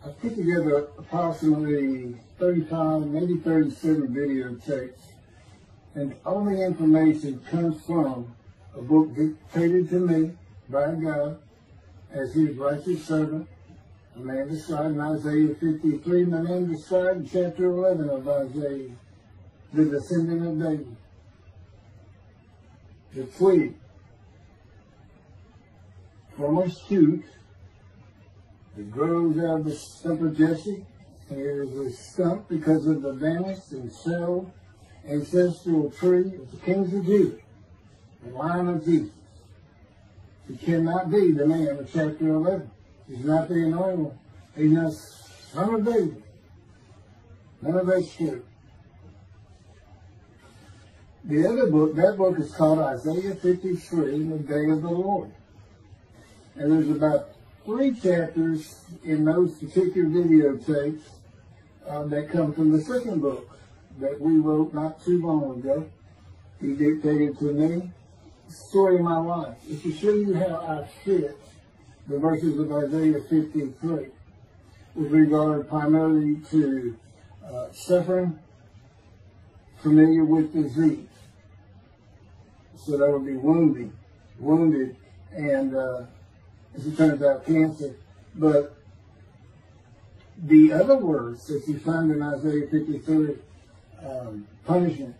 I put together approximately 35, maybe 37 videotapes, and all the information comes from a book dictated to me by God as his righteous servant, a man described in Isaiah 53, and a man described in chapter 11 of Isaiah, the descendant of David, the twig from a shoot that grows out of the stump of Jesse, and it is a stump because of the vanished and shelled ancestral tree of the kings of Judah, the line of Jesus. He cannot be the man of chapter 11. He's not the anointed one. He's not son of David. None of that's true. The other book, that book is called Isaiah 53, the Day of the Lord. And there's about 3 chapters in those particular videotapes that come from the second book that we wrote not too long ago. He dictated to me the story of my life. It's to show you how I fit the verses of Isaiah 53 with regard primarily to suffering, familiar with disease. So that would be wounded, and as it turns out, cancer. But the other words that you find in Isaiah 53, punishment,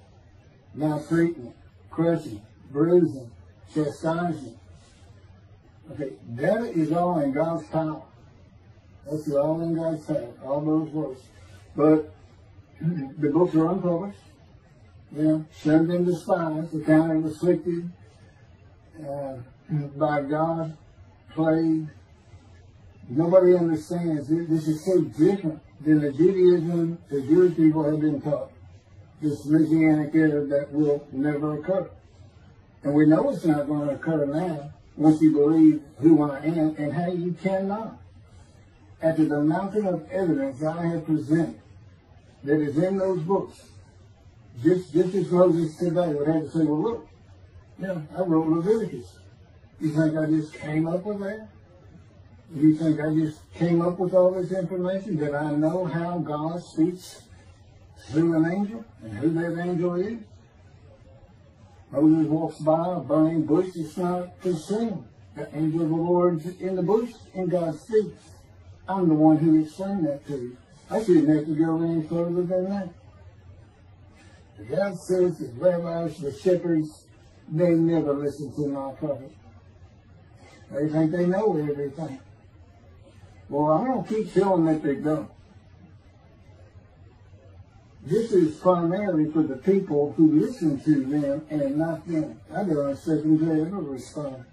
maltreatment, crushing, bruising, chastisement. Okay, that is all in God's power. That's all in God's power, all those words. But the books are unpublished. Shunned and despised, accounted afflicted by God, plagued. Nobody understands. This is so different than the Judaism the Jewish people have been taught. This Messianic era that will never occur. And we know it's not going to occur now once you believe who I am and how you cannot. After the mountain of evidence I have presented that is in those books, just as Moses today would have to say, well, look, I wrote Leviticus. You think I just came up with that? You think I just came up with all this information? That I know how God speaks through an angel and who that angel is? Moses walks by a burning bush, it's not consumed. The angel of the Lord is in the bush and God speaks. I'm the one who explained that to you. I shouldn't have to go any further than that. The God says the rabbis, the shepherds, they never listen to my prophet. They think they know everything. Well, I'm going to keep telling that they don't. This is primarily for the people who listen to them and not them. I don't expect them to ever respond.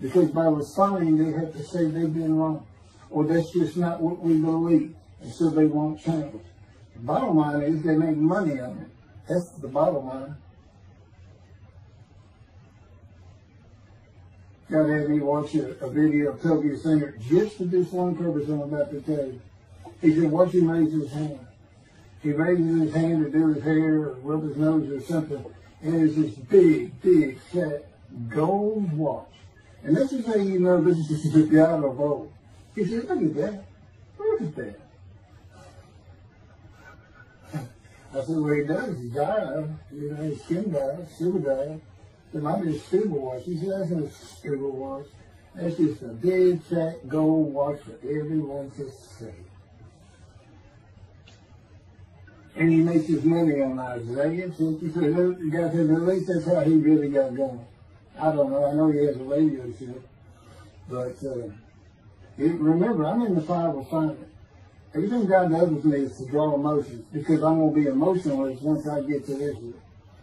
Because by responding, they have to say they've been wrong. Or that's just not what we believe. And so they won't change. The bottom line is they make money on it. That's the bottom line. God had me watch a video of Toby Singer just for this one purpose I'm about to tell you. He said, watch him raise his hand. He raises his hand to do his hair or rub his nose or something. And there's this big, fat gold watch. And this is how you know this is the God of old. He said, look at that. Look at that. I said, well, he does. He died. His skin died. Silver died. There might be a silver watch. He said, that's not a silver watch. That's just a big, fat gold watch for everyone to see. And he makes his money on Isaiah 53. The guy said, at least that's how he really got going. I don't know. I know he has a radio show. But remember, I'm in the fire refinement. Everything God does with me is to draw emotions, because I'm going to be emotionless once I get to Israel,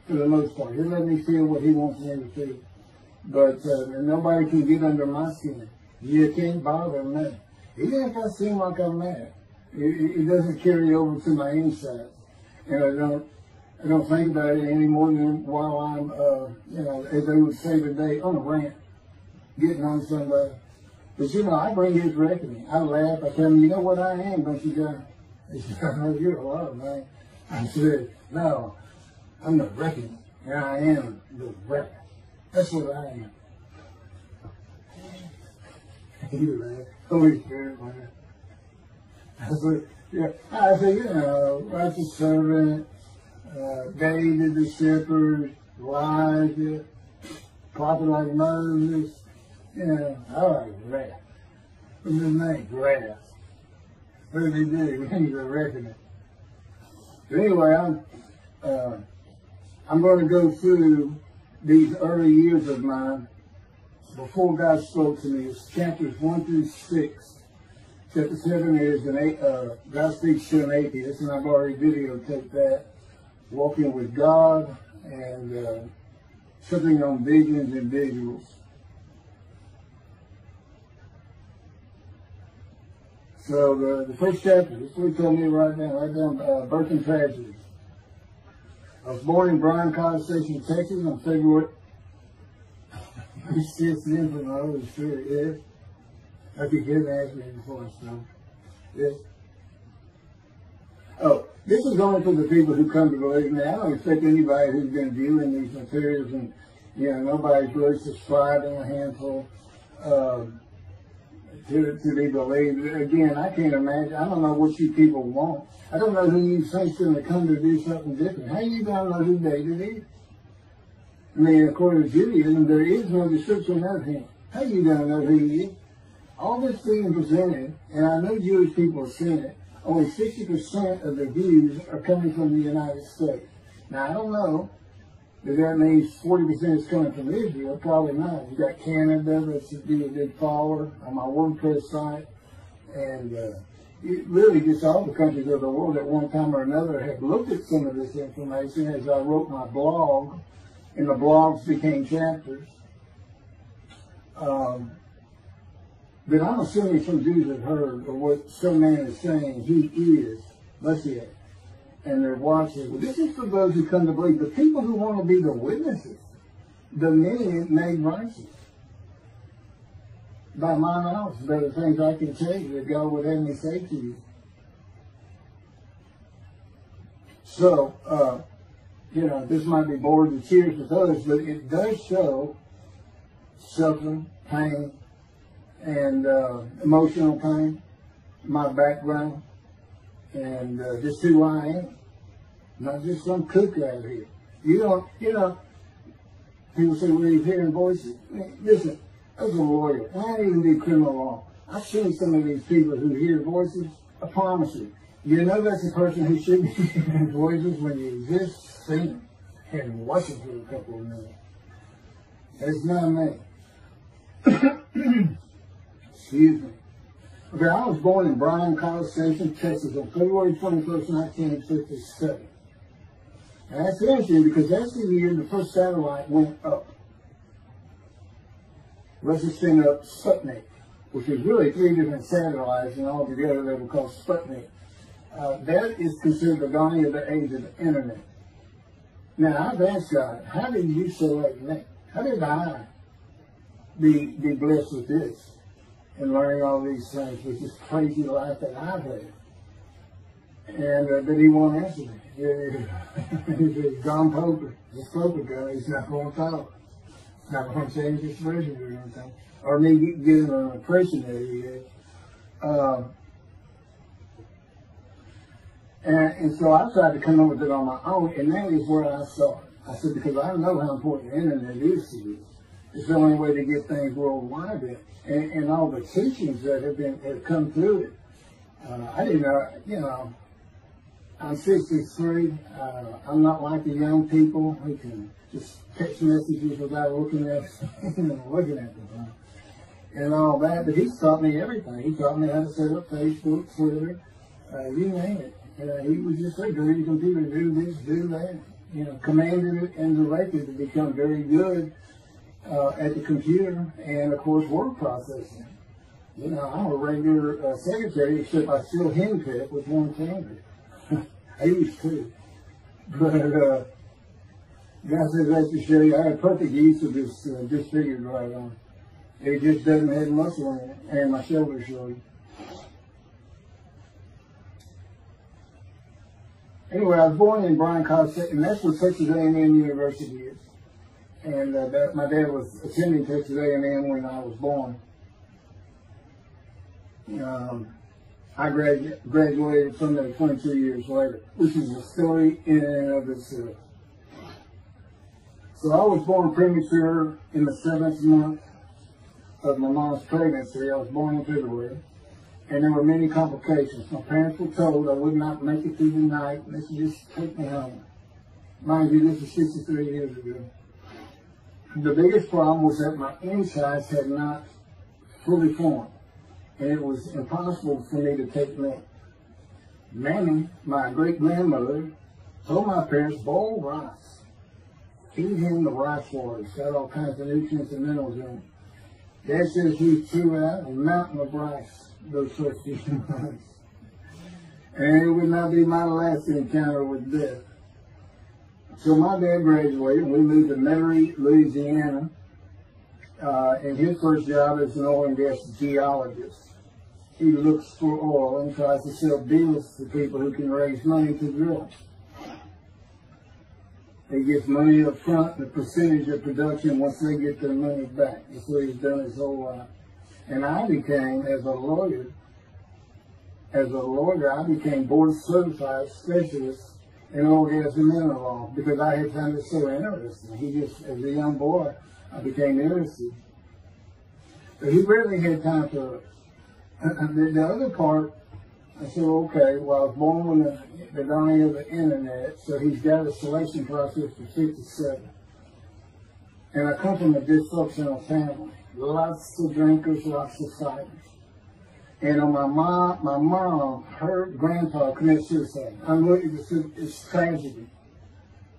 for the most part. He'll let me feel what he wants me to feel. But nobody can get under my skin. You can't bother me. Even if I seem like I'm mad, it doesn't carry over to my inside. And I don't think about it any more than while I'm, as they would say today, on a rant, getting on somebody. But I bring his reckoning. I laugh. I tell him, you know what I am, don't you, God? He said, I know you're a lot, man. I said, no, I'm the reckoning. And I am the reckoning. That's what I am. You laugh. Holy Spirit, man. I said, you know, righteous servant, David the shepherd, Elijah, prophet like Moses. You know, I like grass. What's his name? Grass. What did he do? He's a reckoning. But anyway, I'm going to go through these early years of mine before God spoke to me. It's chapters 1 through 6. Chapter 7 is God speaks to an atheist, and I've already videotaped that. Walking with God and something on visions and visuals. So the first chapter, this is what he told me right now, birth and tragedy. I was born in Bryan College Station, Texas on February 6th, from the Holy Spirit, yes. I could get asked me before I started. Yes. Oh, this is only for the people who come to believe me. I don't expect anybody who's been viewing these materials and, you know, nobody's really subscribing a handful to be believed. Again, I can't imagine. I don't know what you people want. I don't know who you think's going to come to do something different. How you going to know who David is? I mean, according to Judaism, there is no description of him. How you going to know who he is? All this being presented, and I know Jewish people have seen it, only 60% of the views are coming from the United States. Now, I don't know if that means 40% is coming from Israel. Probably not. You got Canada that's be a big follower on my WordPress site, and it really gets all the countries of the world at one time or another have looked at some of this information as I wrote my blog, and the blogs became chapters. But I'm assuming some Jews have heard of what some man is saying he is Moshiach, and they're watching. Well, this is for those who come to believe. The people who want to be the witnesses, the men made righteous. By my knowledge, there are things I can tell you that God would have me say to you. So, you know, this might be bored to tears with others, but it does show suffering, pain, and emotional pain, my background, and just who I am. Not just some kook out here. You know, people say, well, you're hearing voices. Listen, I was a lawyer, and I didn't even do criminal law. I've seen some of these people who hear voices. I promise you. You know that's the person who should be hearing voices when you just see them and watch them for a couple of minutes. That's not me. Excuse me. Okay, I was born in Bryan College Station, Texas on February 21st, 1957. And that's interesting because that's the year the first satellite went up. Russia sent up Sputnik, which was really 3 different satellites, and all together they were called Sputnik. That is considered the dawning of the age of the internet. Now, I've asked God, how did you select me? How did I be blessed with this and learning all these things with this crazy life that I've had? And but he won't answer me. He's John Poker, the Poker guy. He's not going to talk. Not going to change his version or anything. Or me getting an impression that he is. And so I tried to come up with it on my own, and that is where I saw it. I said, because I know how important the internet is to you. It's the only way to get things worldwide. And all the teachings that have come through it. I didn't know, you know, I'm 63. I'm not like the young people who can just text messages without looking at them and all that. But he's taught me everything. He taught me how to set up Facebook, Twitter, you name it. He was just like, go to the computer, do this, do that. You know, commanded it and directed to become very good at the computer and, of course, word processing. You know, I'm a regular secretary, except I still henpeck with one finger. I used to. But God says that to show you I have perfect use of this disfigured right arm. It just doesn't have muscle in it, and my shoulders show you. Anyway, I was born in Bryan College, and that's where Texas A&M University is. And my dad was attending Texas A&M when I was born. I graduated from there 22 years later, which is a story in and of itself. So I was born premature in the 7th month of my mom's pregnancy. I was born in February, and there were many complications. My parents were told I would not make it through the night, and they should just take me home. Mind you, this is 63 years ago. The biggest problem was that my insides had not fully formed, and it was impossible for me to take milk. Mammy, my great-grandmother, told my parents, boil rice. Feed him the rice water. It's got all kinds of nutrients and minerals in it. Dad says he threw out a mountain of rice those first few months. And it would not be my last encounter with death. So my dad graduated, and we moved to Metairie, Louisiana. And his first job is an oil and gas geologist. He looks for oil and tries to sell deals to people who can raise money to drill. He gets money up front and a percentage of production once they get their money back. That's what he's done his whole life. And I became, as a lawyer, I became board certified specialist in oil, gas, and mineral law because I had found it so interesting. As a young boy, I became interested. But he rarely had time for it. The other part, I said, okay, well, I was born with the dawning of the internet, so he's got a selection process for 57. And I come from a dysfunctional family. Lots of drinkers, lots of fighters. And on my mom, her grandpa committed suicide. It's tragedy.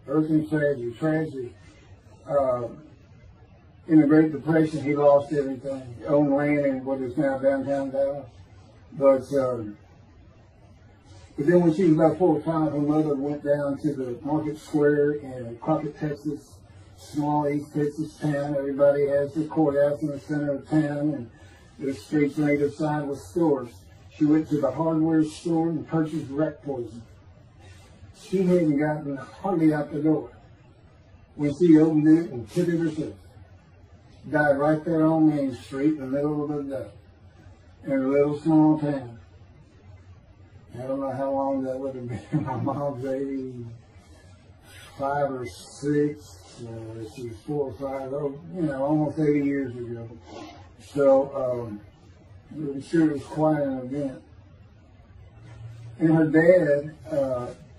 Earthly tragedy. In the Great Depression, he lost everything. He owned land in what is now downtown Dallas. But then when she was about 4 or 5, her mother went down to the market square in Crockett, Texas, small East Texas town. Everybody has their courthouse in the center of town, and the streets on either side with stores. She went to the hardware store and purchased rat poison. She hadn't gotten hardly out the door when she opened it and took it herself. Died right there on Main Street in the middle of the day in a little small town. I don't know how long that would have been. My mom's 85 or 6. She was 4 or 5, almost 80 years ago. So I'm sure it was quite an event. And her dad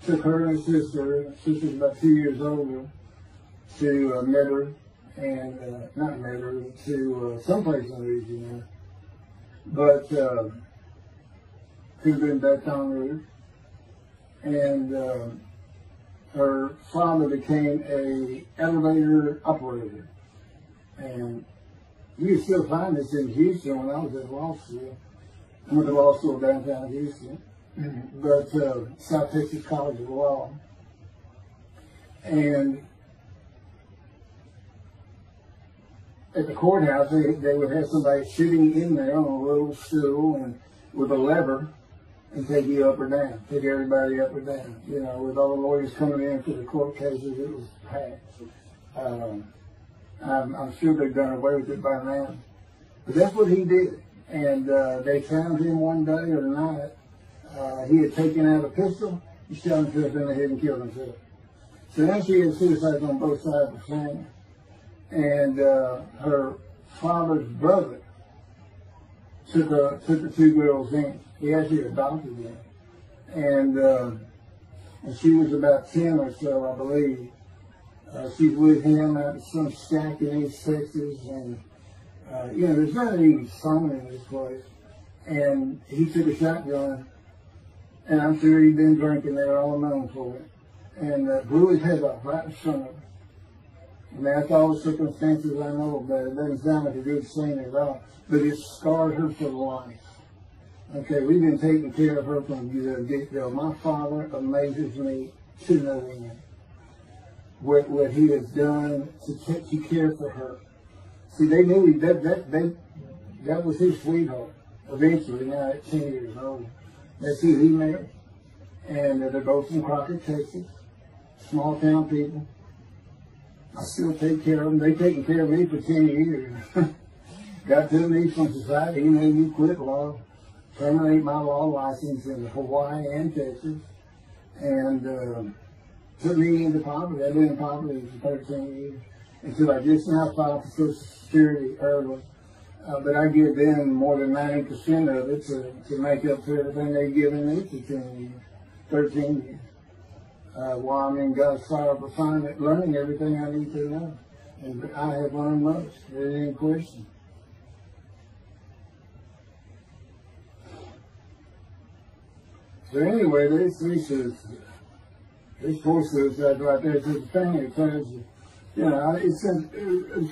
took her and her sister's about 2 years older, to Metairie, and not Metairie, to someplace in Louisiana. But could have been Baton Rouge. And her father became an elevator operator. And you can still find this in Houston when I was at law school. I went to law school downtown Houston, but South Texas College of Law. And at the courthouse, they would have somebody sitting in there on a little stool and with a lever and take you up or down, take everybody up or down. With all the lawyers coming in for the court cases, it was packed. I'm sure they've done away with it by now. But that's what he did. And they found him one day or night. He had taken out a pistol, he shot himself in the head and killed himself. So now she had suicides on both sides of the family. And her father's brother took the 2 girls in. He actually adopted them. And she was about 10 or so, I believe. She's with him at some shack in East Texas. And, there's not any fun in this place. And he took a shotgun. And I'm sure he'd been drinking there all known for it. And blew his head off right in front of her. And that's all the circumstances I know about it. It doesn't sound like a good scene at all. But it scarred her for life. Okay, we've been taking care of her from the get-go. My father amazes me to no end. What he has done to care for her. See, they knew that was his sweetheart. Eventually, now at 10 years old. That's who he married. And they're both from Crockett, Texas. Small town people. I still take care of them. They've taken care of me for 10 years. Got to me from society. You quit law. terminate my law license in Hawaii and Texas, and put me into poverty. I've been in poverty for 13 years until I just now filed for Social Security early. But I give them more than 90% of it to make up for everything they've given me for 10 years, 13 years. While I'm in God's fire of refinement, learning everything I need to know. And I have learned most. There ain't any question. So anyway, this poor suicide right there is the thing that tells you, you know, it's a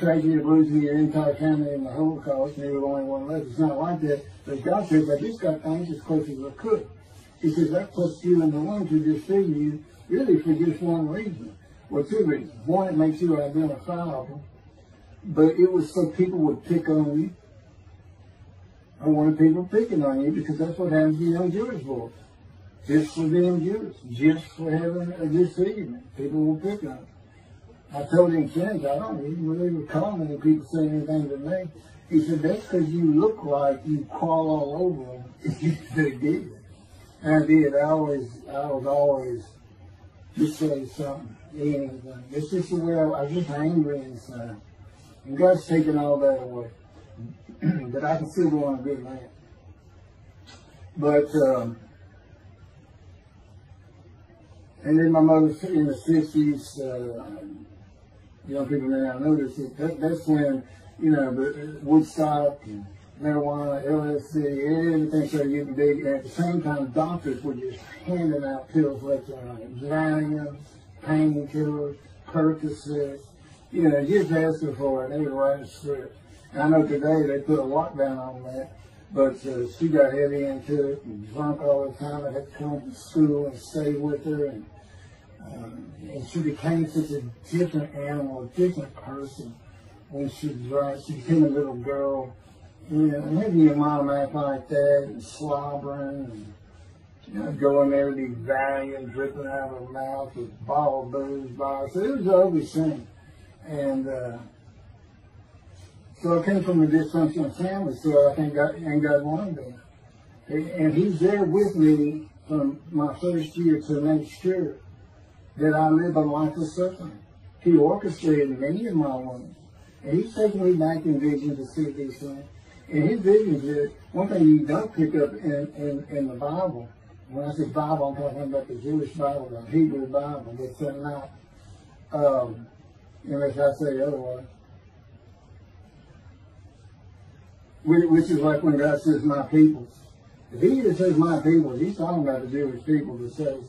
tragedy of losing your entire family in the Holocaust, and you're the only one left. It's not like that. But God says, I just got things as close as I could. He says, that puts you in the one to deceive you, really for just one reason. Well, two reasons. One, it makes you identifiable, but it was so people would pick on you. I wanted people picking on you because that's what happens to young Jewish boys. Just for being Jewish, just for having a disfigurement. People will pick on you. I told him, friends, I don't even really recall many people saying anything to me. He said, that's because you look like you crawl all over them. They did. And I did. I was always just say something, anything. It's just the way I was just angry inside. And God's taken all that away. But I can still go on a good man. But, and then my mother's in the 60s, young people may not know this, that's when, you know, the Woodstock and marijuana, LSD, everything started getting big. And at the same time, doctors were just handing out pills left and right. Valium, painkillers, Percocet, you know, just asking for it. They would write a script. And I know today they put a lockdown on that, but she got heavy into it and drunk all the time. I had to come to school and stay with her. And she became such a different animal, a different person when she drank. She became a little girl. You know, and having your mom act like that and slobbering and, you know, going there with these Valium dripping out of her mouth with bottle booze by her. So it was an ugly thing. And so I came from a dysfunctional family, so I think God wanted me. And He's there with me from my first year to next year that I live a life of suffering. He orchestrated many of my ones. And He's taking me back in vision to see these things. And His visions is one thing you don't pick up in the Bible. When I say Bible, I'm talking about the Jewish Bible, the Hebrew Bible. It's not, unless I say otherwise. Which is like when God says, my people. If He just says my people, He's talking about the Jewish people that says,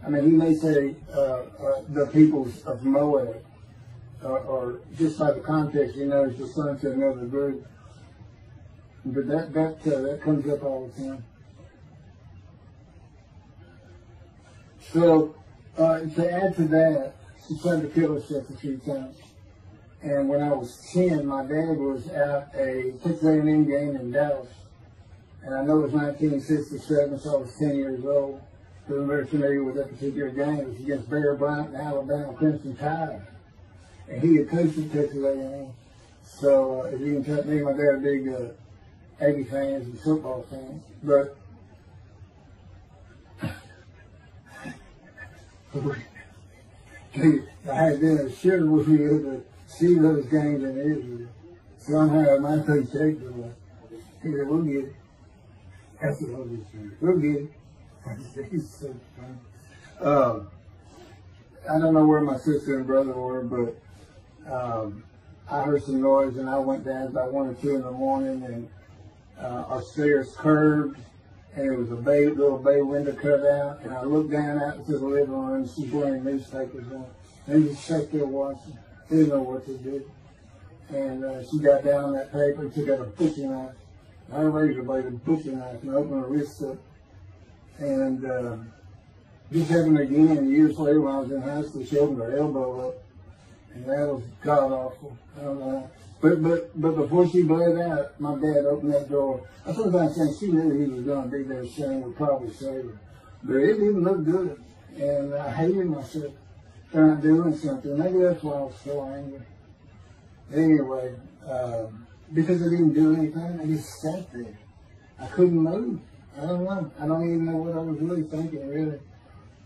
I mean, He may say the peoples of Moab, or just by the context, He knows the son to another group. But that comes up all the time. So, to add to that, she tried to kill herself a few times. And when I was 10, my dad was at a Texas A&M game in Dallas. And I know it was 1967, so I was 10 years old. So I'm very familiar with that particular game. It was against Bear Bryant and Alabama Crimson Tide. And he had coached at Texas A&M. So, as you can tell me, my dad was big Aggie fans and football fans. But I had been assured with you to see those games in Israel. Somehow my paycheck was he said, we'll get it. That's what he said. We'll get it. He's so funny. I don't know where my sister and brother were, but I heard some noise and I went down about 1 or 2 in the morning, and our stairs curved, and there was a little bay window cut out, and I looked down out into the living room, and she's wearing newspapers on. And just sat there watching. Didn't know what to do. And she got down on that paper and took out a butcher knife. I razor blade, a butcher knife, and opened her wrist up. And just happened again years later when I was in high school. She opened her elbow up, and that was god awful. I don't know. But before she bled out, my dad opened that door. I sometimes think she knew he was going to be there. Shane would probably save her, but it didn't look good, and I hated myself for not doing something. Maybe that's why I was so angry. Anyway, because I didn't do anything, I just sat there. I couldn't move. I don't know. I don't even know what I was really thinking, really.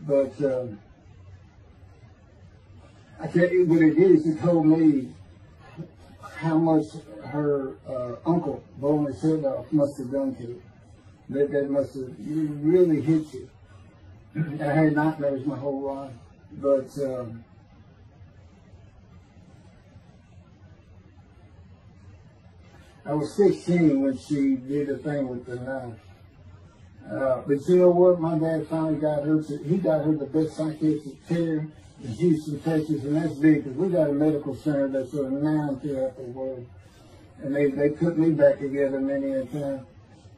But I tell you what it is. It told me how much her uncle blowing his head off must have done to her. That must have really hit you. I had nightmares my whole life, but I was 16 when she did the thing with the knife. But you know what? My dad finally got her. He got her the best psychiatric care in Houston, Texas, and that's big because we got a medical center that's renowned throughout the world. And they put me back together many a time.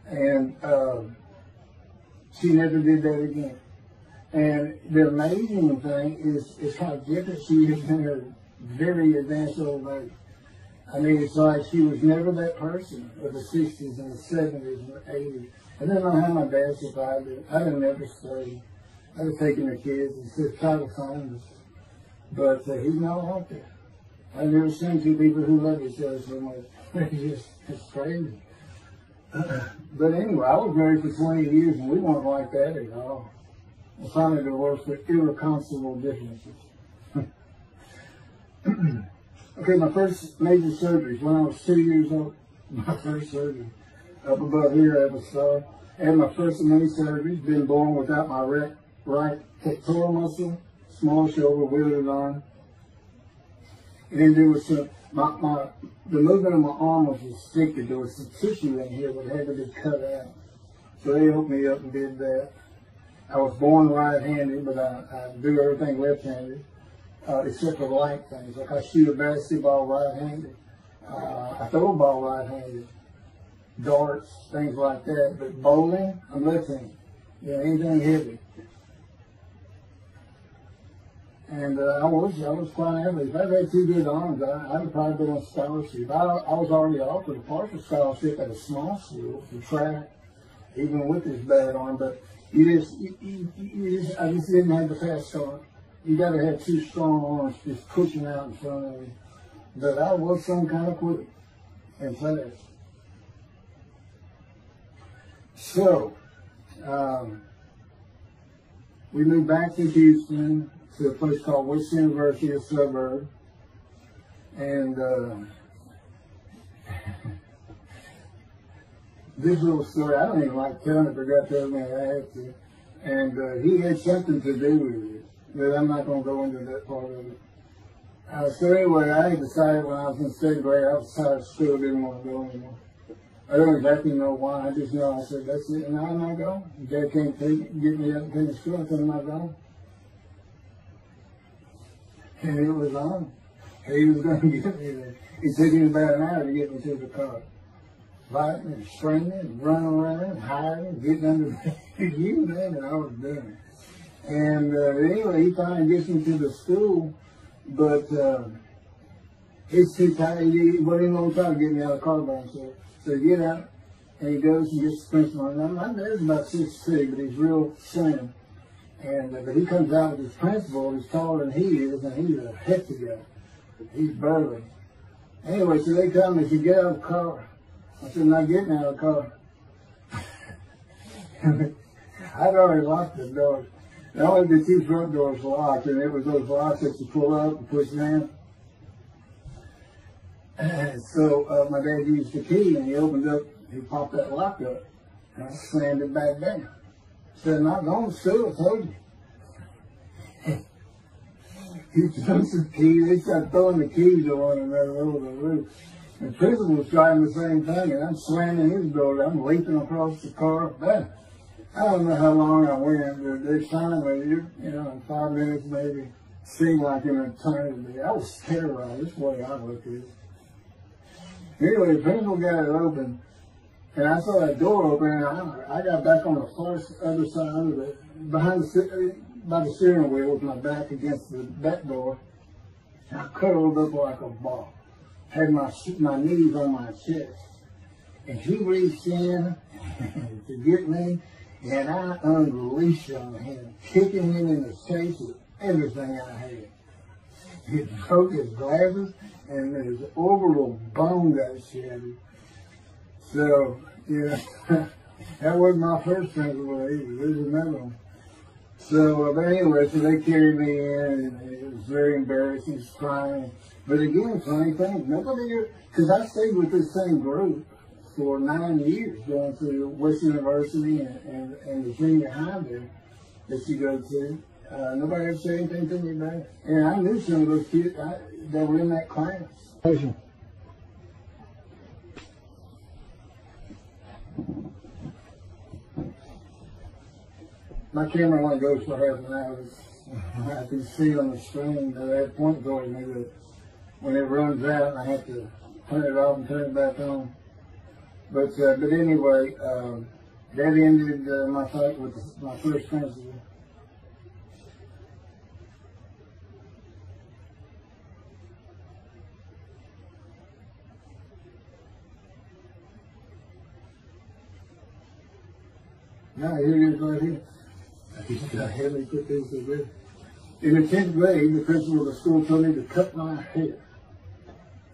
And she never did that again. And the amazing thing is how different she is in her very advanced old age. I mean, it's like she was never that person of the 60s and the 70s and the 80s. I don't know how my dad survived it. I'd have never stayed. I'd have taken the kids and said, try to find us. But he's not out there. I've never seen two people who love each other so much. It's crazy. But anyway, I was married for 20 years and we weren't like that at all. I finally divorced for irreconcilable differences. Okay, my first major surgery when I was 2 years old. My first surgery. Up above here, I have a scar. I had my first of many surgeries. Been born without my right pectoral muscle, small shoulder, wielded arm. And then there was some, the movement of my arm was restricted. There was some tissue in here that had to be cut out. So they hooked me up and did that. I was born right-handed, but I do everything left-handed, except for light things. Like I shoot a basketball right-handed. I throw a ball right-handed. Darts, things like that. But bowling, I'm left-handed. Yeah, anything heavy. And I was quite average. If I'd had two good arms, I'd have probably been on scholarship. I was already offered a partial scholarship at a small school for track, even with this bad arm. But I just didn't have the fast start. You got to have two strong arms just pushing out in front of you. But I was some kind of quick and fast. So, we moved back to Houston, to a place called West University, a suburb. And this little story, I don't even like telling it, but I got to tell me I have to. And he had something to do with it, but I'm not going to go into that part of it. So anyway, I decided when I was in 2nd grade, I was tired of school, didn't want to go anymore. I don't exactly know why, I just know I said, that's it, and I'm not going. Dad can't get me up and finish school, I said, I'm not going. And it was on. He was going to get me there. It took him about an hour to get me to the car. Fighting and screaming and running around, hiding, getting under the you name it, I was doing it. And anyway, he finally gets me to the school, but it's too tight. He wasn't even going to try to get me out of the car by himself. So he get out, and he goes and gets the principal. Now, my dad's about 6'3", but he's real slim. And but he comes out with his principal, he's taller than he is, and he's a hefty guy. He's burly. Anyway, so they tell me, if you get out of the car, I said, I'm not getting out of the car. I'd already locked the door. And only the two front doors locked, and it was those locks that you pull up and push down. And so my dad used the key, and he opened up, he popped that lock up, and I slammed it back down. Said, I'm not going to school, I told you. He took the keys, they started throwing the keys on and right over the roof. The principal was trying the same thing, and I'm slamming his door, I'm leaping across the car. Man, I don't know how long I went, but they finally, in 5 minutes maybe, seemed like an eternity. I was terrorized, this way I looked at it. Anyway, the principal got it open. And I saw that door open, and I got back on the far other side of it, by the steering wheel with my back against the back door. And I curled up like a ball. Had my knees on my chest. And he reached in to get me, and I unleashed on him, kicking him in the face with everything I had. He broke his glasses, and his orbital bone got shattered. So, yeah, That wasn't my first principal either. There's another one. So, but anyway, so they carried me in, and it was very embarrassing, just crying. But again, funny thing, nobody, because I stayed with this same group for 9 years, going through West University and the junior high there that you go to. Nobody ever said anything to me about it. And I knew some of those kids that were in that class. My camera only goes for half an hour. I can see on the screen that I have point towards me that when it runs out, I have to turn it off and turn it back on. But anyway, that ended my fight with my first principal. Now here it is right here. Let me put this away. In the 10th grade, the principal of the school told me to cut my hair.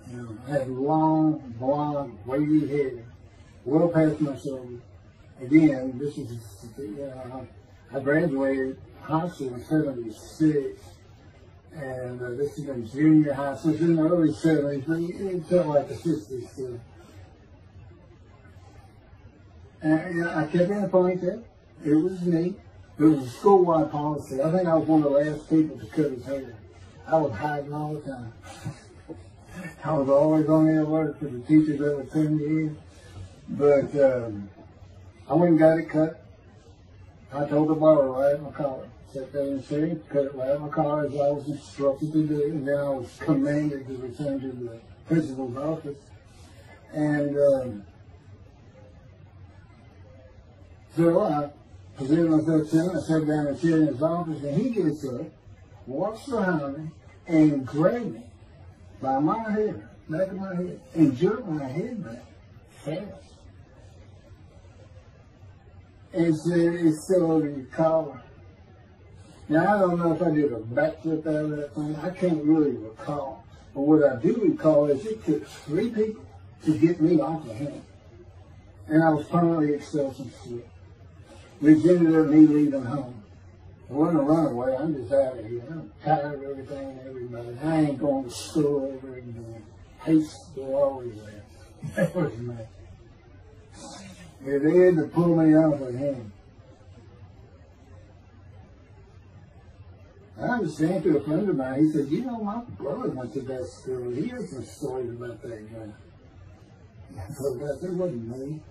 You know, I had long, blonde, wavy hair, well past my shoulder. Again, this is, I graduated high school in '76, and this is in junior high, so it's in the early '70s, but it felt like the '60s still. And I kept in a ponytail. It was neat. It was a school-wide policy. I think I was one of the last people to cut his hair. I was hiding all the time. I was always on the alert for the teachers that would send me in. But I went and got it cut. I told the barber right at my collar. Sat there and said, cut it right at my collar as I was instructed to do. And then I was commanded to return to the principal's office. And so I presented myself to him. I sat down and sat in his office, and he gets up, walks behind me, and grabbed me by my hair, back of my head, and jerked my head back fast. And said, "It's still over your collar." Now, I don't know if I did a backflip out of that thing. I can't really recall. But what I do recall is it took 3 people to get me off of him. And I was permanently expelled from school. Which ended up me leaving home. I wasn't a runaway, I'm just out of here. I'm tired of everything and everybody. I ain't going to school ever again. Hate school always there. That was me. Yeah, they had to pull me off of him. I understand to a friend of mine, he said, "You know, my brother went to that school. He heard some stories about that guy." I thought, that wasn't me.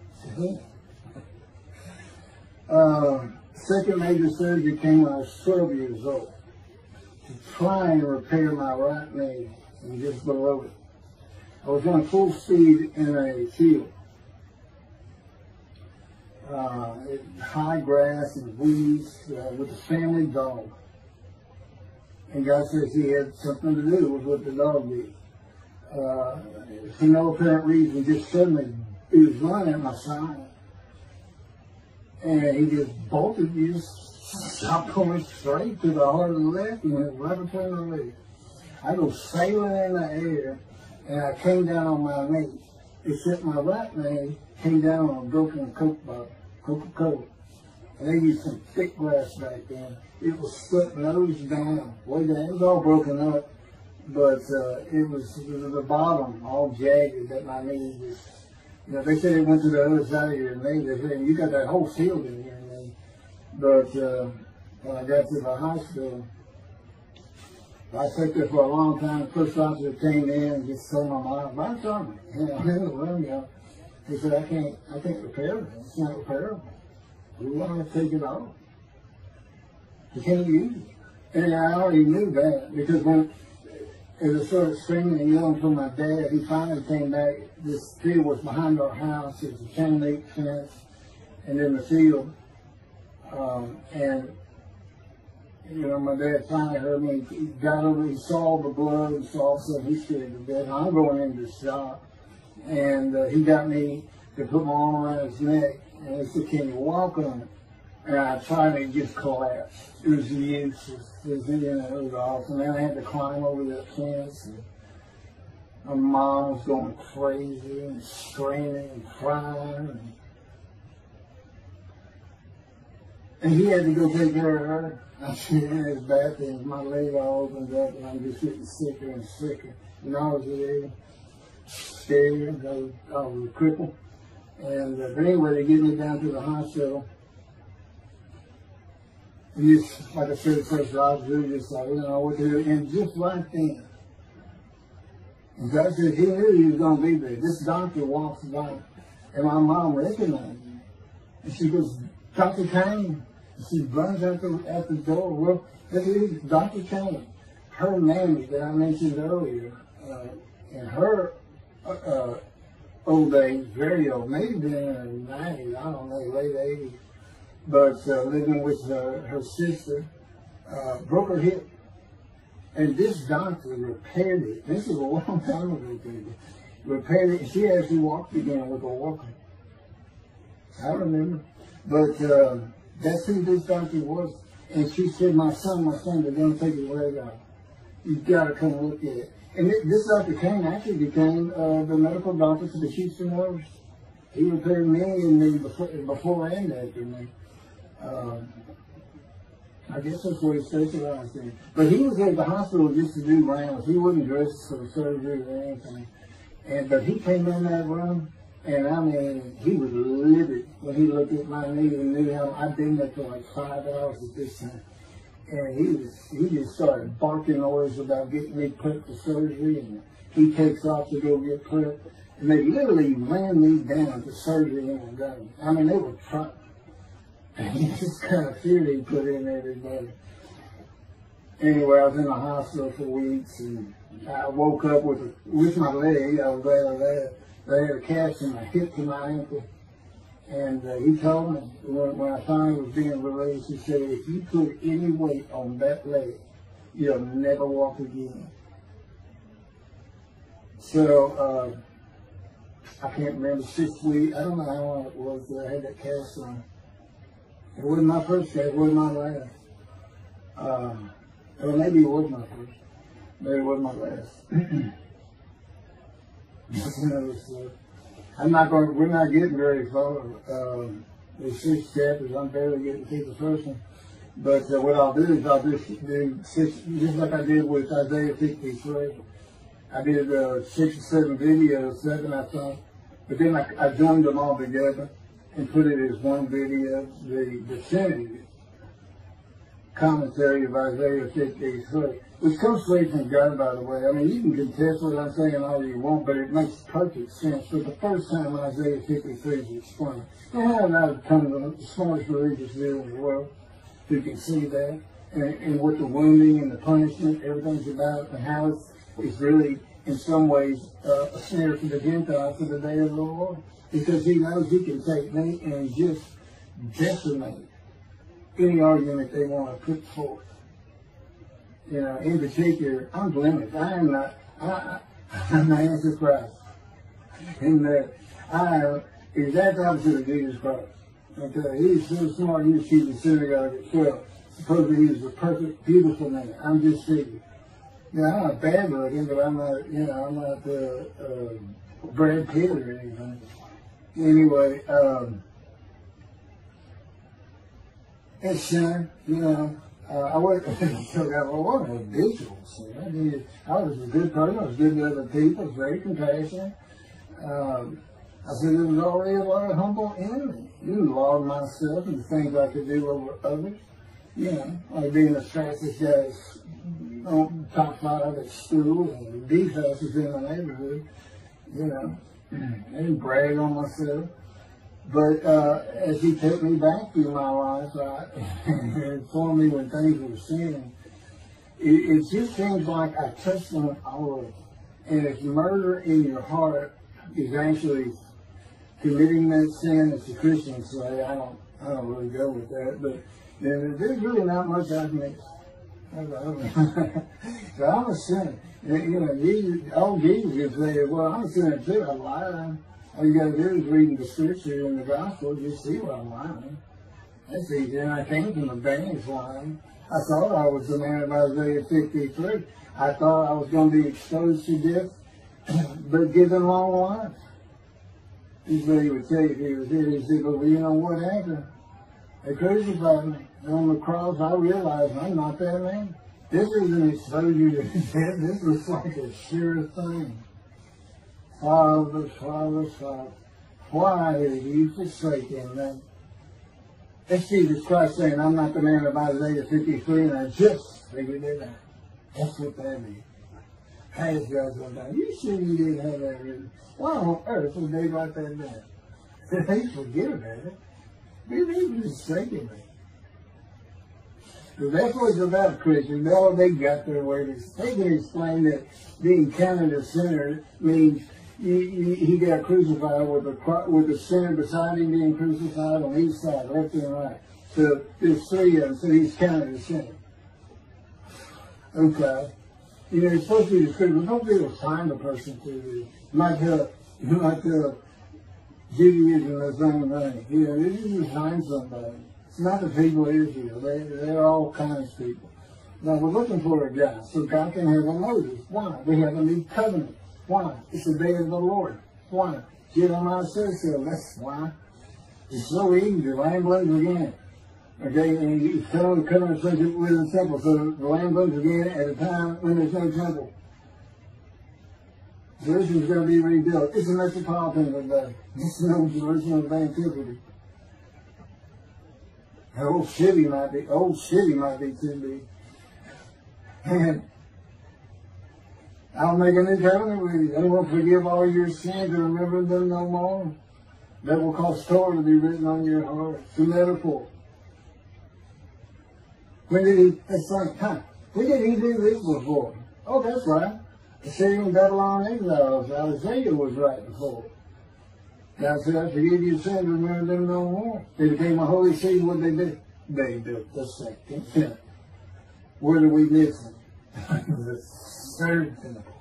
Second major surgery came when I was 12 years old to try and repair my right knee and just below it. I was going full speed in a field. High grass and weeds with a family dog. And God says he had something to do with what the dog did. For no apparent reason, just suddenly he was running at my side. And he just bolted, he just stopped going straight to the heart of the left and went right between the legs. I go sailing in the air, and I came down on my knee. Except my right knee came down on a broken Coke bottle, Coca-Cola. And they used some thick glass back then. It was split nose down, way down. It was all broken up, but it was the bottom all jagged that my knee was. You know, they said it went to the other side of your knee. They said, "You got that whole field in your knee." But when I got to the hospital, I sat there for a long time. The first officer came in and just told my mom, "I'm sorry, in the room, he said, I can't repair it. It's not repairable. We want to take it off. You can't use it." And I already knew that because as I started screaming and yelling for my dad, he finally came back. This field was behind our house. It was a chain link fence, and in the field. And you know, my dad finally heard me. He got over. He saw the blood and saw something. He scared to death. I'm going into shock, and he got me to put my arm around his neck, and he said, "Can you walk on it?" And I tried, and it just collapsed. It was useless. It was awesome. And then I had to climb over that fence. And my mom was going crazy and screaming and crying. And he had to go take care of her. I'm sitting in his bathroom, my leg all opens up, and I'm just getting sicker and sicker. Nauseated, scared, I was crippled. And but anyway, they get me down to the hospital. And just, like I said, first officer, just like, you know what to do. And just right then, and God said he knew he was going to be there. This doctor walks by, and my mom recognized him. And she goes, Dr. Kane. And she runs out the door. Well, that is Dr. Kane. Her mammy that I mentioned earlier, in her old age, very old, maybe been in her 90s, I don't know, late 80s, but living with her sister, broke her hip. And this doctor repaired it. This is a long time ago, people. Repaired it, and she actually walked again with a walker. I remember. But that's who this doctor was. And she said, my son, they're going to take his leg out. You've got to come look at it. And this Dr. Kane actually became the medical doctor for the Houston Royals. He repaired me and me before and after me. I guess that's what he specialized in. But he was at the hospital just to do rounds. He wasn't dressed for surgery or anything. But he came in that room, and I mean, he was livid when he looked at my knee and knew how I'd been there for like 5 hours at this time. And he just started barking orders about getting me prepped for surgery, and he takes off to go get prepped. And they literally ran me down to surgery and I'm done. I mean, they were trying. And this kind of fear they put in everybody. Anyway, I was in the hospital for weeks, and I woke up with my leg. I was glad of that. They had a cast in my hip to my ankle. And he told me, when I finally was being released, he said, if you put any weight on that leg, you'll never walk again. So, I can't remember, 6 weeks, I don't know how long it was that I had that cast on. It wasn't my first cast, it wasn't my last. Or maybe it was my first. Maybe it wasn't my last. That's another story. We're not getting very far. There's 6 chapters, I'm barely getting to the first one. But what I'll do is I'll just do 6, just like I did with Isaiah 53. I did 6 or 7 videos, 7 I thought. But then I joined them all together and put it as one video, the definitive commentary of Isaiah 53, which comes straight from God, by the way. I mean, you can contest what I'm saying all you want, but it makes perfect sense. For the first time Isaiah 53 is explained. And I've come to the smartest religious view in the world who can see that, and what the wounding and the punishment, everything's about, and how it's really, in some ways, a snare to the Gentiles for the day of the Lord. Because he knows he can take me and just decimate any argument they want to put forth. You know, in particular, I'm blemished. I'm the Antichrist. In that I am exact opposite of Jesus Christ. Okay, he's so smart, he was keeping synagogue at 12. Supposedly he was a perfect, beautiful man. I'm just figured. You know, I'm not bad looking, but I'm not, you know, I'm not Brad Pitt or anything. Anyway, it's sin, you know. I wasn't a visual sin. I was a good person. I was good to other people. I was very compassionate. I said there was already a lot of humble in me. You know, a lot of myself and the things I could do over others. You know, like being the fastest guy on top 5 at school and the fastest in the neighborhood. You know, I didn't brag on myself. But as he took me back through my life, and informed me when things were sin, it just seems like I touched on all of it. And if murder in your heart is actually committing that sin, as the Christians say, I don't really go with that, but then there's really not much I can make. So I'm a sinner. You know, Jesus would say, well, I'm a sinner too, I'm lying. All you got to do is read the scripture and the gospel, you see why I'm lying. That's easy, and I came from a banished lying. I thought I was the man of Isaiah 53. I thought I was going to be exposed to death, but given long life. He's what he would say if he was here. He said, well, you know what happened? They crucified me. And on the cross, I realized I'm not that man. This isn't exposure to death. This was like a sure thing. Father, Father, Father, why have you forsaken me? That's Jesus Christ saying, I'm not the man of Isaiah 53, and I just figured it out. That's what that is. Has God one time? You sure you didn't have that written? Why on earth would they write that down? They forget about it. They were just thinking it. So that's what it's about, Christians. All they got their way. They can explain that being counted a sinner means he got crucified with the sinner beside him being crucified on each side, left and right. So there's three of them, so he's counted a sinner. Okay. You know, it's supposed to be the scripture. Don't be able to find a person to do. Like Judaism or something. You know, this is to find somebody. It's not the people of Israel. They're all kinds of people. Now, we're looking for a guy so God can have a Moses. Why? We have a new covenant. Why? It's the day of the Lord. Why? Jeremiah says so. That's why. It's so easy. The lamb blooms again. Okay, and you tell the covenant says it within the temple. So the lamb blooms again at a time when there's no temple. Jerusalem's going to be rebuilt. It's a metropolitan today. This is no Jerusalem of antiquity. The old city might be too big. And I'll make a new covenant with you. I will forgive all your sins and remember them no more. That will cause Torah to be written on your heart. It's a metaphor. When did he do this before? Oh, that's right. The Syrian Babylon exiles. Isaiah was right before. God said, I forgive your sins and remember them no more. They became a holy city. What did they do? They built the second temple. What are we missing? The third temple.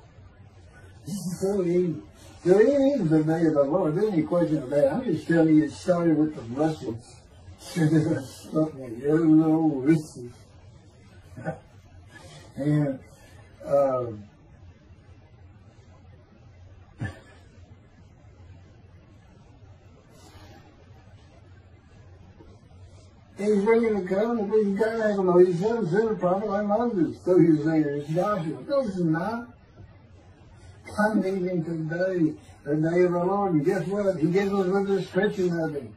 This is so easy. So it is the day of the Lord. There's any question of that. I'm just telling you it started with the Russians. Something yellow Russians. And he's bringing the covenant, but he's got to have a Moses. He's never sent a prophet like Moses. So he's saying it's Joshua. No, it's not. I'm leaving today, the day of the Lord. And guess what? He gives us a description of him.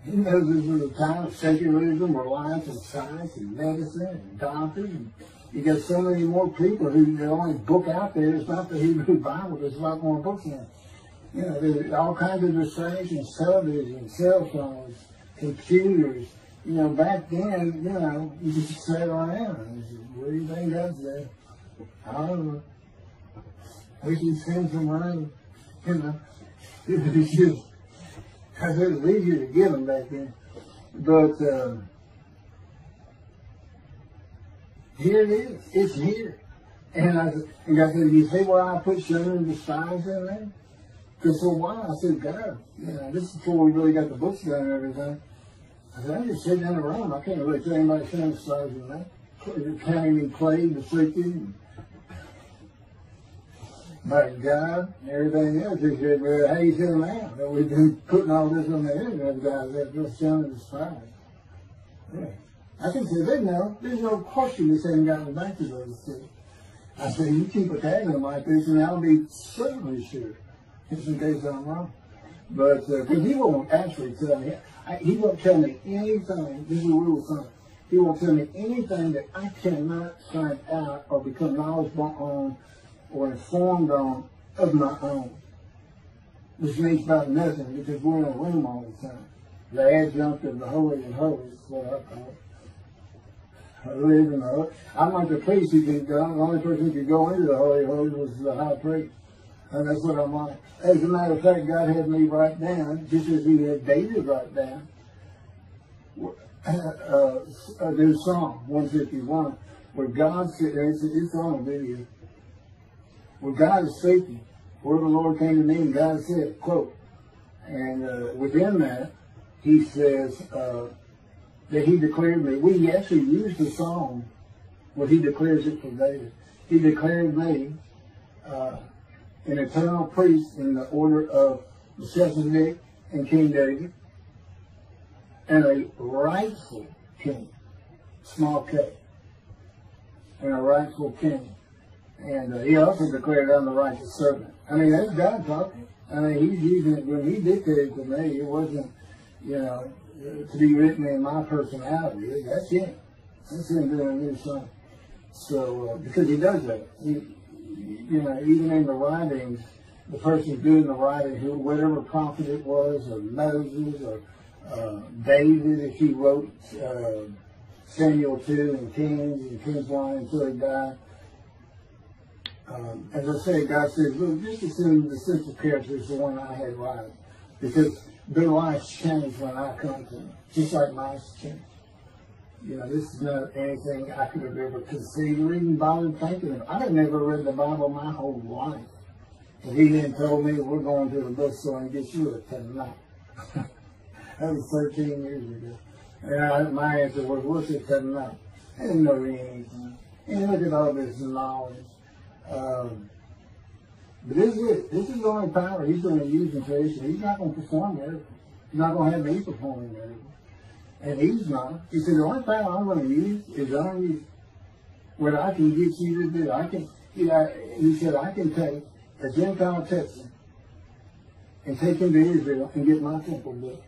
He knows this is a time of secularism, reliance on science and medicine and doctors. And you got so many more people who the only book out there is not the Hebrew Bible. There's a lot more books in it. You know, there's all kinds of distractions, television, cell phones, computers. You know, back then, you know, you just sat around and said, what do you think God said? I don't know. We should send some rain. You know, it's just, I said it was easier to get them back then. But here it is. It's here. And God said, you see where I put shame and despise in there? Because for a while I said, God, you know, this is before we really got the books done and everything. I said, I'm just sitting in a room. I can't really tell anybody shame and despise in that. Counting me plagued, afflicted, by God and everything else. He said, well, how you feeling now? That we've been putting all this on the internet, guys, that just sounded despise. Yeah. I can say, there's no question this ain't gotten back to those two. I said, you keep a tag on them like this, and I'll be certainly sure, just in case I'm wrong. But, because he won't actually tell me, he won't tell me anything, this is a rule of thumb, he won't tell me anything that I cannot find out or become knowledgeable on or informed on of my own. Which means about nothing, because we're in a room all the time. The adjunct of the Holy of Holies is what I call it. I live in the Holy. I'm like the priest who could go, the only person who could go into the Holy of Holies was the high priest. And that's what I'm like. As a matter of fact, God had me write down, just as he had David write down, there's Psalm 151, where God said, it's on video, where God is speaking. Where the Lord came to me and God said, quote, and within that, he says that he declared me. We actually used the song where he declares it for David. He declared me an eternal priest in the order of Melchizedek and King David. and a rightful king, small k, and a rightful king. And he also declared, I'm the righteous servant. I mean, that's God talking. I mean, he's using it. When he dictated to me, it wasn't, to be written in my personality. That's him. That's him doing his thing. So, because he does that. Even in the writings, the person doing the writing, whatever prophet it was, or Moses, or David, if he wrote Samuel 2 and Kings 1 until he died. As I say, God says, look, just assume the central character is the one I had right. Because their lives change when I come to them, just like mine change. This is not anything I could have ever conceived or even bothered thinking of. I had never read the Bible my whole life. And he then told me, we're going to the bookstore and get you a tonight. That was 13 years ago. And my answer was, what's it tonight? I didn't know anything. And look at all this knowledge. But this is it. This is the only power he's going to use in creation. He's not going to perform miracles. He's not going to have me performing miracles. And he's not. He said, the only power I'm going to use is on you. What I can get you to do. He said, I can take a Gentile Texan and take him to Israel and get my temple built.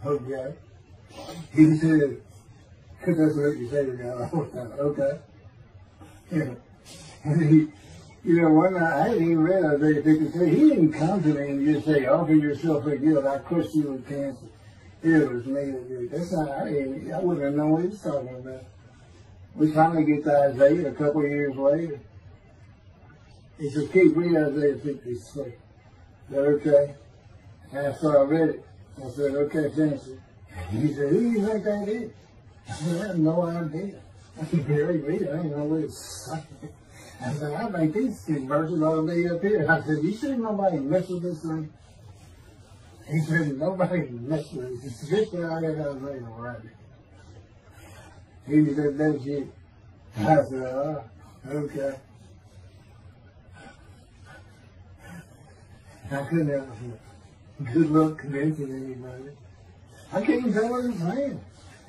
Okay. He said, because that's what you say to God all the time. Okay. And one night, I hadn't even read Isaiah 53. He didn't come to me and just say, offer yourself for guilt. I crushed you with cancer. It was me that did it. That's not, I wouldn't have known what he was talking about. We finally get to Isaiah a couple of years later. He said, keep reading Isaiah 53. Is that okay? And so I read it. I said, okay, finish it. He said, who do you think that is? I said, I have no idea. I can barely read it. I didn't know what it's saying. I said, I think these verses ought to be up here. I said, you sure nobody mess with this thing? He said, nobody mess with it. It's just what I got out of it already. He said, that's you. I said, oh, okay. I couldn't have good luck convincing anybody. I can't even tell what he's saying.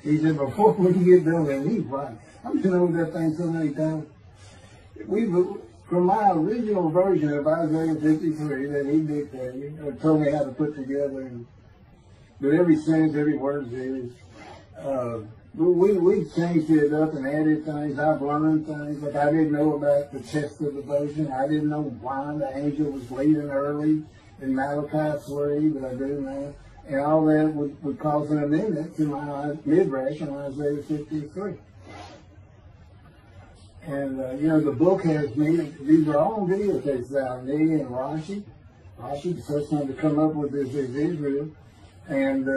He said, before we can get done with me, right? I've been over that thing so many times. From my original version of Isaiah 53 that he dictated, or told me how to put together, but every sentence, every word is, we changed it up and added things. I've learned things. Like I didn't know about the chest of devotion. I didn't know why the angel was leaving early in Malachi 3, but I do now. And all that would cause an amendment to my midrash in Isaiah 53. And, the book has me, these are all videotapes about me and Rashi. Rashi, the first one to come up with this is Israel. And,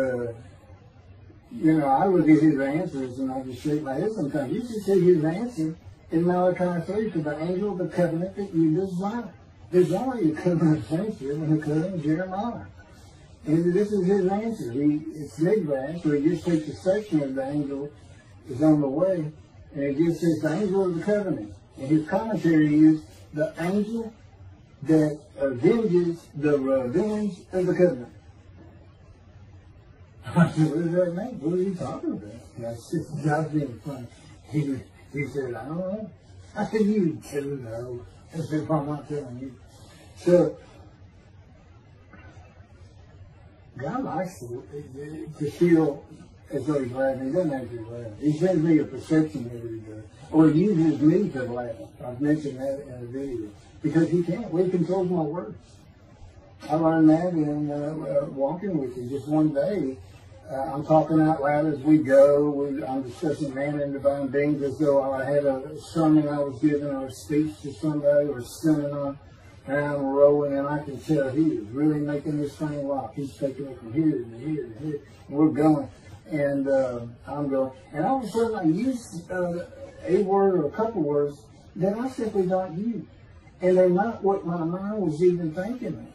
I look at his answers and I just shake my head sometimes. You should see his answer in Malachi 3 to the angel of the covenant that you desire. There's only a covenant of friendship and a covenant of Jeremiah. And this is his answer. It's midrash, so he just takes a section of the angel is on the way. And it just says the angel of the covenant. And his commentary is the angel that avenges the revenge of the covenant. I said, what does that mean? What are you talking about? And I said, God's being funny. He said, I don't know. I said, you do know. I said, I'm not telling you. So, God likes to feel as though he's laughing. He doesn't actually laugh. He sends me a perception every day. Or he uses me to laugh. I've mentioned that in a video. Because he can't. He controls my words. I learned that in walking with him. Just one day, I'm talking out loud as we go. I'm discussing man and divine beings as though I had a sermon I was giving or a speech to somebody or a seminar. And I'm rolling, and I can tell he is really making this thing rock. He's taking it from here to here to here. And we're going. And I'm going. And all of a sudden, I use a word or a couple words that I simply don't use. And they're not what my mind was even thinking of.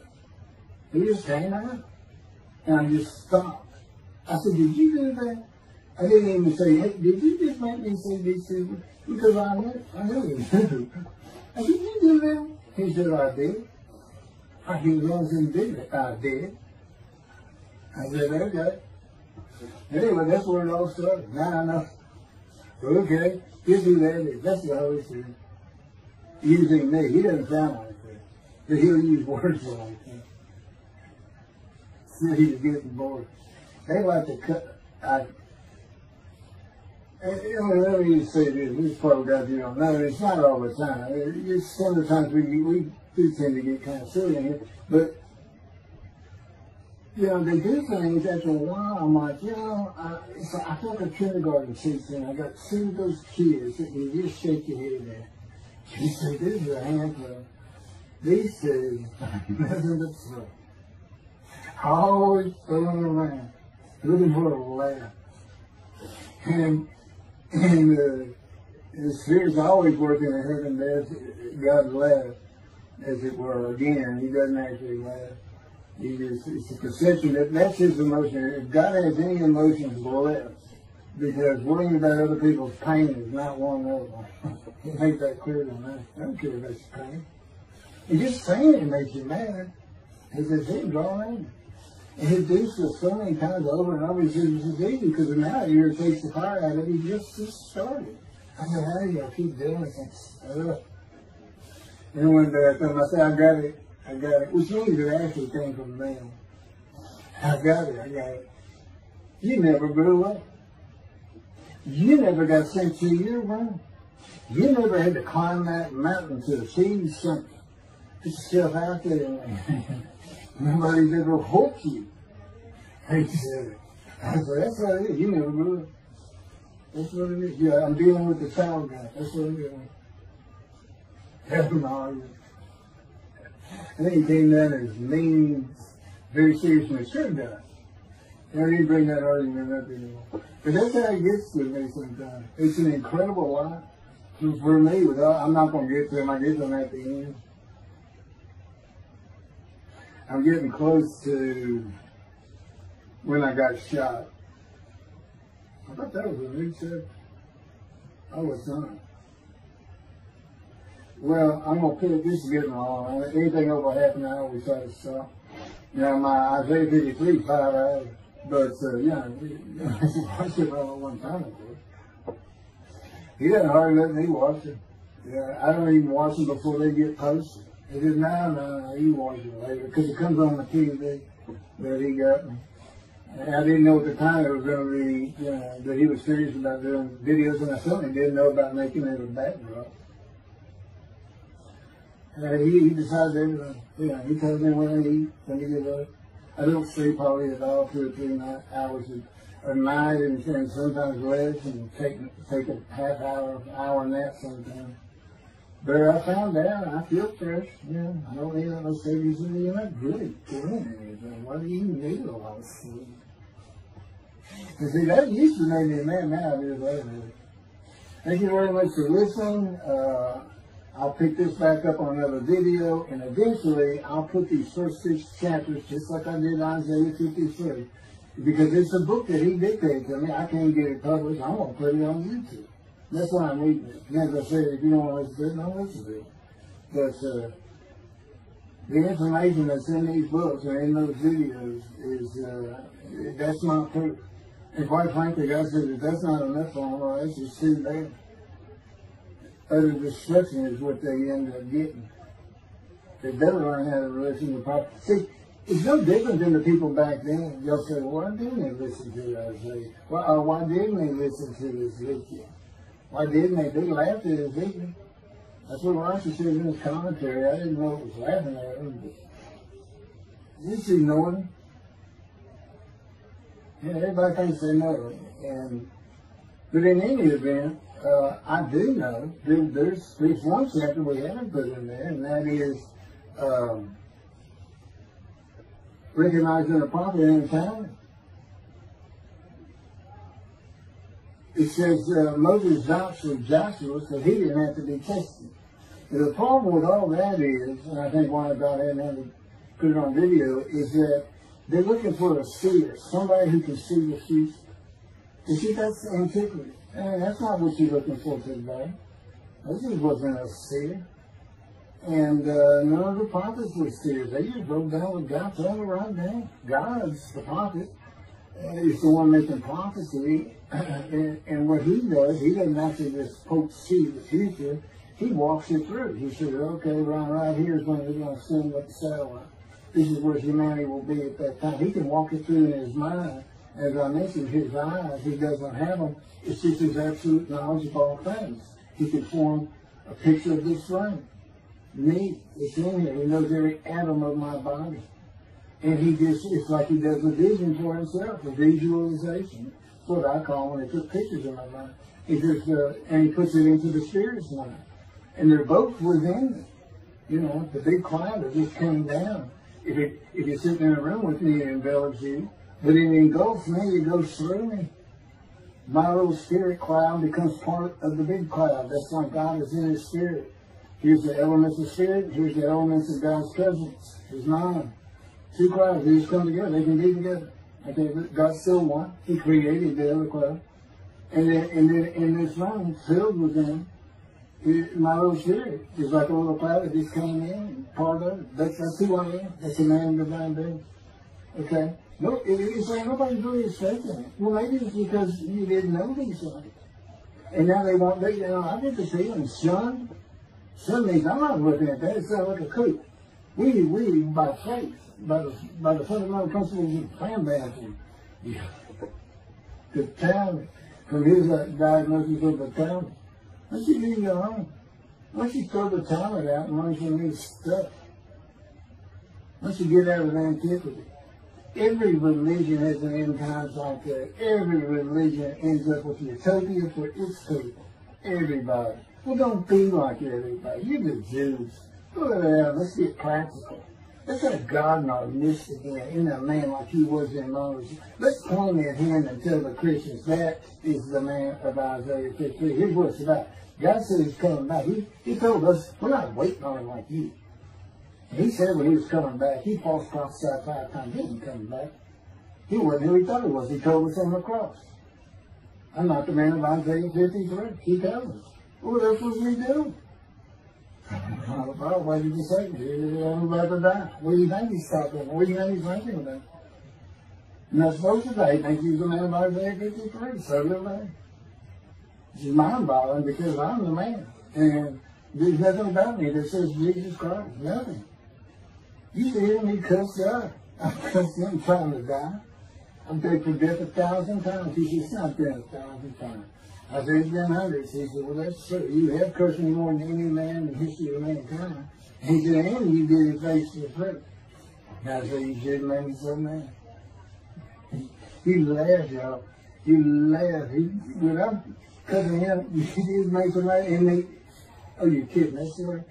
They just came out. And I just stopped. I said, did you do that? I didn't even say, hey, did you just make me say these two? Because I knew it. I said, did you do that? He said, I did. I said, as long as he did it, I did. I said, okay. Anyway, that's where it all started. Now I know. Okay, you do that. That's the Holy Spirit using me. He doesn't sound like that, but he'll use words like that. So he's getting bored. They like to cut. Let me just say this. This part guys you don't know. It's not all the time. It's sometimes we do tend to get kind of silly in here, but. You know, they do things after a while. I'm like, you know, I feel like a kindergarten teacher, and I got two of those kids that you just shake your head at. You say, this is a handful. These two, nothing but stuff. Always throwing around, looking for a laugh. And the Spirit's always working in heaven, there's God's laugh, as it were. Again, he doesn't actually laugh. It's a perception that's his emotion. If God has any emotions left, because worrying about other people's pain is not one of them. He made that clear to me. I don't care about your pain. And just saying it makes you mad. It's his head drawn in. And he do so many times over and over. He says it's easy because now it irritates the fire out of it. He just started. I said, how do you keep doing it? And one day I told him, I said, I got it, which means it actually came from them. I got it. You never grew up. You never got sent to your room. You never had to climb that mountain to achieve something. Put yourself out there. Nobody's ever hoped you. He said, I said, that's what it is. You never grew up. That's what it is. Yeah, I'm dealing with the child guy. That's what it is. Helping all. I think he came down as mean, very serious and mature guy. And I didn't bring that argument up anymore. But that's how it gets to me sometimes. It's an incredible life. For me, I'm not going to get to him. I get to him at the end. I'm getting close to when I got shot. I thought that was a new chapter. Oh, it's not. Well, I'm going to put this is getting long. Anything over half an hour, we try to stop. Now, my Isaiah 53 5 hours. But, yeah, I watched it all at one time, of course. He doesn't hardly let me watch it. Yeah, I don't even watch them before they get posted. He says, no, you watch it later. Because it comes on the TV that he got me. And I didn't know at the time it was going to be, you know, that he was serious about doing videos, and I certainly didn't know about making it a backdrop. He decides everything. You know, he tells me when I eat, when he gets up. I don't sleep hardly at all, 2 or 3 hours a night, and sometimes less, and take a half hour nap sometimes. But I found out I feel fresh. You know, I don't need no sleep. He said, you're not really doing anything. Why do you even need a lot of sleep? And see, that used to make me mad. Now it is later. Thank you very much for listening. I'll pick this back up on another video, and eventually I'll put these first 6 chapters, just like I did Isaiah 53, because it's a book that he dictated to me. I can't get it published. I'm going to put it on YouTube. That's why I'm reading it. And as I said, if you don't want to listen to it, don't listen to it. But the information that's in these books and in those videos is, that's not true. And quite frankly, God said, if that's not enough for them, well, that's just too bad. Utter destruction is what they end up getting. They better learn how to listen to proper. See, it's no different than the people back then. They'll say, well, why didn't they listen to Isaiah? Why didn't they listen to Ezekiel? Why didn't they? They laughed at Ezekiel. That's what Rashi says in his commentary. I didn't know it was laughing at him, but just ignored him. Yeah, everybody thinks they know it. But in any event, I do know there's one chapter we haven't put in there, and that is recognizing a prophet in time. It says Moses vouched for Joshua, so he didn't have to be tested. And the problem with all that is, and I think why God hadn't had to put it on video, is that they're looking for a seer, somebody who can see the future. You see, that's antiquity. And that's not what you're looking for today. This wasn't a seer. And none of the prophets were seers. They just wrote down what God told them right down. God's the prophet. He's the one making prophecy. And what he does, he doesn't actually just see the future. He walks it through. He says, okay, right here is when they're going to send up the satellite. This is where humanity will be at that time. He can walk it through in his mind. As I mentioned, his eyes, he doesn't have them. It's just his absolute knowledge of all things. He can form a picture of this frame. Me, it's in here. He knows every atom of my body. And it's like he does a vision for himself, a visualization. That's what I call when he puts pictures in my mind. And he puts it into the spirit's mind. And they're both within me. You know, the big cloud that just came down. If you're sitting in a room with me, it envelops you. But it engulfs me, it goes through me. My little spirit cloud becomes part of the big cloud. That's why God is in his spirit. Here's the elements of spirit, here's the elements of God's presence. There's 9. 2 clouds, they just come together, they can be together. Okay, God's still one. He created the other cloud. And then in this room, filled with them, my little spirit is like a little cloud that just came in and part of it. That's who I am. That's a man in divine being. Okay? No, it's like nobody's really expecting it. Well, maybe it's because you didn't know these things. And now they want, I get the feeling, son means I'm not looking at that. It sounds like a coup. We by faith, by the fundamental principles of plan baptism. Yeah. The talent, from his diagnosis of the talent. Why don't you leave your home? Why don't you throw the talent out and learn some new stuff? Why don't you get out of antiquity? Every religion has an end times like that. Every religion ends up with utopia for its people. Everybody. Well, don't be like everybody. You're the Jews. Go ahead, let's get practical. Let's have God in our midst again, in a man like he was in Moses. Let's point at him and tell the Christians that is the man of Isaiah 53. Here's what it's about. God said he's coming back. He told us, we're not waiting on him like you. He said when he was coming back, he false prophesied 5 times. He wasn't coming back. He wasn't who he thought he was. He told us on the cross. I'm not the man of Isaiah 53. He tells us. Well, that's what we do. Well, what did you say? I'm about to die. What do you think he's talking about? What do you think he's thinking about? You're not supposed to die. He thinks he's the man of Isaiah 53. So do they. It's mind-boggling because I'm the man. And there's nothing about me that says Jesus Christ. Nothing. You see hear me cuss God. I cuss him trying to die. I'm begged for death 1,000 times. He says, not dead 1,000 times. I said, it's been hundreds. He said, well, that's true. You have cursed me more than any man in the history of mankind. And he said, and you did it face to the face. And I said, you should have made me so mad. He laughed, y'all. He laughed. When I'm cutting him, he just made so mad. And oh, you're kidding. That's right.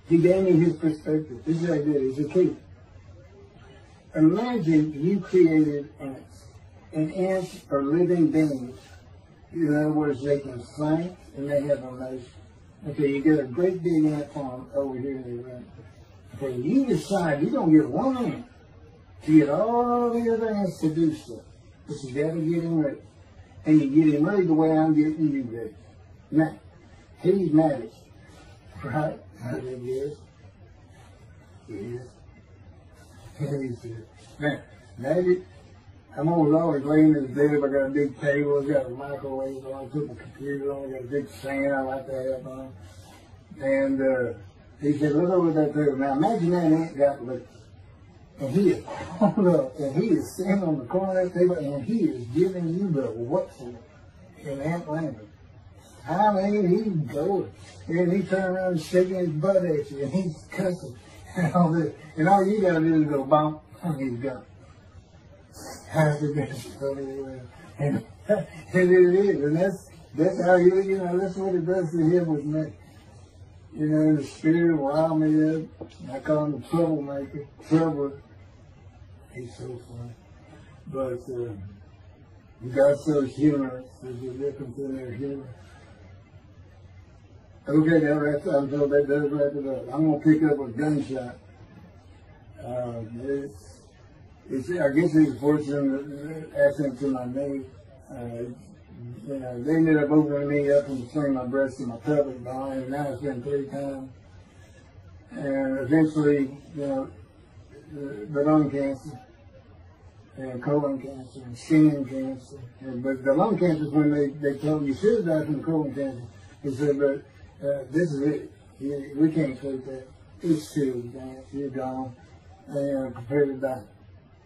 He gave me his perspective. This is what I did. He's a kid. Imagine you created ants. And ants are living beings. In other words, they can think and they have emotion. Okay, you get a great big ant farm over here in the room. Okay, you decide you're going to get one ant to get all the other ants to do stuff. But you got to get him ready. And you get him ready the way I'm getting you ready. Now, he's married. Right? I think he is. He is. He's now, magic. I'm always laying in the bed. I got a big table. I got a microwave on. I put my computer on. I got a big fan I like to have on. And he said, look over that table. Now imagine that ant got licked. And he is pulled up. And he is standing on the corner of that table. And he is giving you the what for in ant language. I mean, he's going. And he turned around and shaking his butt at you. And he's cussing. And all this. And all you got to do is go bump. And he's gone. And it is, and that's how that's what it does to him with me. You know, the spirit riled me up. I call him the troublemaker, troubler. He's so funny. But God's so humorous. There's a difference in their humor. Okay, that wraps up. So that does wrap it up. I'm gonna pick up a gunshot. I guess it's fortunate accident to my knee. They ended up opening me up and swinging my breast and my pelvic behind, and now it's been 3 times. and eventually, the lung cancer, and colon cancer, and skin cancer. But the lung cancer is when they told me you should have died from colon cancer. He said, but this is it. We can't take that. It's too advanced. You're gone. And prepared to die.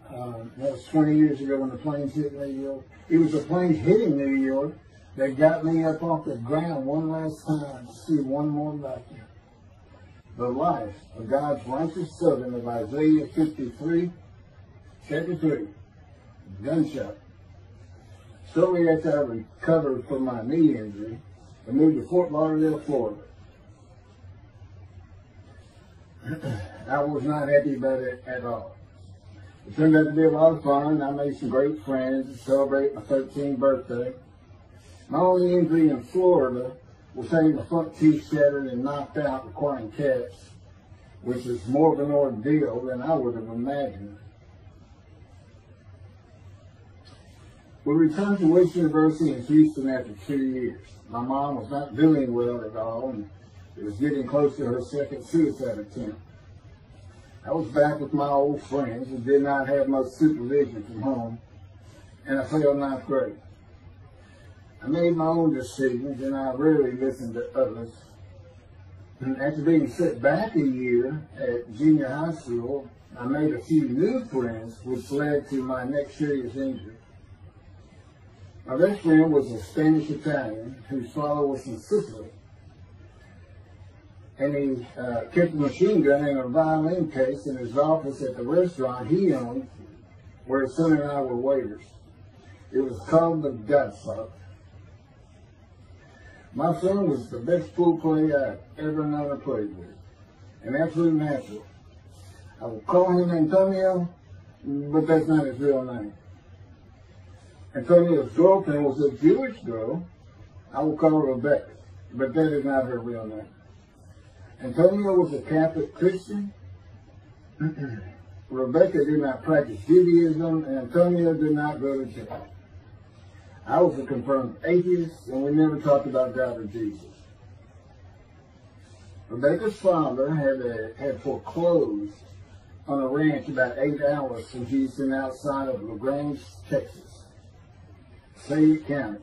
That was 20 years ago when the planes hit New York. It was the planes hitting New York that got me up off the ground one last time to see one more vacuum. The life of God's righteous servant of Isaiah 53, chapter 3, gunshot. Shortly after I recovered from my knee injury, I moved to Fort Lauderdale, Florida. I was not happy about it at all. It turned out to be a lot of fun. I made some great friends to celebrate my 13th birthday. My only injury in Florida was having the front teeth shattered and knocked out, requiring caps, which is more of an ordeal than I would have imagined. We returned to West University in Houston after 2 years. My mom was not doing well at all, and it was getting close to her second suicide attempt. I was back with my old friends and did not have much supervision from home, and I failed ninth grade. I made my own decisions, and I rarely listened to others. And after being set back a year at junior high school, I made a few new friends, which led to my next serious injury. My best friend was a Spanish Italian whose father was from Sicily. And he kept a machine gun in a violin case in his office at the restaurant he owned, where his son and I were waiters. It was called the Godfather. My son was the best pool player I've ever known to play with, an absolute natural. I will call him Antonio, but that's not his real name. Antonio's girlfriend was a Jewish girl. I will call her Rebecca, but that is not her real name. Antonio was a Catholic Christian. Rebecca did not practice Judaism, and Antonio did not go to church. I was a confirmed atheist, and we never talked about God or Jesus. Rebecca's father had foreclosed on a ranch about 8 hours from Houston outside of LaGrange, Texas, Fayette County.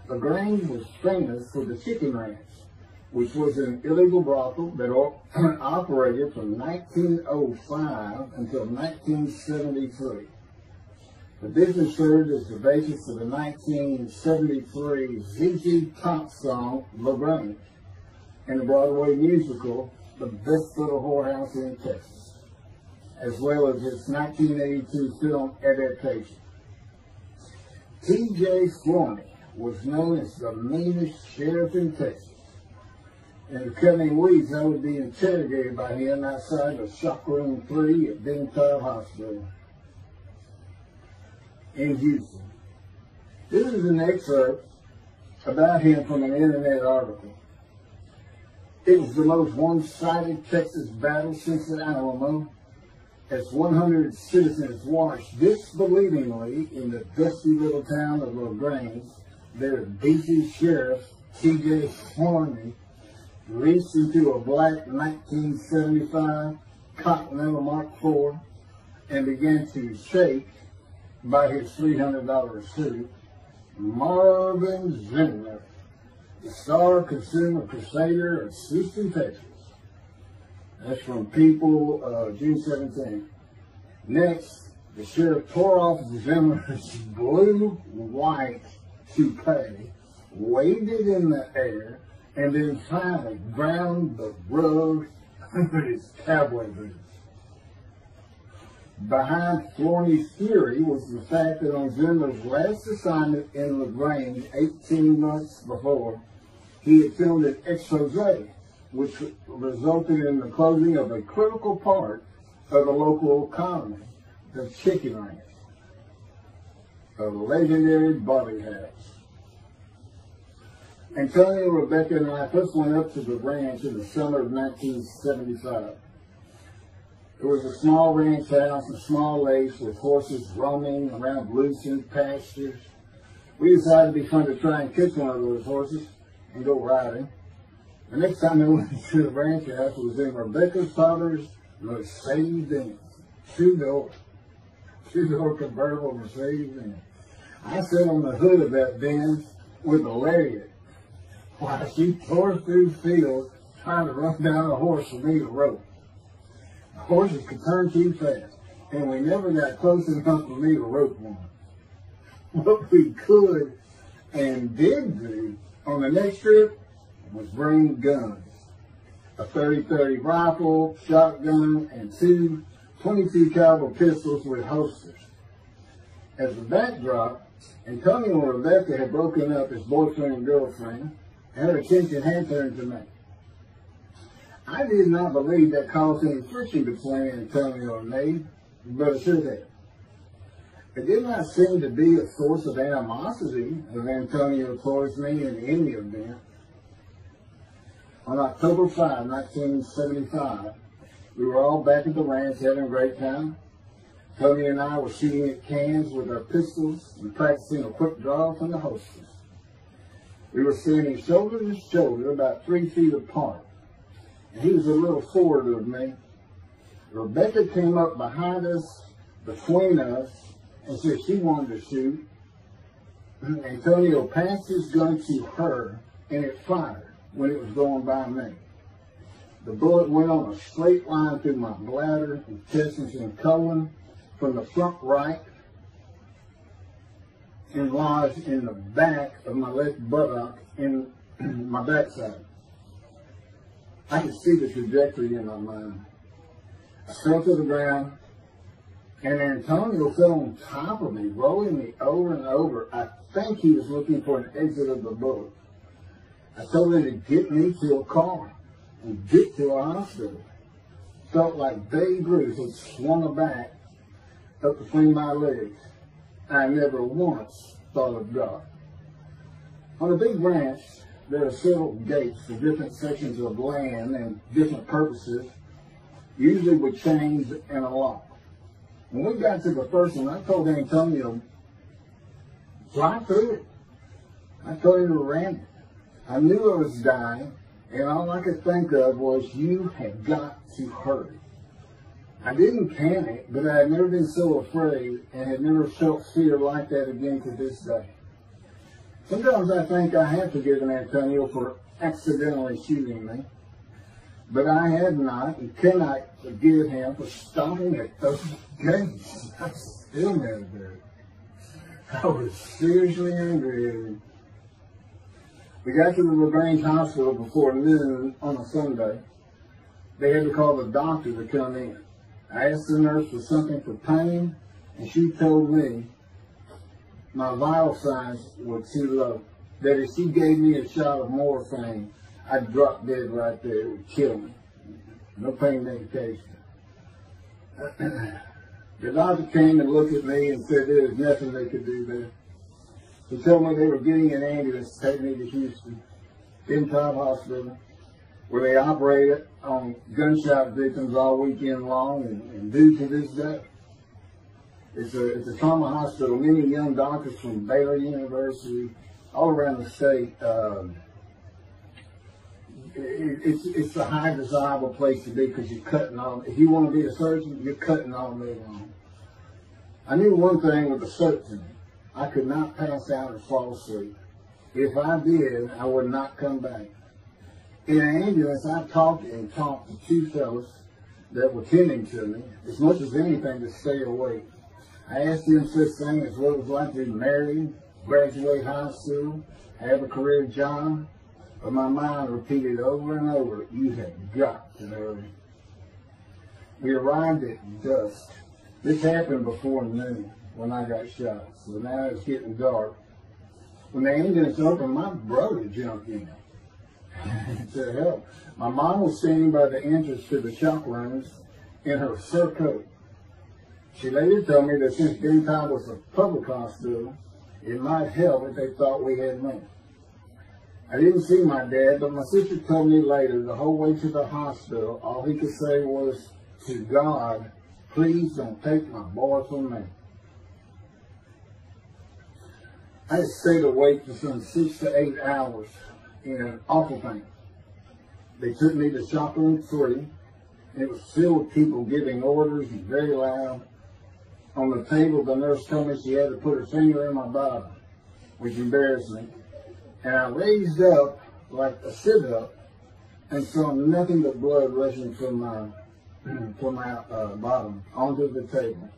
LaGrange was famous for the chicken ranch, which was an illegal brothel that operated from 1905 until 1973. The business served as the basis of the 1973 ZZ Top song, LaGrange, and the Broadway musical, The Best Little Whorehouse in Texas, as well as its 1982 film adaptation. T.J. Flourney was known as the meanest sheriff in Texas. In the coming weeks, I would be interrogated by him outside of Shock Room 3 at Dental Hospital in Houston. This is an excerpt about him from an internet article. It was the most one-sided Texas battle since the Alamo, as 100 citizens watched disbelievingly in the dusty little town of LaGrange, their DC sheriff, T.J. Flourney, reached into a black 1975 Continental Mark IV and began to shake by his $300 suit Marvin Zimmer, the star consumer crusader of Houston, Texas. That's from People, June 17. Next, the sheriff tore off Zimmer's blue-white toupee, waved it in the air, and then finally ground the rug under his cowboy boots. Behind Flourney's theory was the fact that on Zimmer's last assignment in LaGrange 18 months before, he had filmed an expose, which resulted in the closing of a critical part of the local economy, the chicken ranch, a legendary body house. Antonio, Rebecca, and I first went up to the ranch in the summer of 1975. It was a small ranch house, a small lakes with horses roaming around loosened pastures. We decided it'd be fun to try and catch one of those horses and go riding. The next time I went to the ranch house was in Rebecca's father's Mercedes Benz. Two-door convertible Mercedes Benz. I sat on the hood of that Benz with a lariat while she tore through fields trying to run down a horse for me to rope. The horses could turn too fast, and we never got close enough for me to rope one. What we could and did do on the next trip was bring guns. A 30-30 rifle, shotgun, and two 22 caliber pistols with holsters. As a backdrop, Antonio and Rebecca had broken up as boyfriend and girlfriend, and her attention had turned to me. I did not believe that caused any friction between Antonio and me, but it should have. It did not seem to be a source of animosity of Antonio towards me in any event. On October 5, 1975, we were all back at the ranch having a great time. Tony and I were shooting at cans with our pistols and practicing a quick draw from the holsters. We were standing shoulder to shoulder about 3 feet apart, and he was a little forward of me. Rebecca came up behind us, between us, and said she wanted to shoot. Antonio passed his gun to her, and it fired when it was going by me. The bullet went on a straight line through my bladder, intestines, and colon from the front right and lodged in the back of my left buttock in my backside. I could see the trajectory in my mind. I fell to the ground, and Antonio fell on top of me, rolling me over and over. I think he was looking for an exit of the bullet. I told him to get me to a car and get to a hospital. Felt like Babe Ruth had swung a bat up between my legs. I never once thought of God. On a big ranch, there are several gates for different sections of land and different purposes, usually with chains and a lock. When we got to the first one, I told Antonio, fly through it. I told him to ram it. I knew I was dying, and all I could think of was, you had got to hurry. I didn't panic, but I had never been so afraid and had never felt fear like that again to this day. Sometimes I think I have forgiven Antonio for accidentally shooting me, but I have not and cannot forgive him for stopping at those gates. I still never did. I was seriously angry at him. We got to the LaGrange Hospital before noon on a Sunday. They had to call the doctor to come in. I asked the nurse for something for pain, and she told me my vital signs were too low. That if she gave me a shot of morphine, I'd drop dead right there. It would kill me. No pain medication. The doctor came and looked at me and said there was nothing they could do there. He told me they were getting an ambulance to take me to Houston, Top Hospital, where they operated on gunshot victims all weekend long and due to this day. It's a trauma hospital. Many young doctors from Baylor University, all around the state. It's a high desirable place to be because you're cutting all. If you want to be a surgeon, you're cutting all day long. I knew one thing with a certainty. I could not pass out or fall asleep. If I did, I would not come back. In an ambulance, I talked to two fellows that were tending to me, as much as anything to stay awake. I asked them such things as what it was like to be married, graduate high school, have a career job, but my mind repeated over and over, you have got to hurry. We arrived at dusk. This happened before noon when I got shot, so now it's getting dark. When the ambulance opened, my brother jumped in to help. My mom was standing by the entrance to the shock rooms in her fur coat. She later told me that since Top was a public hospital, it might help if they thought we had money. I didn't see my dad, but my sister told me later, the whole way to the hospital, all he could say was, to God, please don't take my boy from me. I stayed awake for some 6 to 8 hours in awful pain. They took me to shop room 3, and it was filled with people giving orders and very loud. On the table, the nurse told me she had to put her finger in my bottom, which embarrassed me. And I raised up like a sit-up and saw nothing but blood rushing from my bottom onto the table.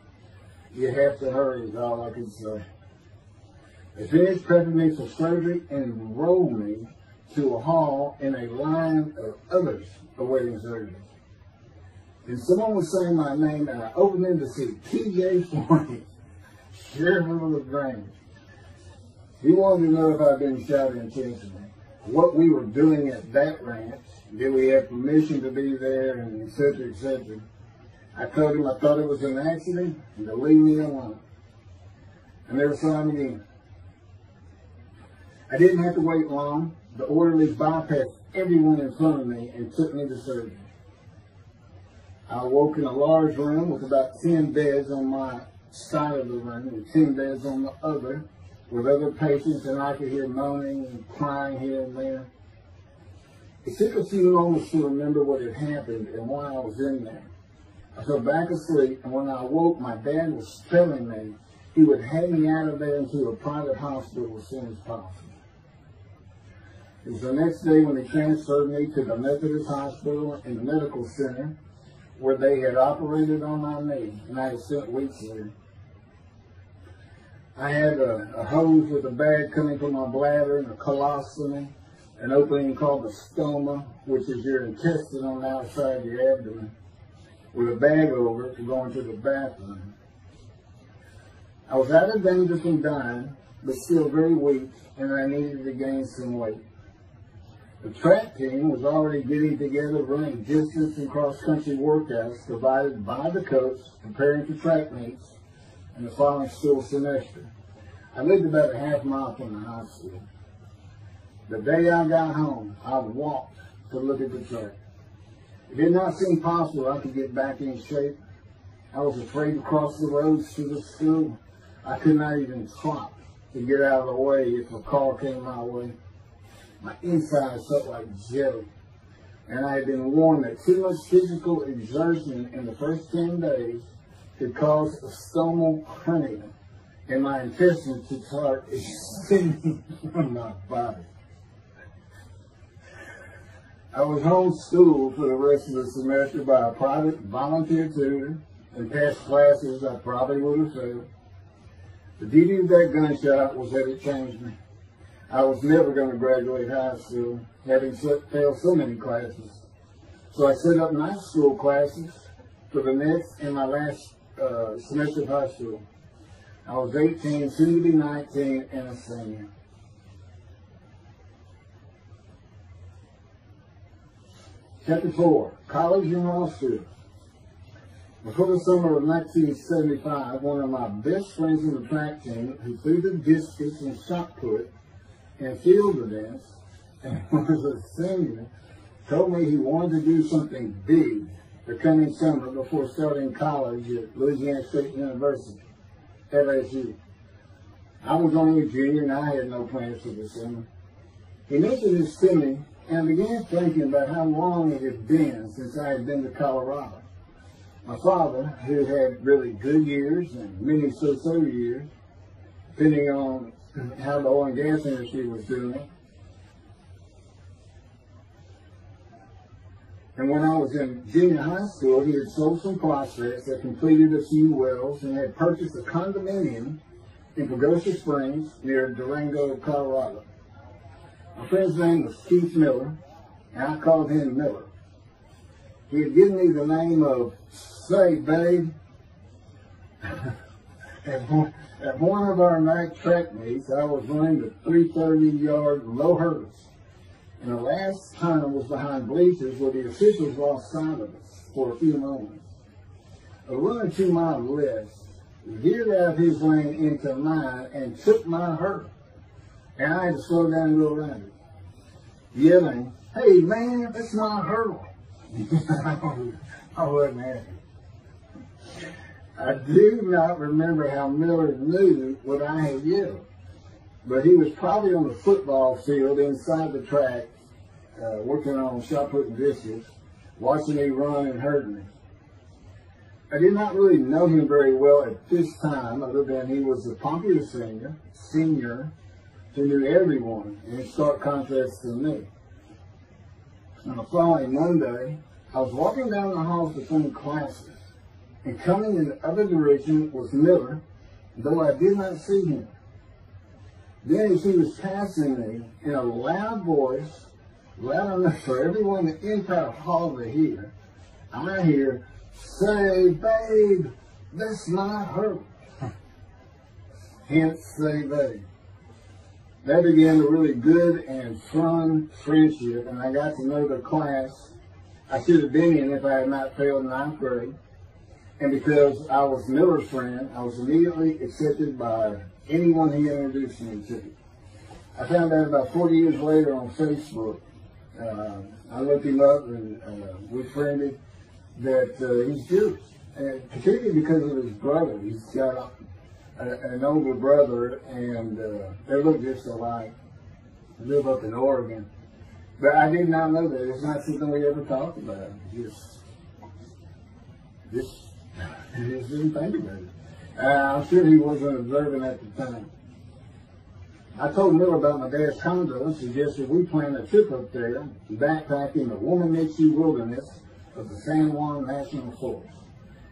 You have to hurry is all I could say. They finished prepping me for surgery and enrolled me to a hall in a line of others awaiting surgery. And someone was saying my name, and I opened in to see TJ Forney, Sheriff of LaGrange. He wanted to know if I'd been shot intentionally, what we were doing at that ranch, did we have permission to be there, and et cetera, et cetera. I told him I thought it was an accident, and to leave me alone. I never saw him again. I didn't have to wait long. The orderlies bypassed everyone in front of me and took me to surgery. I awoke in a large room with about 10 beds on my side of the room and 10 beds on the other, with other patients, and I could hear moaning and crying here and there. It took a few moments to remember what had happened and why I was in there. I fell back asleep, and when I awoke, my dad was telling me he would have me out of there into a private hospital as soon as possible. It was the next day when they transferred me to the Methodist Hospital in the medical center, where they had operated on my knee, and I had spent weeks there. I had a hose with a bag coming from my bladder and a colostomy, an opening called the stoma, which is your intestine on the outside of your abdomen, with a bag over it to go into the bathroom. I was out of danger from dying, but still very weak, and I needed to gain some weight. The track team was already getting together, running distance and cross-country workouts provided by the coach, preparing for track meets in the following school semester. I lived about a half mile from the high school. The day I got home, I walked to look at the track. It did not seem possible I could get back in shape. I was afraid to cross the roads to the school. I could not even stop to get out of the way if a car came my way. My insides felt like jelly, and I had been warned that too much physical exertion in the first 10 days could cause a stomal hernia, and my intestines to start extending from my body. I was homeschooled for the rest of the semester by a private volunteer tutor, and passed classes I probably would have failed. The beauty of that gunshot was that it changed me. I was never going to graduate high school, having failed so many classes. So I set up night school classes for the next and my last semester of high school. I was 18, soon to be 19, and a senior. Chapter 4, College and Law School. Before the summer of 1975, one of my best friends in the track team, who threw the discus and shot put and field events, and was a senior, told me he wanted to do something big the coming summer before starting college at Louisiana State University, LSU. I was only a junior and I had no plans for the summer. He mentioned this to me, and I began thinking about how long it had been since I had been to Colorado. My father, who had really good years and many so-so years, depending on how the oil and gas industry was doing. And when I was in junior high school, he had sold some prospects, had completed a few wells, and had purchased a condominium in Pagosa Springs near Durango, Colorado. My friend's name was Keith Miller, and I called him Miller. He had given me the name of Say Babe. At one of our night track meets, I was running the 330-yard low hurdles, and the last time was behind bleachers where the officials lost sight of us for a few moments. A runner 2 miles left veered out of his lane into mine and took my hurdle, and I had to slow down and go around it, yelling, "Hey man, that's my hurdle." I wasn't happy. I do not remember how Miller knew what I had yelled, but he was probably on the football field inside the track working on shop putting dishes, watching me run and hurting me. I did not really know him very well at this time, other than he was a popular senior who knew everyone, in stark contrast to me. On the following Monday, I was walking down the halls between classes, and coming in the other direction was Miller, though I did not see him. Then as he was passing me, in a loud voice, loud enough for everyone in the entire hall to hear, I hear, "Say, babe, that's not her." Hence, say, babe. That began a really good and fun friendship, and I got to know the class I should have been in if I had not failed 9th grade. And because I was Miller's friend, I was immediately accepted by anyone he introduced me to. I found out about 40 years later on Facebook. I looked him up and we friended that he's Jewish, and particularly because of his brother. He's got an older brother, and they look just alike. I live up in Oregon. But I did not know that. It's not something we ever talked about. Just didn't think about it. I'm sure he wasn't observant at the time. I told Miller about my dad's condo and suggested we plan a trip up there, backpacking the Womanichi wilderness of the San Juan National Forest.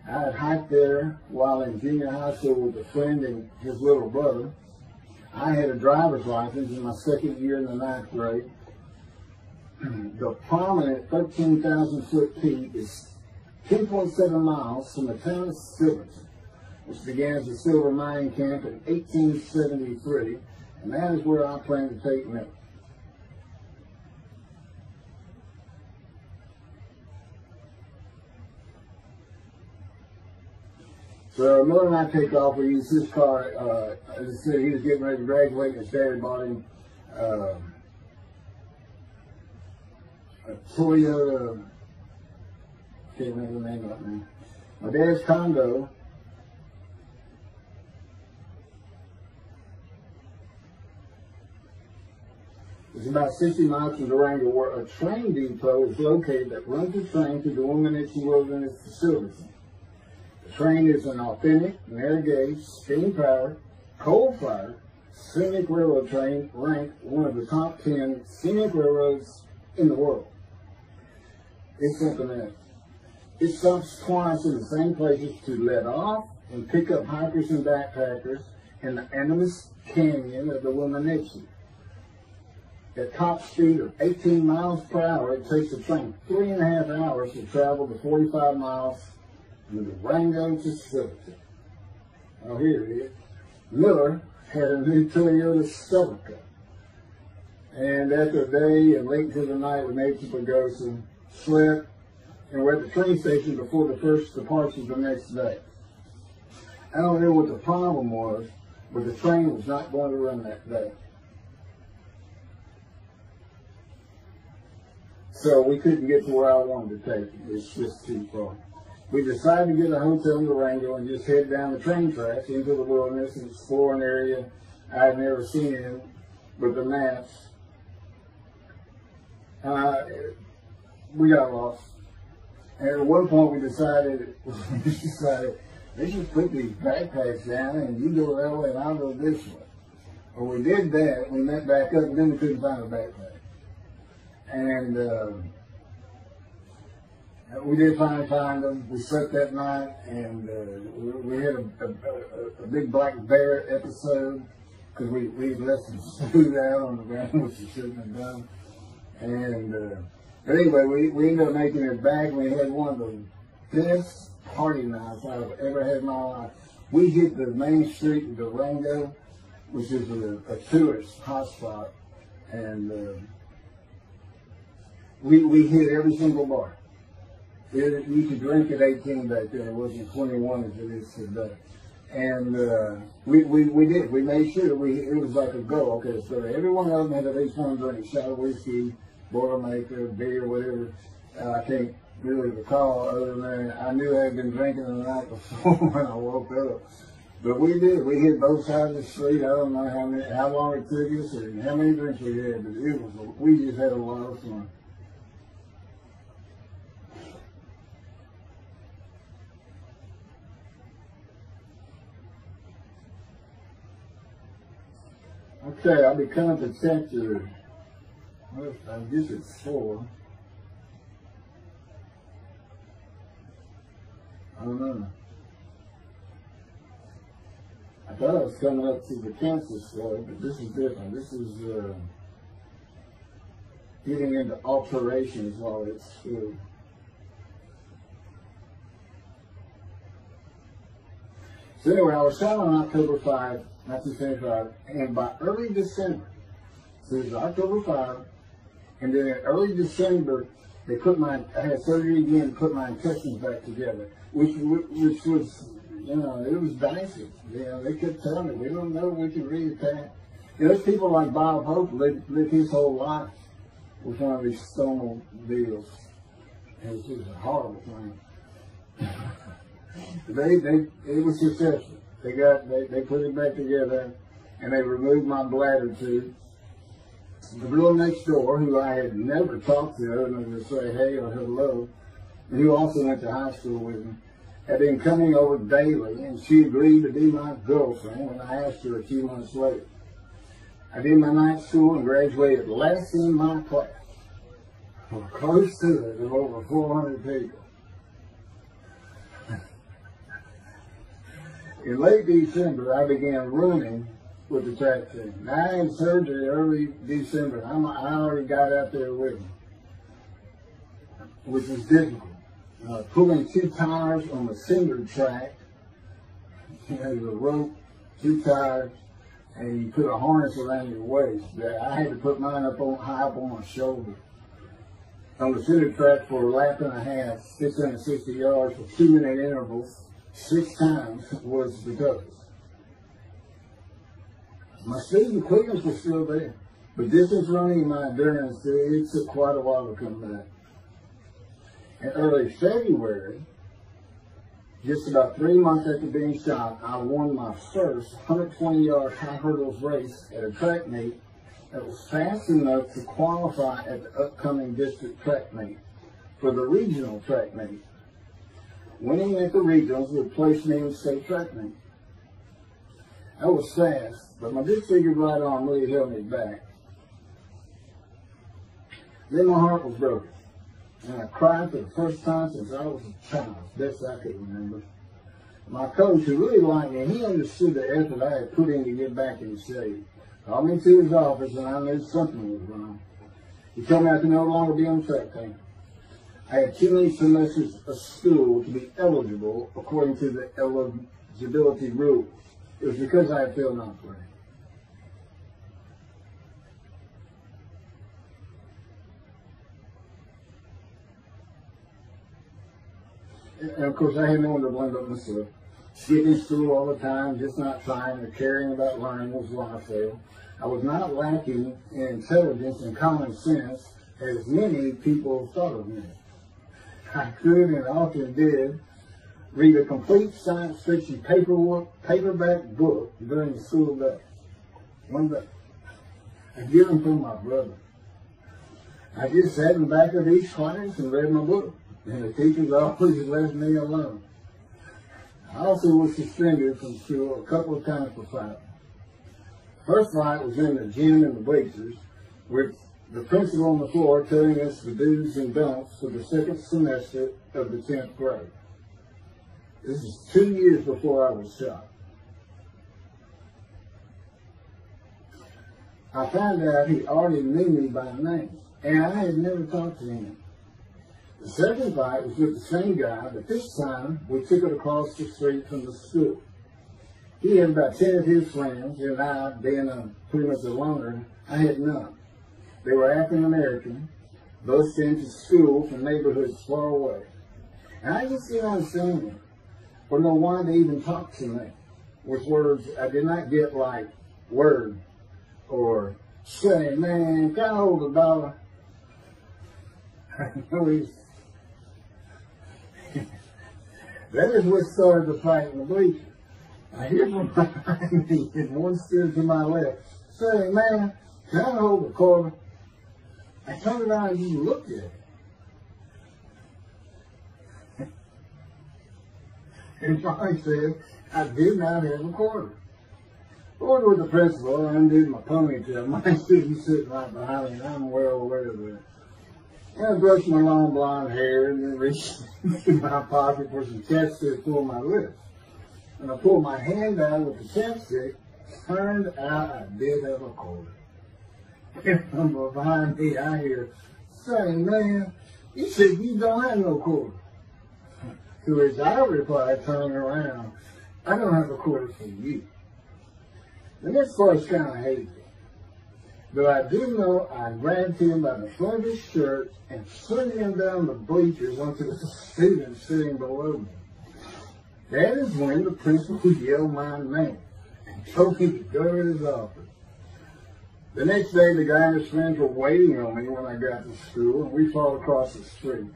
I had hiked there while in junior high school with a friend and his little brother. I had a driver's license in my second year in the 9th grade. The prominent 13,000-foot peak is 10.7 miles from the town of Silverton, which began as a silver mining camp in 1873, and that is where I plan to take Miller. So Miller and I take off. We use his car. As I said, he was getting ready to graduate, and his dad bought him a Toyota. Can't remember the name of it now. My dad's condo is about 60 miles from Durango, where a train depot is located that runs the train to the Womanichi Wilderness facility. The train is an authentic, narrow gauge, steam powered, coal-fired, scenic railroad train ranked one of the top 10 scenic railroads in the world. It's something else. It stops twice in the same places to let off and pick up hikers and backpackers in the Animas Canyon of the Womanichi. At top speed of 18 miles per hour, it takes the train 3.5 hours to travel the 45 miles from Durango to Silverton. Oh, here it is. Miller had a new Toyota Celica. And after a day and late into the night, we made to Pagosa, slept, and we're at the train station before the first departure the next day. I don't know what the problem was, but the train was not going to run that day. So we couldn't get to where I wanted to take it. It's just too far. We decided to get a hotel in Durango and just head down the train tracks into the wilderness and explore an area I'd never seen in with the maps. We got lost. And at one point we decided, let's just put these backpacks down and you go that way and I'll go this way. Well, we did that. We went back up and then we couldn't find a backpack. And we did finally find them. We slept that night, and we had a big black bear episode because we left some food out on the ground, which we shouldn't have done. And but anyway, we ended up making it back. We had one of the best party nights I've ever had in my life. We hit the main street in Durango, which is a tourist hotspot, and we hit every single bar. You could drink at 18 back then. It wasn't 21 as it is today. And we did. We made sure it was like a go. Okay, so every one of them had at least one drink: shot of whiskey, Boilermaker, beer, whatever. I can't really recall other than I knew I had been drinking the night before when I woke up. But we did. We hit both sides of the street. I don't know how long it took us or how many drinks we had, but we just had a lot of fun. Okay, I'll be coming to chapter, well, I guess it's 4. I don't know. I thought I was coming up to the cancer story, but this is different. This is getting into alterations while it's still. So anyway, I was shot on October 5, 1975, and by early December, so it was October 5, and then in early December, they I had surgery again to put my intestines back together, which was, you know, it was dicey. You know, they kept telling me, we don't know, we can read that. You know, there's people like Bob Hope lived his whole life with one of these stonal deals. And it was just a horrible thing. It was successful. They put it back together, and they removed my bladder tube. The girl next door, who I had never talked to other than to say hey or hello, and who also went to high school with me, had been coming over daily, and she agreed to be my girlfriend when I asked her a few months later. I did my night school and graduated last in my class. Close to it, of over 400 people. In late December, I began running with the track team. Now, I had surgery early December. I already got out there with them, which was difficult. Pulling 2 tires on the cinder track. You know, the rope, 2 tires, and you put a harness around your waist. I had to put mine high up on my shoulder. On the cinder track for a lap and a half, 660 yards for 2-minute intervals, 6 times was the toughest. My speed and quickness was still there, but distance running and my endurance, it took quite a while to come back. In early February, just about 3 months after being shot, I won my first 120-yard high hurdles race at a track meet that was fast enough to qualify at the upcoming district track meet for the regional track meet. Winning at the regionals would place me in state track meet. I was fast, but my disfigured right arm really held me back. Then my heart was broken, and I cried for the first time since I was a child, best I could remember. My coach, who really liked me, he understood the effort I had put in to get back in shape. Called me to his office, and I knew something was wrong. He told me I could no longer be on track team. I had too many semesters of school to be eligible according to the eligibility rules. It was because I had failed ninth grade. And of course, I had no one to blame but myself. Skipping school all the time, just not trying or caring about learning was why I failed. I was not lacking in intelligence and common sense as many people thought of me. I could and often did read a complete science fiction paperback book during the school day. One day, I get them from my brother. I just sat in the back of each class and read my book, and the teachers always left me alone. I also was suspended from school a couple of times for fighting. First fight was in the gym in the bleachers, with the principal on the floor telling us the do's and don'ts for the second semester of the 10th grade. This is 2 years before I was shot. I found out he already knew me by name, and I had never talked to him. The second fight was with the same guy, but this time we took it across the street from the school. He had about 10 of his friends, and I, being pretty much a loner, I had none. They were African American, both sent to school from neighborhoods far away. And I just didn't understand them, or know why they even talked to me with words I did not get, like word or say, man, can I hold $1? That is what started the fight in the bleachers. I hear from behind me, and one stood to my left, saying, man, can I hold a quarter? I turned around and just looked at it. And finally said, I did not have a quarter. Ordered with the principal, I undid my ponytail. My student sitting right behind me, and I'm well aware of it. And I brushed my long blonde hair and then reached into my pocket for some chapstick for my lips. And I pulled my hand out with the chapstick. Turned out I did have a quarter. And from behind me, I hear, "Say, man, you said you don't have no quarter." To which I replied, turning around, "I don't have a quarter for you." The next part's kind of hazy. But I do know I grabbed him by the front of his shirt and threw him down the bleachers onto the student sitting below me. That is when the principal yelled my name and told me to go to his office. The next day, the guy and his friends were waiting on me when I got to school, and we fought across the street.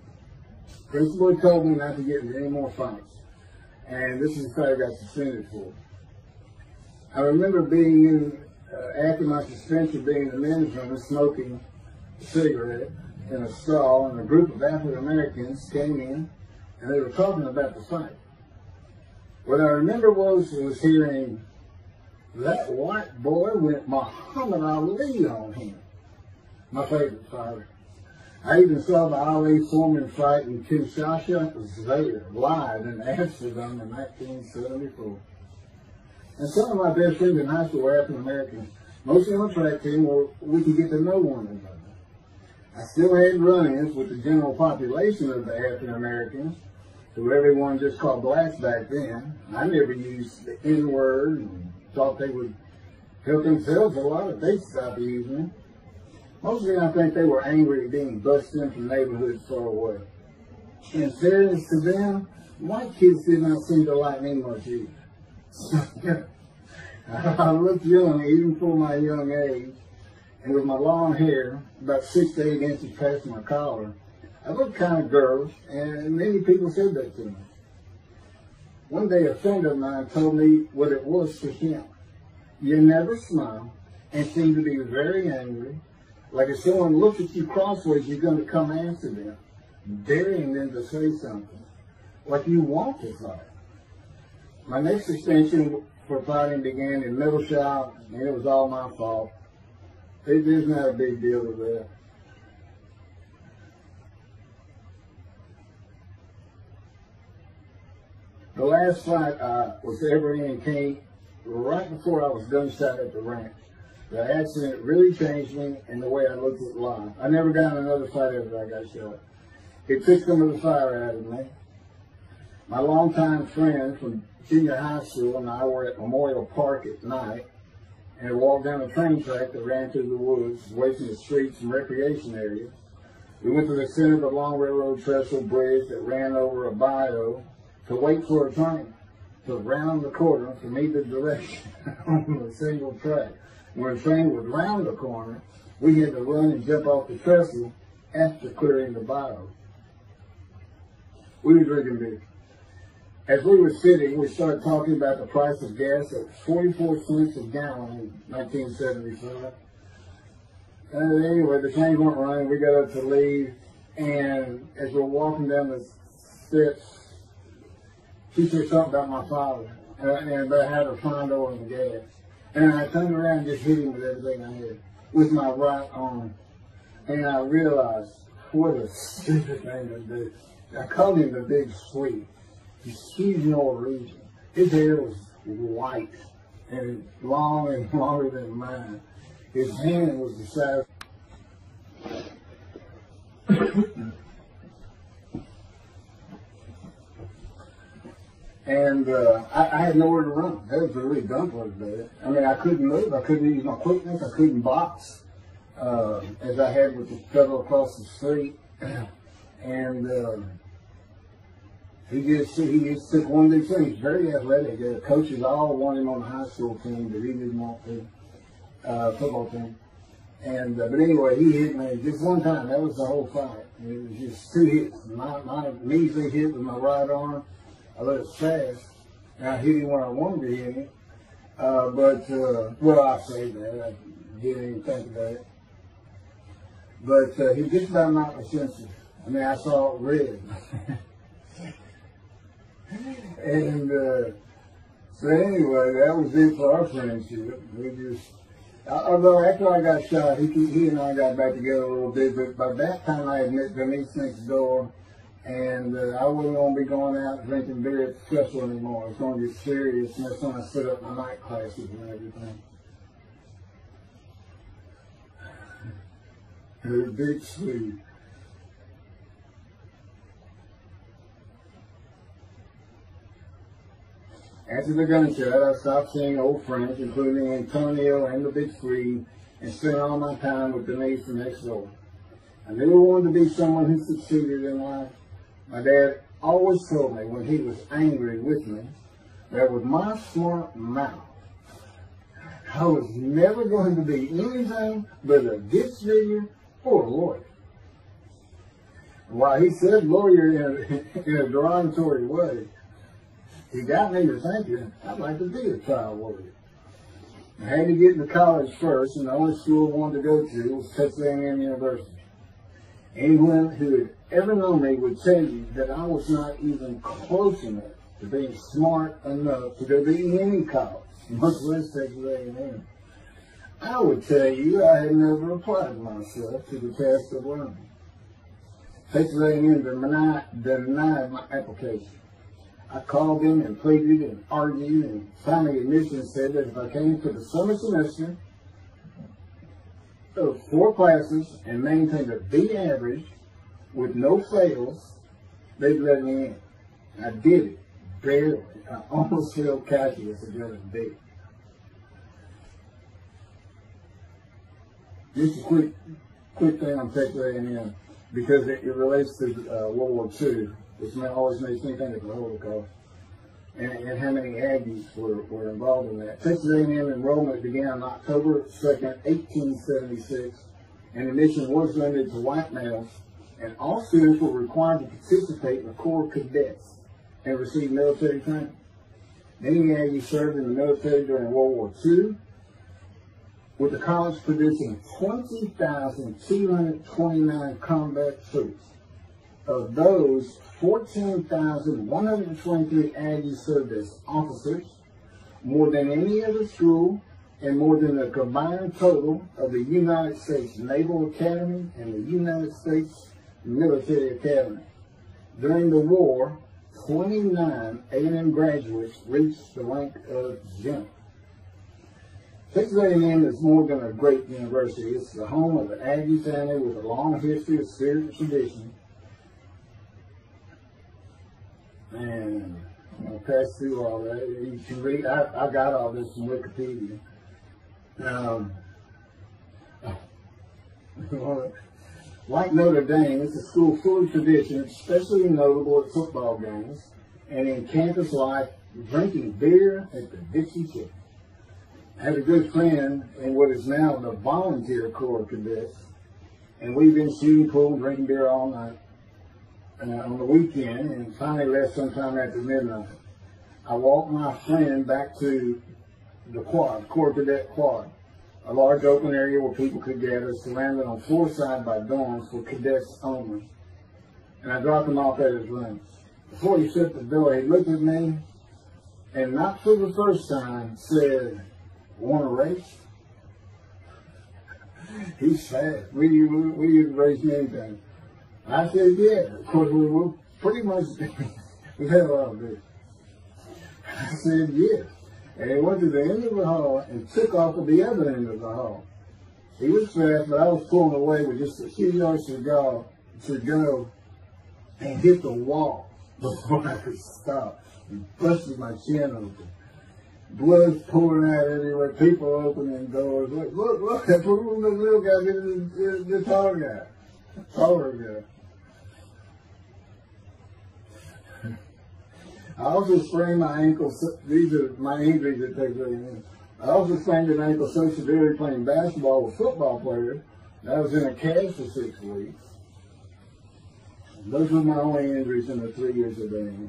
The principal had told me not to get into any more fights, and this is what I got suspended for. I remember being in, after my suspension, being in the men's room and smoking a cigarette in a stall, and a group of African Americans came in, and they were talking about the fight. What I remember was hearing, "That white boy went Muhammad Ali on him." My favorite fighter. I even saw the Ali Foreman fight in Kinshasa was there, live in Amsterdam in 1974. And some of my best friends in high school were African Americans, mostly on the track team where we could get to know one another. I still had run-ins with the general population of the African Americans, who everyone just called blacks back then. I never used the N-word and thought they would help themselves a lot if they stopped using it. Mostly I think they were angry at being bused in from neighborhoods far away. In fairness to them, white kids did not seem to like me much either. I looked young even for my young age, and with my long hair, about 6 to 8 inches past my collar, I looked kind of girlish, and many people said that to me. One day a friend of mine told me what it was to him. You never smile and seem to be very angry. Like if someone looks at you crossways, you're going to come after them, daring them to say something. Like you want to fight. My next suspension for fighting began in middle shop, and it was all my fault. There's not a big deal with that. The last fight I was ever in came right before I was gunshot at the ranch. The accident really changed me and the way I looked at life. I never got in another fight after I got shot. It took some of the fire out of me. My longtime friend from junior high school and I were at Memorial Park at night and walked down a train track that ran through the woods, away from the streets and recreation areas. We went to the center of the long railroad trestle bridge that ran over a bayou to wait for a train to round the corner from either direction on a single track. When the train would round the corner, we had to run and jump off the trestle after clearing the bayou. We were drinking beer. As we were sitting, we started talking about the price of gas at 44 cents a gallon in 1975. Anyway, the train weren't running. We got up to leave, and as we're walking down the steps, she said something about my father and about how to find oil and gas. And I turned around and just hit him with everything I had, with my right arm. And I realized what a stupid thing to do. I called him the Big Sweet. He's huge in no reason. His hair was white and long and longer than mine. His hand was the size. And I had nowhere to run. That was a really dumb part of that. I mean, I couldn't move. I couldn't use my quickness. I couldn't box as I had with the fellow across the street. And he just took one of these things. He's very athletic. The coaches all wanted him on the high school team, but he didn't want to. Football team. And but anyway, he hit me just one time. That was the whole fight. It was just 2 hits. My measly hit with my right arm. I let it fast, and I hit him where I wanted to hit him. Well, I say that. I didn't even think about it. But he just about knocked me senseless. I mean, I saw it red. And So anyway, that was it for our friendship. We just, although after I got shot, he and I got back together a little bit, but by that time I had met Denise next door, and I wasn't going to be going out drinking beer at the festival anymore. It was going to get serious, and that's when I set up my night classes and everything. Her big sleeve. After the gunshot, I stopped seeing old friends, including Antonio and the Big Three, and spent all my time with Denise next door. I never wanted to be someone who succeeded in life. My dad always told me when he was angry with me that with my smart mouth, I was never going to be anything but a ditch digger or a lawyer. While he said lawyer in a derogatory way, he got me to thinking I'd like to be a trial lawyer. I had to get into college first, and the only school I wanted to go to was Texas A&M University. Anyone who had ever known me would tell you that I was not even close enough to being smart enough to go to any college, much less Texas A&M. I would tell you I had never applied myself to the task of learning. Texas A&M denied my application. I called them and pleaded and argued, and finally admissions said that if I came to the summer semester of 4 classes and maintained a B average with no fails, they'd let me in. I did it, barely. I almost failed calculus and got a B. Just a quick thing on Texas A&M, because it relates to World War II. Which always makes me think of the Holocaust, and how many Aggies were involved in that. Texas A&M enrollment began on October 2nd, 1876, and admission was limited to white males, and all students were required to participate in the Corps of Cadets and receive military training. Many Aggies served in the military during World War II, with the college producing 20,229 combat troops. Of those, 14,123 Aggies served as officers, more than any other school, and more than the combined total of the United States Naval Academy and the United States Military Academy. During the war, 29 A&M graduates reached the rank of general. Texas A&M is more than a great university. It's the home of the Aggie family with a long history of spirit and tradition. And I'm going to pass through all that. You can read, I got all this from Wikipedia. Like Notre Dame, it's a school full of tradition, especially notable at football games, and in campus life, drinking beer at the Dixie Chicken. I have a good friend in what is now the volunteer Corps of Cadets, and we've been shooting pool, drinking beer all night. On the weekend, and finally left sometime after midnight. I walked my friend back to the quad, Corps Cadet Quad, a large open area where people could gather, surrounded on 4 sides by dorms for cadets only. And I dropped him off at his room. Before he shut the door, he looked at me, and not for the first time, said, "Want to race?" He's fast. We didn't race anything. I said, yeah. Of course, we were pretty much, we had a lot of beer. I said, yes. And he went to the end of the hall and took off at the other end of the hall. He was fast, but I was pulling away with just a few yards to go and hit the wall before I could stop. And busted my chin open. Blood's pouring out everywhere. People opening doors. Look, that's the little guy getting the tall guy. Taller guy. I also sprained my ankle. These are my injuries that take very. I also sprained an ankle so severely playing basketball with football players that I was in a cast for 6 weeks. Those were my only injuries in the 3 years of being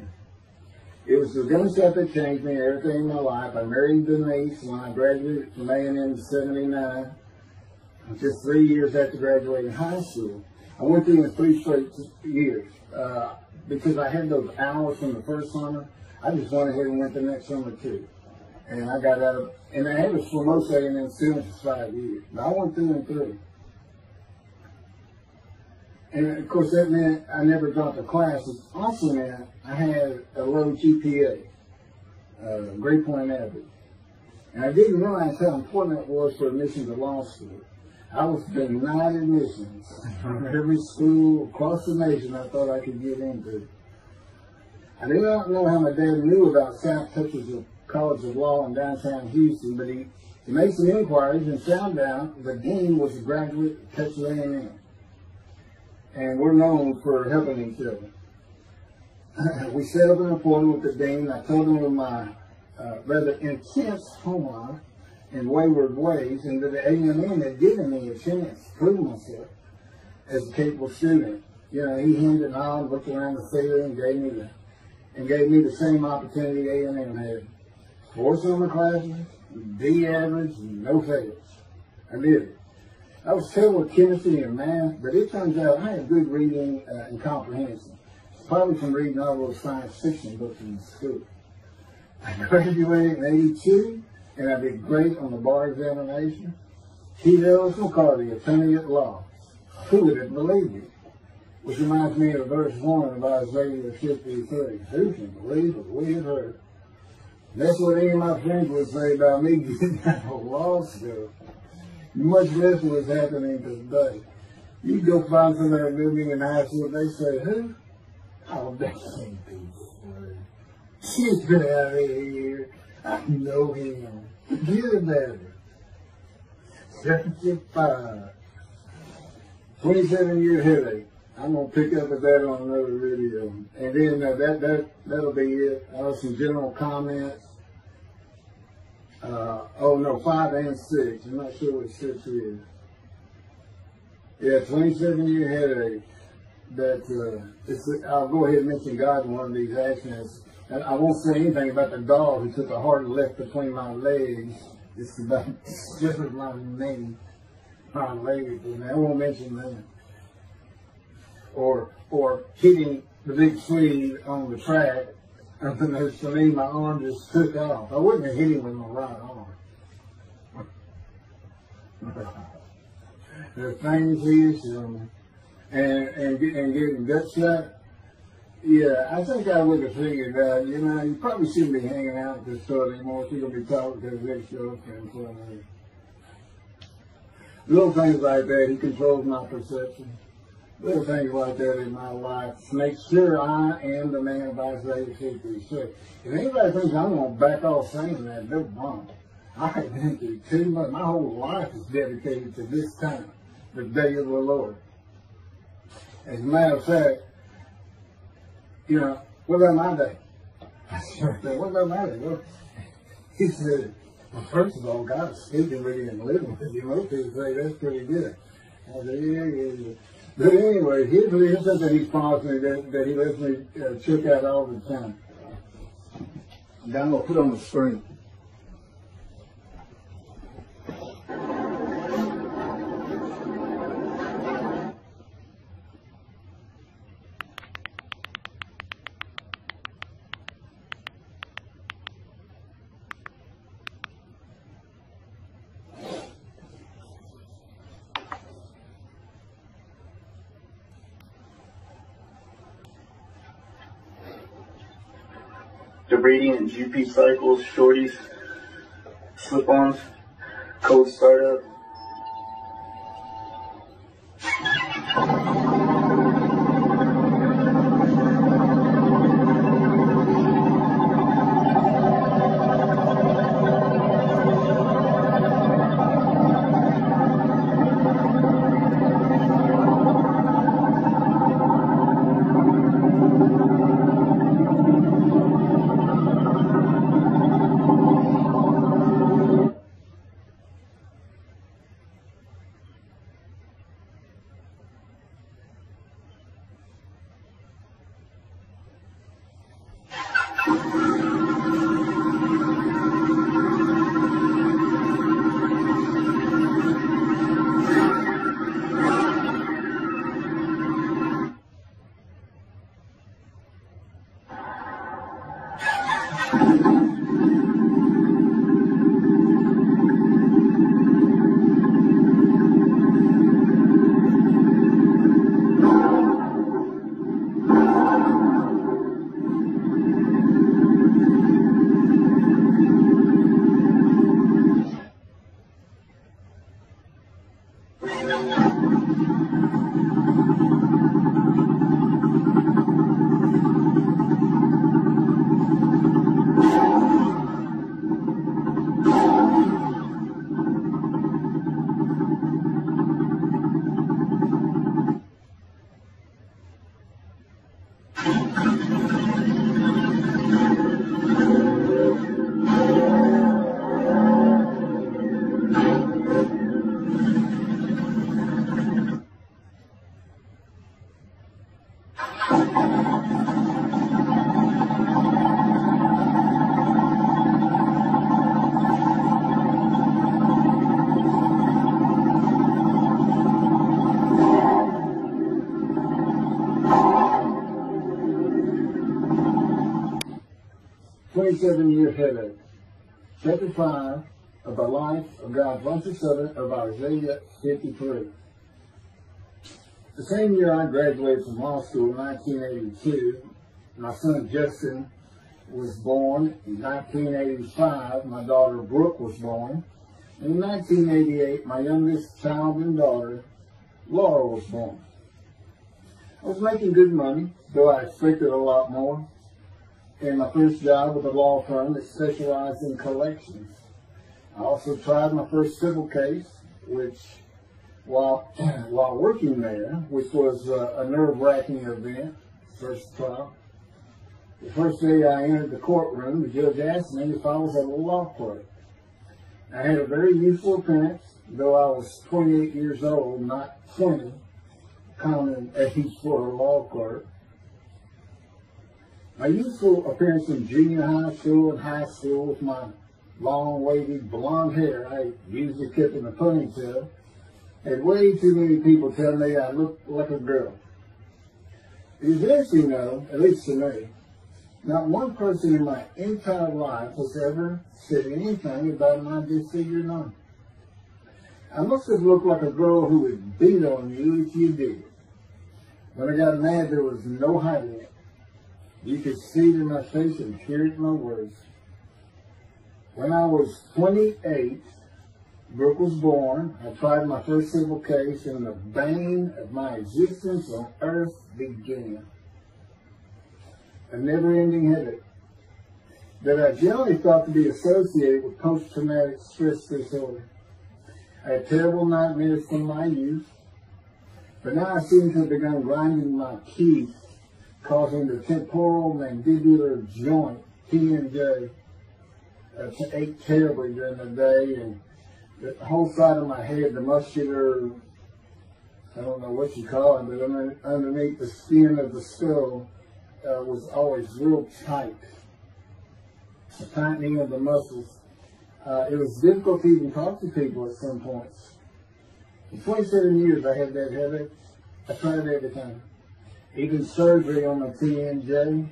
here. It was the gunshot that changed me, everything in my life. I married Denise when I graduated from A&M in '79. Just 3 years after graduating high school. I went through in 3 straight years. Because I had those hours from the first summer, I just went ahead and went the next summer too. And I got out of, and I was for most A&M students for 5 years. But I went through and through. And of course that meant I never dropped a class. It also meant I had a low GPA, grade point average. And I didn't realize how important that was for admission to law school. I was denied admissions from every school across the nation I thought I could get into. I did not know how my dad knew about South Texas College of Law in downtown Houston, but he made some inquiries and found out the dean was a graduate of Texas A&M. And we're known for helping each other. We set up an appointment with the dean. I told him of my rather intense home life and wayward ways, and that the A&M had given me a chance to prove myself as a capable student. You know, he hemmed and hawed, looked around the theater, and gave me the same opportunity A&M had. 4 summer classes, D average, and no fails. I did it. I was terrible with chemistry and math, but it turns out I had good reading and comprehension. Probably from reading all those science fiction books in school. I graduated in '82, and I did great on the bar examination. T. Ellis McCarty, attorney at law. Who would have believed it? Which reminds me of verse 1 of Isaiah 53. Who can believe what we have heard? That's what any of my friends would say about me getting out of law school. Much less was happening today. You go find somebody living in high school, they say, who? Oh, that can't be true. She's been out of here. I know him. Forget about it. 75. 27-year headache. I'm going to pick up at that on another video. And then that'll be it. Some general comments. 5 and 6. I'm not sure what 6 is. Yeah, 27-year headache. I'll go ahead and mention God in one of these actions. And I won't say anything about the dog who took a hard left between my legs. It's about just as my name, my legs. And I won't mention that. Or hitting the big Swede on the track. And then for me, my arm just took off. I wouldn't have hit him with my right arm. The things he is showing. And getting gut shot. Yeah, I think I would have figured out, you know, you probably shouldn't be hanging out at this store anymore if you're going to be talking to his ex-girlfriend. Little things like that, he controls my perception. Little things like that in my life make sure I am the man of Isaiah 53. If anybody thinks I'm going to back off saying that, they're wrong. I have been through too much. My whole life is dedicated to this time, the day of the Lord. As a matter of fact, you know, what about my day? I said, what about my day? Well, he said, well, first of all, God is speaking with you and living with you. Most people say that's pretty good. I said, yeah. But anyway, here's something he's promised me that he lets me check out all the time. And I'm going to put on the screen. Debrading and GP cycles, shorties, slip-ons, code startup. 27-year headache. Chapter 5 of the life of God's righteous servant of Isaiah 53. The same year I graduated from law school in 1982, my son Justin was born. In 1985, my daughter Brooke was born. And in 1988, my youngest child and daughter, Laura, was born. I was making good money, though I expected a lot more. And my first job with a law firm that specialized in collections. I also tried my first civil case, which, while working there, which was a nerve-wracking event, first trial. The first day I entered the courtroom, the judge asked me if I was a law clerk. I had a very youthful appearance, though I was 28 years old, not 20, common age for a law clerk. My youthful appearance in junior high school and high school with my long, wavy, blonde hair I usually kept in a ponytail had way too many people tell me I looked like a girl. It is interesting, though, at least to me, not one person in my entire life has ever said anything about my disfigured arm. I must have looked like a girl who would beat on you if you did. When I got mad, there was no hiding it. You could see it in my face and hear it in my words. When I was 28, Brooke was born. I tried my first civil case, and the bane of my existence on earth began. A never-ending headache that I generally thought to be associated with post-traumatic stress disorder. I had terrible nightmares from my youth, but now I seem to have begun grinding my teeth, causing the temporal mandibular joint, TMJ, to ache terribly during the day, and the whole side of my head, the muscular, I don't know what you call it, but underneath the skin of the skull, was always real tight. A tightening of the muscles. It was difficult to even talk to people at some points. For 27 years I had that headache. I tried everything. Even surgery on my TMJ.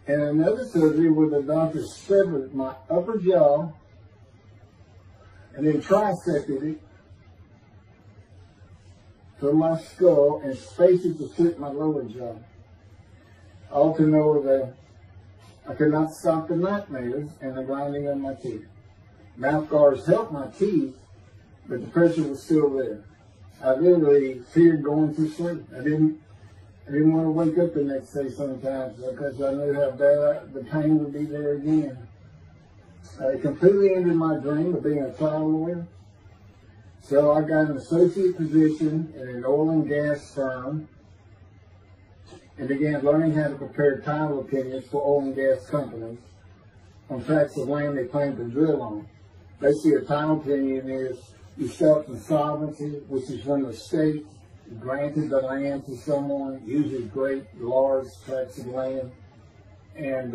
And another surgery where the doctor severed my upper jaw and then trisected it from my skull and spaced it to fit my lower jaw. All to know that I could not stop the nightmares and the grinding of my teeth. Mouth guards helped my teeth, but the pressure was still there. I literally feared going to sleep. I didn't want to wake up the next day sometimes because I knew how bad the pain would be there again. It completely ended my dream of being a trial lawyer. So I got an associate position in an oil and gas firm and began learning how to prepare title opinions for oil and gas companies on tracts of land they claim to drill on. Basically, a title opinion is you start insolvency, which is when the state granted the land to someone, usually great, large tracts of land, and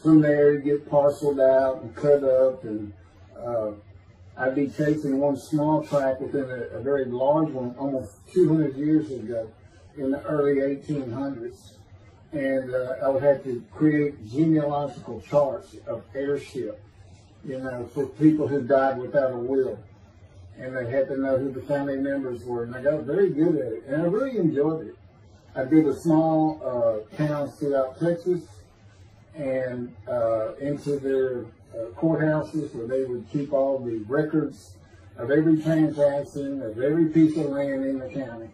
from there you get parceled out and cut up, and I'd be chasing one small tract within a very large one almost 200 years ago in the early 1800s, and I would have to create genealogical charts of heirship, for people who died without a will. And they had to know who the family members were, and I got very good at it, and I really enjoyed it. I did a small towns throughout Texas, and into their courthouses where they would keep all the records of every transaction, of every piece of land in the county.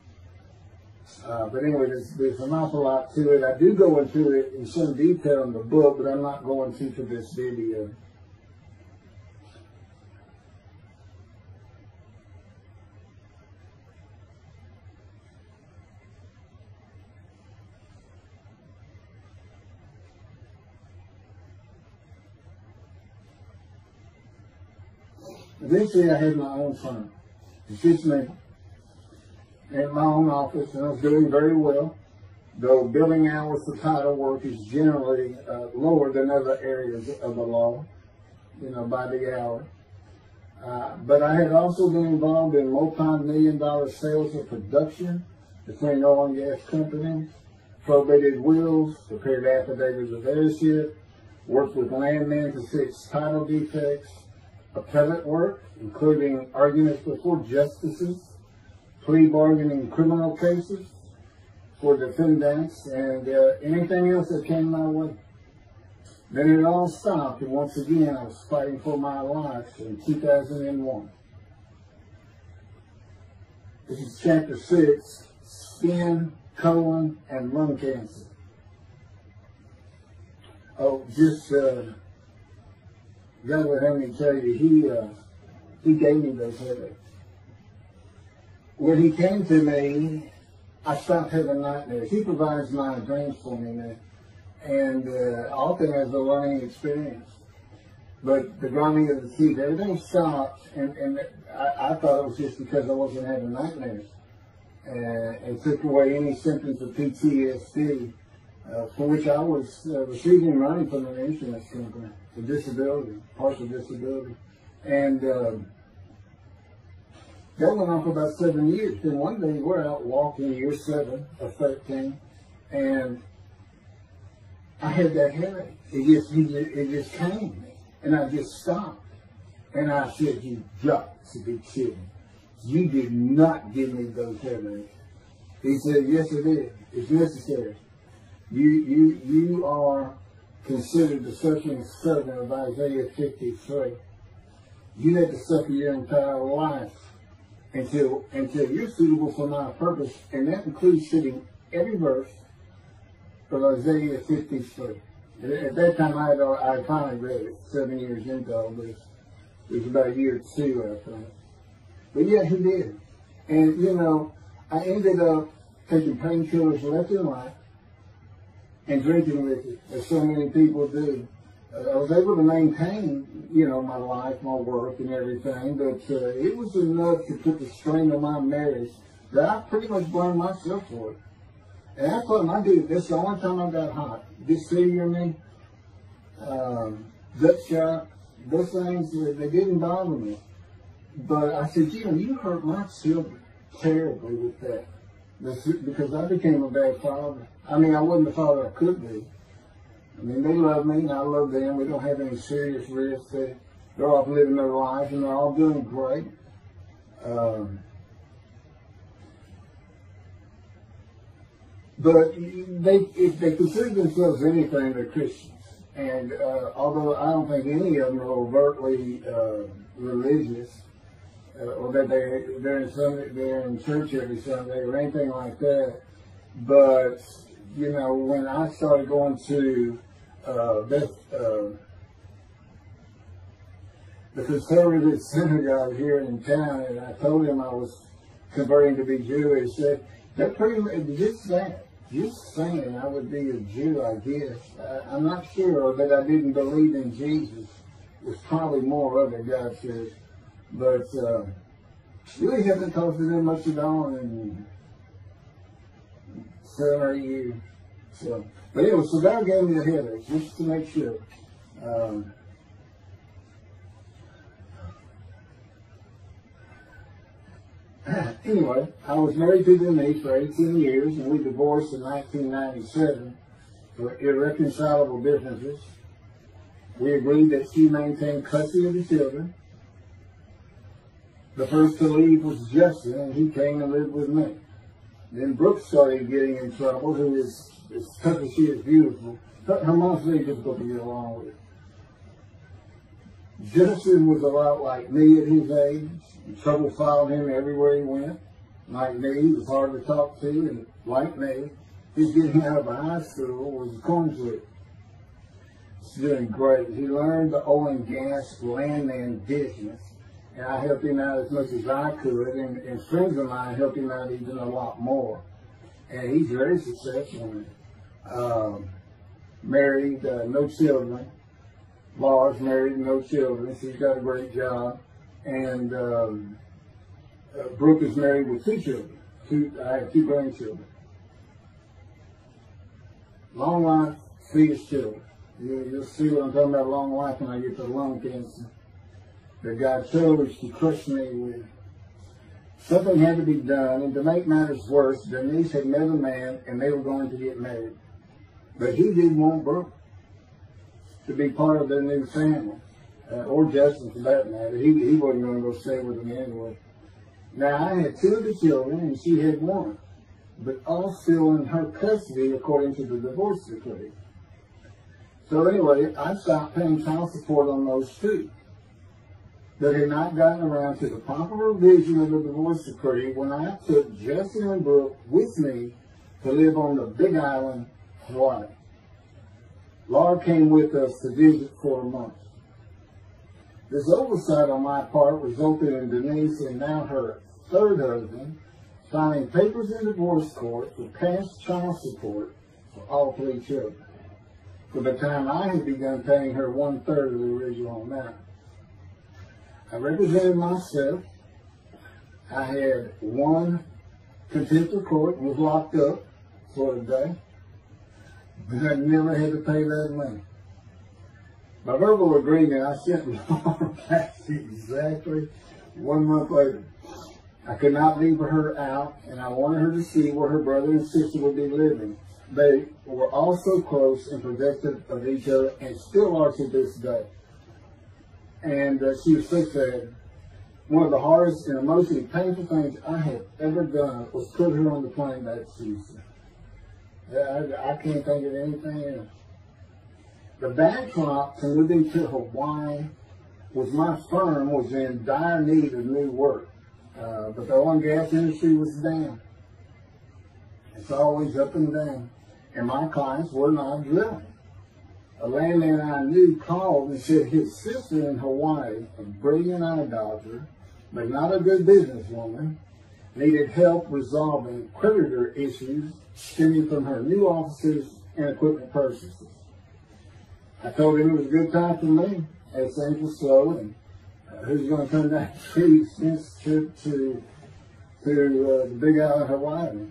But anyway, there's an awful lot to it. I do go into it in some detail in the book, but I'm not going to for this video. Eventually, I had my own firm. It's just me. I had my own office, and I was doing very well, though billing hours for title work is generally lower than other areas of the law, by the hour. But I had also been involved in multi-million-dollar sales of production between oil and gas companies, probated wills, prepared affidavits of heirship, worked with landmen to fix title defects, appellate work, including arguments before justices, plea bargaining in criminal cases for defendants, and anything else that came my way. Then it all stopped, and once again I was fighting for my life in 2001. This is chapter 6, skin, colon, and lung cancer. Oh, just, God would have me tell you, he gave me those headaches. When he came to me, I stopped having nightmares. He provides my dreams for me now. And often as a learning experience. But the grinding of the teeth, everything stopped, and I thought it was just because I wasn't having nightmares. And took away any symptoms of PTSD, for which I was receiving money from an insurance company for disability, partial disability. And that went on for about 7 years. Then one day we're out walking, year 7 of 13, and I had that headache. It just came to me, and I just stopped. And I said, "You got to be kidding. You did not give me those headaches." He said, "Yes, it is. It's necessary. You are considered the suffering servant of Isaiah 53. You have to suffer your entire life until you're suitable for my purpose," and that includes sitting every verse of Isaiah 53. At that time, I finally read it 7 years into all this. It was about year 2, I think. But yeah, he did. And, you know, I ended up taking painkillers left and right and drinking liquor, as so many people do. I was able to maintain, you know, my life, my work, and everything, but it was enough to put the strain on my marriage that I pretty much blamed myself for it. And I told him, I did this the only time I got hot. Disfigure me, gut shot, those things, they didn't bother me. But I said, you hurt my children terribly with that. Because I became a bad father. I mean, I wasn't the father I could be. I mean, they love me and I love them. We don't have any serious risks. They're off living their lives and they're all doing great. But if they consider themselves anything, they're Christians. And although I don't think any of them are overtly religious, or that they're in church every Sunday or anything like that, but you know, when I started going to the conservative synagogue here in town, and I told him I was converting to be Jewish, they're pretty much just saying I would be a Jew, I guess. I'm not sure that I didn't believe in Jesus. There's probably more of it, God says. But really haven't talked to them much at all in 7 or 8 years. So, but anyway, so God gave me the headache just to make sure. Anyway, I was married to Denise for 18 years, and we divorced in 1997 for irreconcilable differences. We agreed that she maintain custody of the children. The first to leave was Justin, and he came and lived with me. Then Brooke started getting in trouble, who is, as tough as she is beautiful. Her mom's very difficult to get along with. Justin was a lot like me at his age. Trouble followed him everywhere he went. Like me, he was hard to talk to, and like me, his getting out of high school was a coin flip. He's doing great. He learned the oil and gas landman business, and I helped him out as much as I could, and friends of mine helped him out even a lot more. And he's very successful in it. Married, no children. Laura's married, no children. She's got a great job. And Brooke is married with 2 children. I have 2 grandchildren. Long life, sweetest children. You'll see what I'm talking about, long life, when I get to lung cancer that God chose to crush me with. Something had to be done, and to make matters worse, Denise had met a man, and they were going to get married. But he didn't want Brooke. to be part of their new family, or Justin for that matter. He wasn't going to go stay with them anyway. Now, I had 2 of the children, and she had 1, but all still in her custody according to the divorce decree. So anyway, I stopped paying child support on those 2. That had not gotten around to the proper revision of the divorce decree when I took Justin and Brooke with me to live on the Big Island, Hawaii. Laura came with us to visit for a month. This oversight on my part resulted in Denise and now her 3rd husband filing papers in divorce court for past child support for all 3 children, for the time I had begun paying her 1/3 of the original amount. I represented myself. I had 1 contempt of court and was locked up for a day, but I never had to pay that money. By verbal agreement, I sent Laura back exactly 1 month later. I could not leave her out, and I wanted her to see where her brother and sister would be living. They were all so close and protective of each other, and still are to this day. And she was so sad. One of the hardest and emotionally painful things I have ever done was put her on the plane back to Houston. I can't think of anything else. The backdrop to moving to Hawaii was my firm was in dire need of new work. But the oil and gas industry was down. It's always up and down. And my clients were not drilling. A landman I knew called and said his sister in Hawaii, a brilliant eye doctor, but not a good businesswoman, needed help resolving creditor issues stemming from her new offices and equipment purchases. I told him it was a good time for me, as things were slow, and who's going to come down to this trip to the Big Island, Hawaii.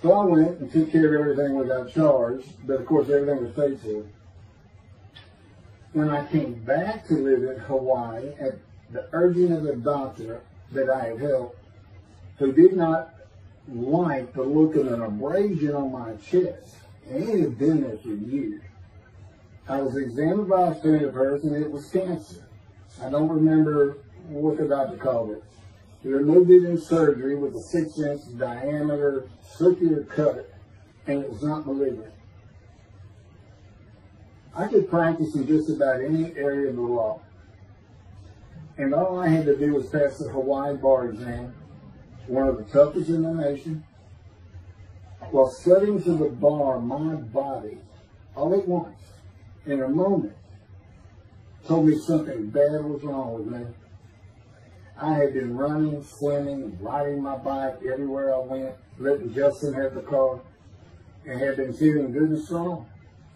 So I went and took care of everything without charge, but of course everything was paid for. When I came back to live in Hawaii at the urging of the doctor that I had helped, who did not like the look of an abrasion on my chest, and it had been there for years. I was examined by a friend of hers, and it was cancer. I don't remember what the doctor called it. He removed it in surgery with a 6-inch diameter circular cut, and it was not malignant. I could practice in just about any area of the law. And all I had to do was pass the Hawaii bar exam, one of the toughest in the nation. While studying to the bar, my body, all at once, in a moment, told me something bad was wrong with me. I had been running, swimming, riding my bike everywhere I went, letting Justin have the car, and had been feeling good and strong.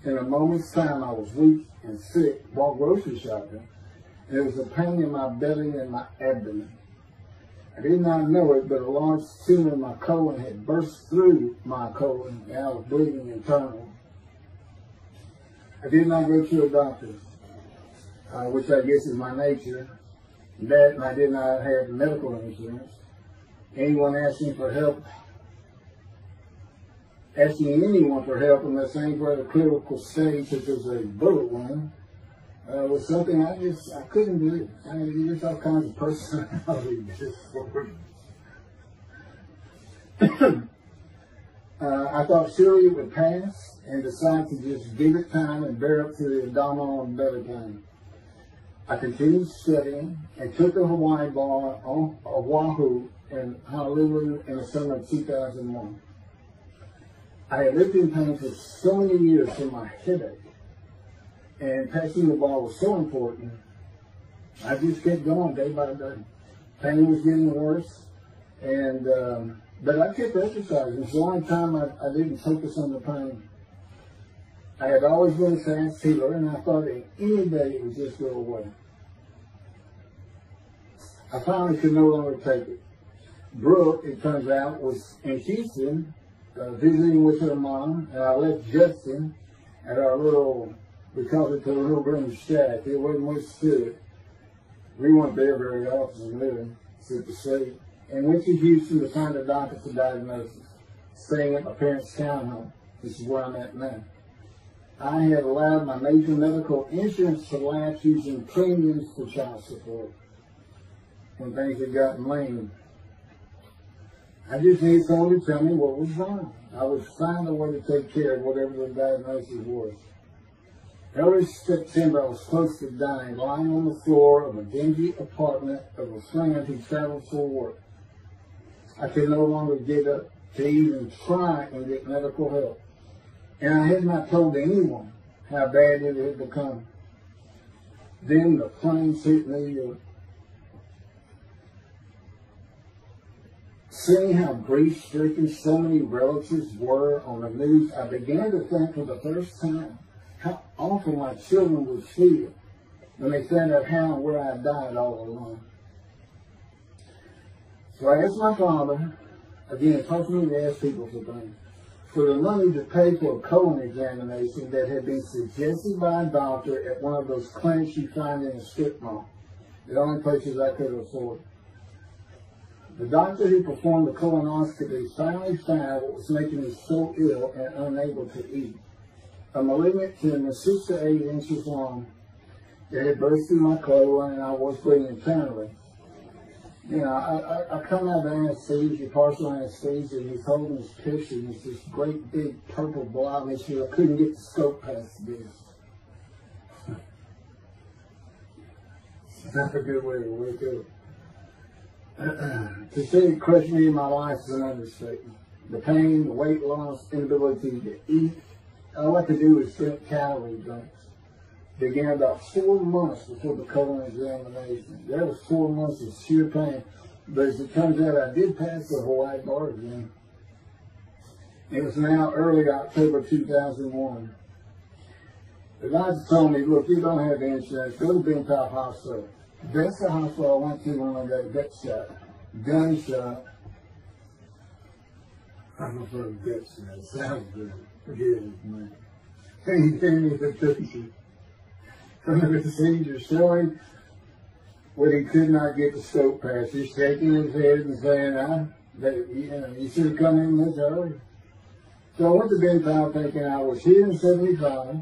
In a moment's time, I was weak and sick while grocery shopping, and there was a pain in my belly and my abdomen. I did not know it, but a large tumor in my colon had burst through my colon, and I was bleeding internally. I did not go to a doctor, which I guess is my nature. That, and I did not have medical insurance. Anyone asking anyone for help unless they were at a critical stage, such as a bullet wound, was something I couldn't do. I mean, there's all kinds of personality disorders. I thought surely it would pass, and decided to just give it time and bear up to the abdominal and belly pain. I continued studying and took the Hawaii bar on Oahu and Honolulu in the summer of 2001. I had lived in pain for so many years from my headache, and passing the bar was so important, I just kept going day by day. Pain was getting worse, and but I kept exercising. It's the only time I didn't focus on the pain. I had always been a fast healer, and I thought that any day it would just go away. I finally could no longer take it. Brooke, it turns out, was in Houston visiting with her mom, and I left Justin at our little, we called it the little green shack. It wasn't much to it. We weren't there very often, really, except to sleep. And went to Houston to find a doctor for diagnosis, staying at my parents' townhome. This is where I'm at now. I had allowed my major medical insurance to lapse using premiums for child support when things had gotten lame. I just needed someone to tell me what was wrong. I would find a way to take care of whatever the diagnosis was. Early September, I was close to dying, lying on the floor of a dingy apartment of a friend who traveled for work. I could no longer get up to even try and get medical help. And I had not told anyone how bad it had become. Then the planes hit New York. Seeing how grief-stricken so many relatives were on the news, I began to think for the first time how awful my children would feel when they found out how and where I died all alone. So I asked my father, again, talk to me to ask people for things, for the money to pay for a colon examination that had been suggested by a doctor at one of those clinics you find in a strip mall, the only places I could afford. The doctor who performed the colonoscopy finally found what was making me so ill and unable to eat. A malignant tumor 6 to 8 inches long that had burst through my colon, and I was bleeding internally. You know, I come out of anesthesia, partial anesthesia, and he's holding this picture, and it's this great big purple blob issue. I couldn't get the scope past this. It's not a good way to wake up. To say it crushed me in my life is an understatement. The pain, the weight loss, inability to eat, all I could do was drink calorie drinks. Began about 4 months before the colon examination. That was 4 months of sheer pain. But as it turns out, I did pass the Hawaii bar exam. It was now early October 2001. The doctor told me, look, you don't have insurance. Go to Bentop Hospital. That's the hospital I went to when I got gut shot. Gunshot. I prefer gut shot. Sounds good. Forget it, man. And he gave me the picture from the procedure showing what he could not get the scope past. He's shaking his head and saying, you should have come in this early. So I went to Bentop thinking I was here in 75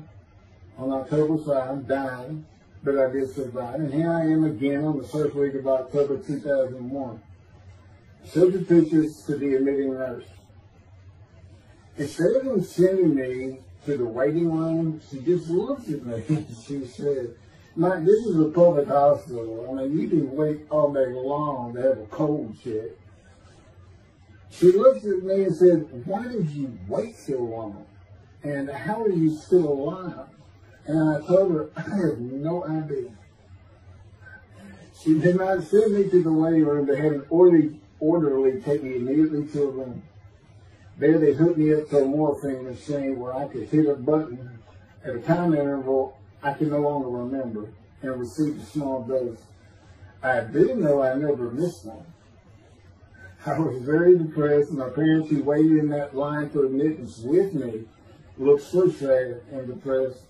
on October 5, dying. But I did survive, and here I am again on the first week of October 2001. I showed the pictures to the admitting nurse. Instead of them sending me to the waiting room, she just looked at me and she said, Mike, this is a public hospital. I mean, you can wait all day long to have a cold check. She looked at me and said, why did you wait so long? And how are you still alive? And I told her, I have no idea. She did not send me to the waiting room. They had an orderly take me immediately to a room. There they hooked me up to a morphine machine where I could hit a button at a time interval I could no longer remember and receive a small dose. I do know I never missed one. I was very depressed. My parents who waited in that line for admittance with me looked so sad and depressed.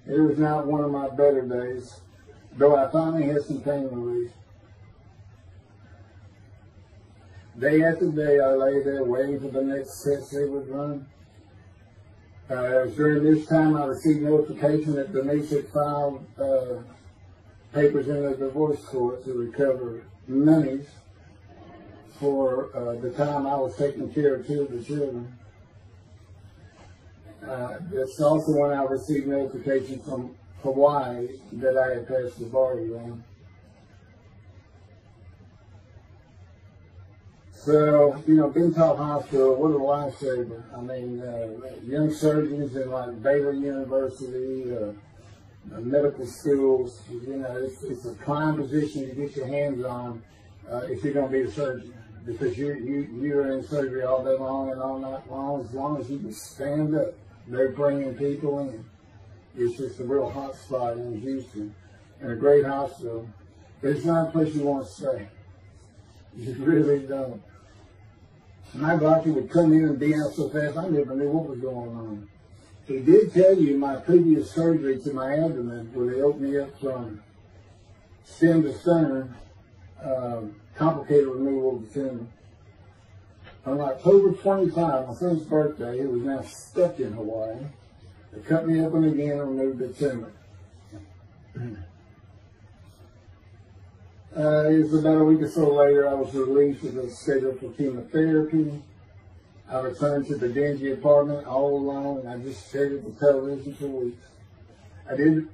It was not one of my better days, though I finally had some pain relief. Day after day, I lay there waiting for the next test they would run. It was during this time I received notification that Denise had filed papers in the divorce court to recover monies for the time I was taking care of 2 of the children. That's also when I received notification from Hawaii that I had passed the bar exam. So, you know, Bentop Hospital, what a lifesaver. I mean, young surgeons in like Baylor University, medical schools, you know, it's a prime position to get your hands on if you're going to be a surgeon. Because you're in surgery all day long and all night long, as long as you can stand up. They're bringing people in. It's just a real hot spot in Houston and a great hospital. But it's not a place you want to stay. You really don't. My doctor would come in and be out so fast, I never knew what was going on. He did tell you my previous surgery to my abdomen, where they opened me up from stem to sternum, complicated removal of the tumor. On October 25, my son's birthday, who was now stuck in Hawaii, They cut me open again and removed the tumor. It was about a week or so later, I was released with a schedule for chemotherapy. I returned to the dingy apartment all alone, and I just stared at the television for weeks. I did,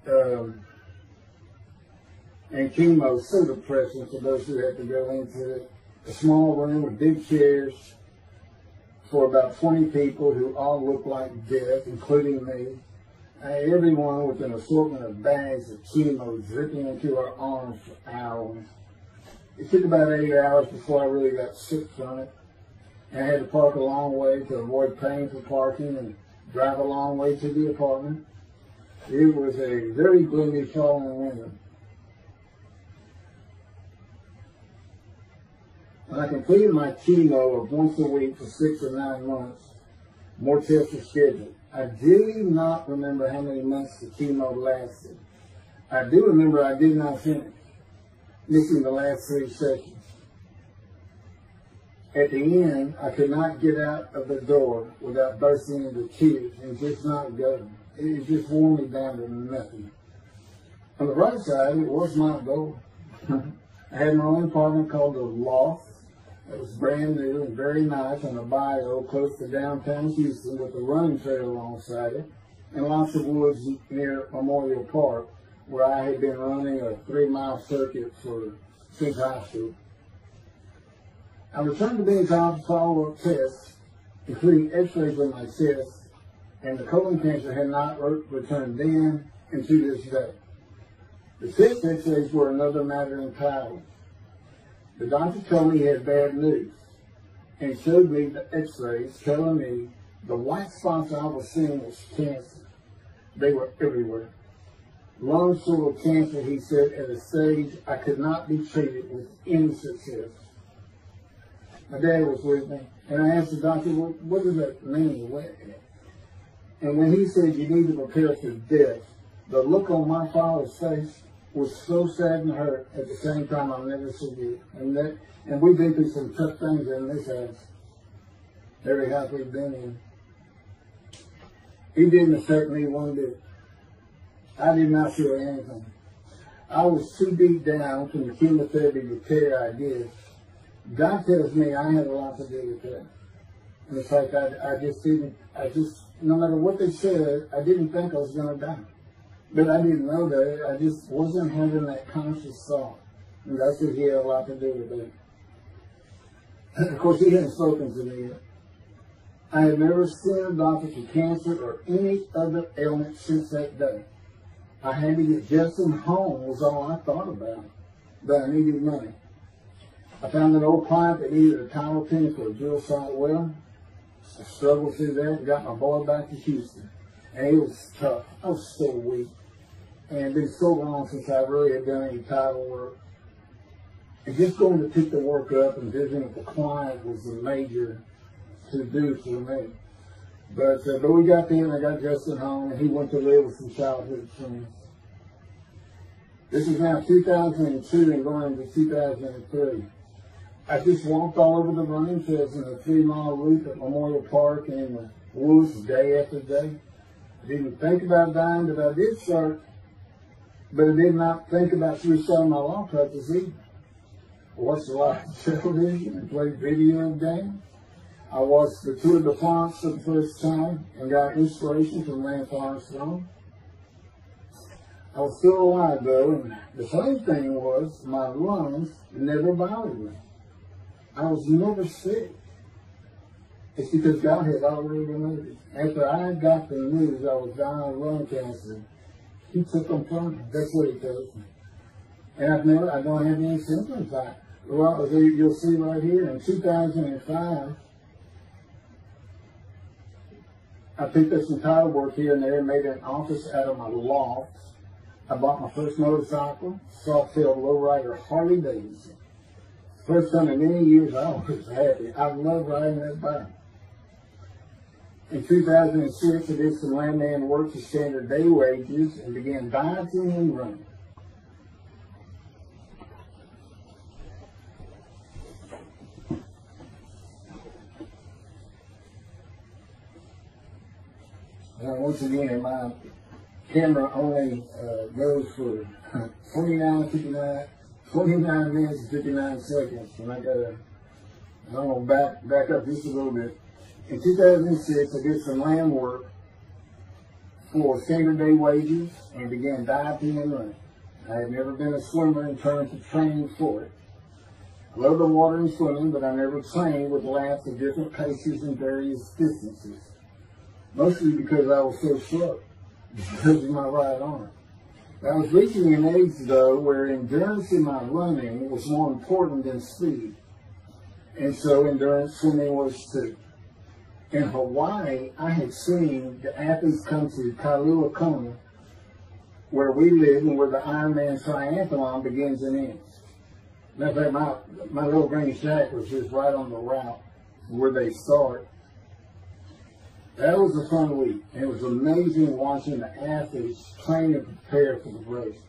and chemo was so depressing for those who had to go into it. A small room with big chairs for about 20 people who all looked like death, including me. Everyone with an assortment of bags of chemo dripping into our arms for hours. It took about 8 hours before I really got sick from it. And I had to park a long way to avoid paying for parking and drive a long way to the apartment. It was a very gloomy fall and winter. When I completed my chemo of once a week for 6 or 9 months, more tests were scheduled. I do not remember how many months the chemo lasted. I do remember I did not finish, missing the last 3 sessions. At the end, I could not get out of the door without bursting into tears and just not going. It just wore me down to nothing. On the right side, it was my goal. I had my own apartment called the Loft. It was brand new and very nice on a bayou close to downtown Houston with a running trail alongside it and lots of woods near Memorial Park where I had been running a 3-mile circuit since high school. I returned to being called for follow-up tests, including x-rays of my chest, and the colon cancer had not returned then and to this day. The chest x-rays were another matter entirely. The doctor told me he had bad news and showed me the x-rays telling me the white spots I was seeing was cancer. They were everywhere. Lung sort of cancer, he said, at a stage I could not be treated with any success. My dad was with me, and I asked the doctor, well, what does that mean? And when he said you need to prepare for death, the look on my father's face was so sad and hurt at the same time I'll never forget. And we've been through some tough things in this house, every house we've been in. He didn't affect me one bit. I did not feel anything. I was too deep down from the chemotherapy repair I did. God tells me I had a lot to do with that. And it's like I just, no matter what they said, I didn't think I was going to die. But I didn't know that. I just wasn't having that conscious thought. And that's what he had a lot to do with it. And of course, he hadn't spoken to me yet. I had never seen a doctor for cancer or any other ailment since that day. I had to get Justin home was all I thought about, but I needed money. I found an old pipe that needed a towel penny for a drill site well. I struggled through that and got my boy back to Houston. And it was tough. I was so weak. And it's been so long since I really had done any title work. And just going to pick the work up and visiting with the client was a major to-do for me. But we got there and I got Justin home and he went to live with some childhood friends. This is now 2002 and going into 2003. I just walked all over the running trails in a 3-mile loop at Memorial Park and in the woods day after day. I didn't think about dying, but I did start. But I did not think about suicide my law practice either. I watched a lot of television and played video games. I watched the Tour de France for the first time and got inspiration from Lance Armstrong. I was still alive though, and the funny thing was my lungs never bothered me. I was never sick. It's because God had already removed it. After I got the news I was dying of lung cancer, he took them from me. That's what he tells me. And I don't have any symptoms. Well, you'll see right here, in 2005, I picked up some tile work here and there and made an office out of my loft. I bought my first motorcycle, soft-tailed lowrider Harley Davidson. First time in many years I was happy. I love riding that bike. In 2006, I did some landman work for standard day wages and began dieting and running. I want once again, my camera only goes for 29 minutes and 59 seconds. And I gotta, I don't know, back up just a little bit. In 2006, I did some land work for standard day wages and began diving and running. I had never been a swimmer in terms of training for it. I love the water and swimming, but I never trained with laps of different paces and various distances. Mostly because I was so slow, because of my right arm. I was reaching an age, though, where endurance in my running was more important than speed. And so endurance swimming was too. In Hawaii, I had seen the athletes come to Kailua Kona, where we live and where the Ironman Triathlon begins and ends. Matter of fact, my little green shack was just right on the route where they start. That was a fun week. It was amazing watching the athletes train and prepare for the race.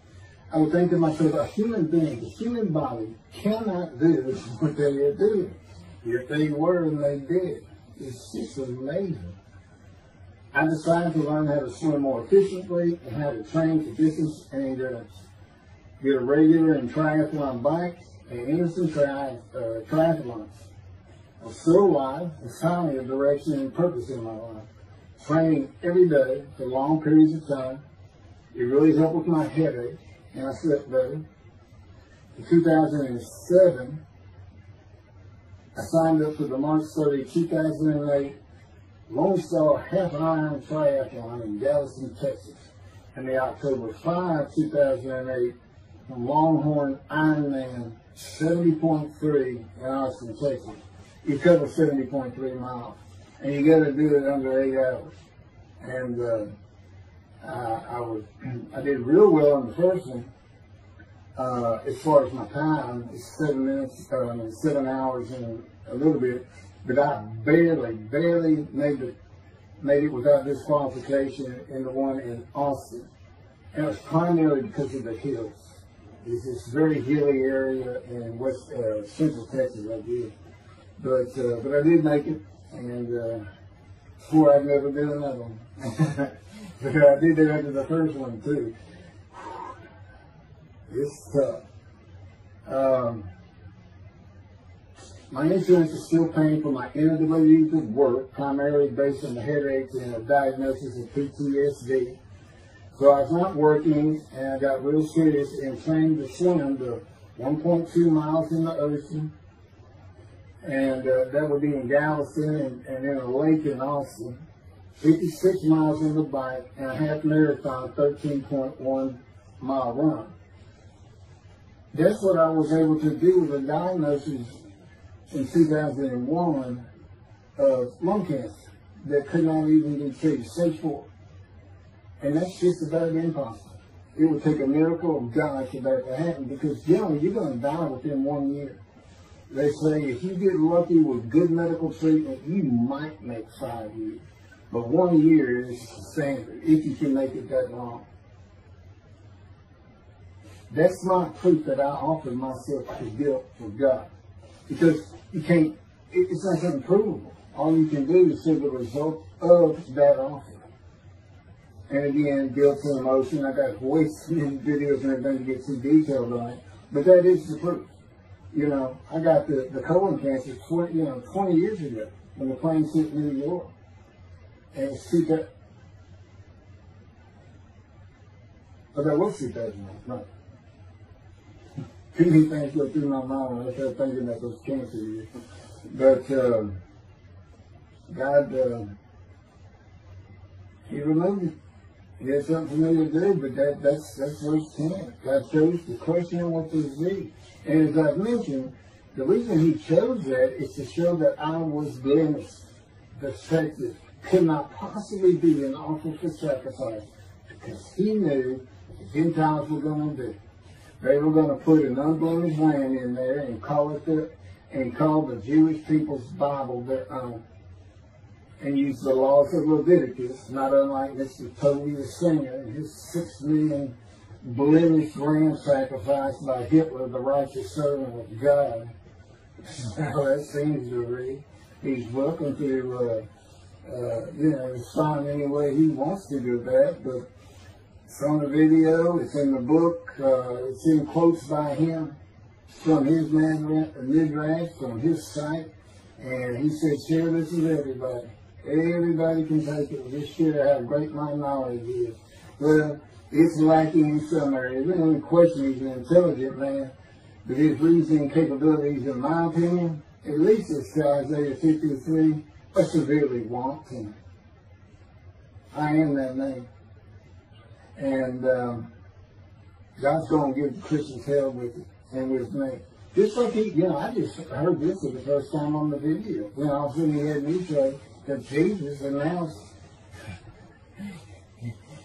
I would think to myself, a human being, the human body cannot do what they are doing. If they were and they did. It's just amazing. I decided to learn how to swim more efficiently and how to train for distance and endurance. Get a regular and triathlon bike and innocent triathlons. I was still alive and finally a direction and purpose in my life. Training every day for long periods of time. It really helped with my headache and I slept better. In 2007, I signed up for the March 30, 2008 Lone Star Half Iron Triathlon in Galveston, Texas. And the October 5, 2008 Longhorn Ironman 70.3 in Austin, Texas. You cover 70.3 miles. And you got to do it under 8 hours. And I did real well on the first one. As far as my time, it's 7 hours and a little bit, but I barely made it without disqualification in the one in Austin. And it was primarily because of the hills. It's this very hilly area in central Texas, I did. But I did make it, and before I'd never did another one. But I did that after the first one too. It's tough. My insurance is still paying for my inability to work, primarily based on the headaches and a diagnosis of PTSD. So I was not working, and I got real serious and trained to swim to 1.2 miles in the ocean, and that would be in Galveston and in a lake in Austin. 56 miles on the bike and a half marathon, 13.1 mile run. That's what I was able to do with a diagnosis in 2001 of lung cancer that could not even be treated, stage 4. And that's just about impossible. It would take a miracle of God for that to happen because generally you're going to die within 1 year. They say if you get lucky with good medical treatment, you might make 5 years. But 1 year is the standard if you can make it that long. That's my proof that I offered myself to guilt for God. Because you can't, it's not something provable. All you can do is see the result of that offer. And again, guilt and emotion. I got way too many videos and everything to get too detailed on it. But that is the proof. You know, I got the colon cancer 20 years ago when the plane hit New York. And it's 2000. Oh, that was 2001, right. Too many things go through my mind when I start thinking that those cancer years. But God, He removed it. He had something for me to do, but that's verse 10. God chose to crush him with his disease. And as I've mentioned, the reason He chose that is to show that I was blemished. The fact that could not possibly be an offer for sacrifice because He knew what the Gentiles were going to do. They were going to put an unblemished lamb in there and call the Jewish people's Bible their own. And use the laws of Leviticus, not unlike Mr. Toby the Singer and his 6 million blemished lamb sacrificed by Hitler, the righteous servant of God. Now that seems to read. He's welcome to respond any way he wants to do that, but it's on the video, it's in the book, it's in quotes by him from his midrash, from his site, and he said, share this with everybody. Everybody can take it. Just share how great my knowledge is. Well, it's lacking in some areas. We don't question he's an intelligent man, but his reasoning capabilities, in my opinion, at least it's Isaiah 53, are severely wanting. I am that man. And God's going to give Christians hell with it and with me. Just like I just heard this for the first time on the video. When all of a sudden he had me say that Jesus announced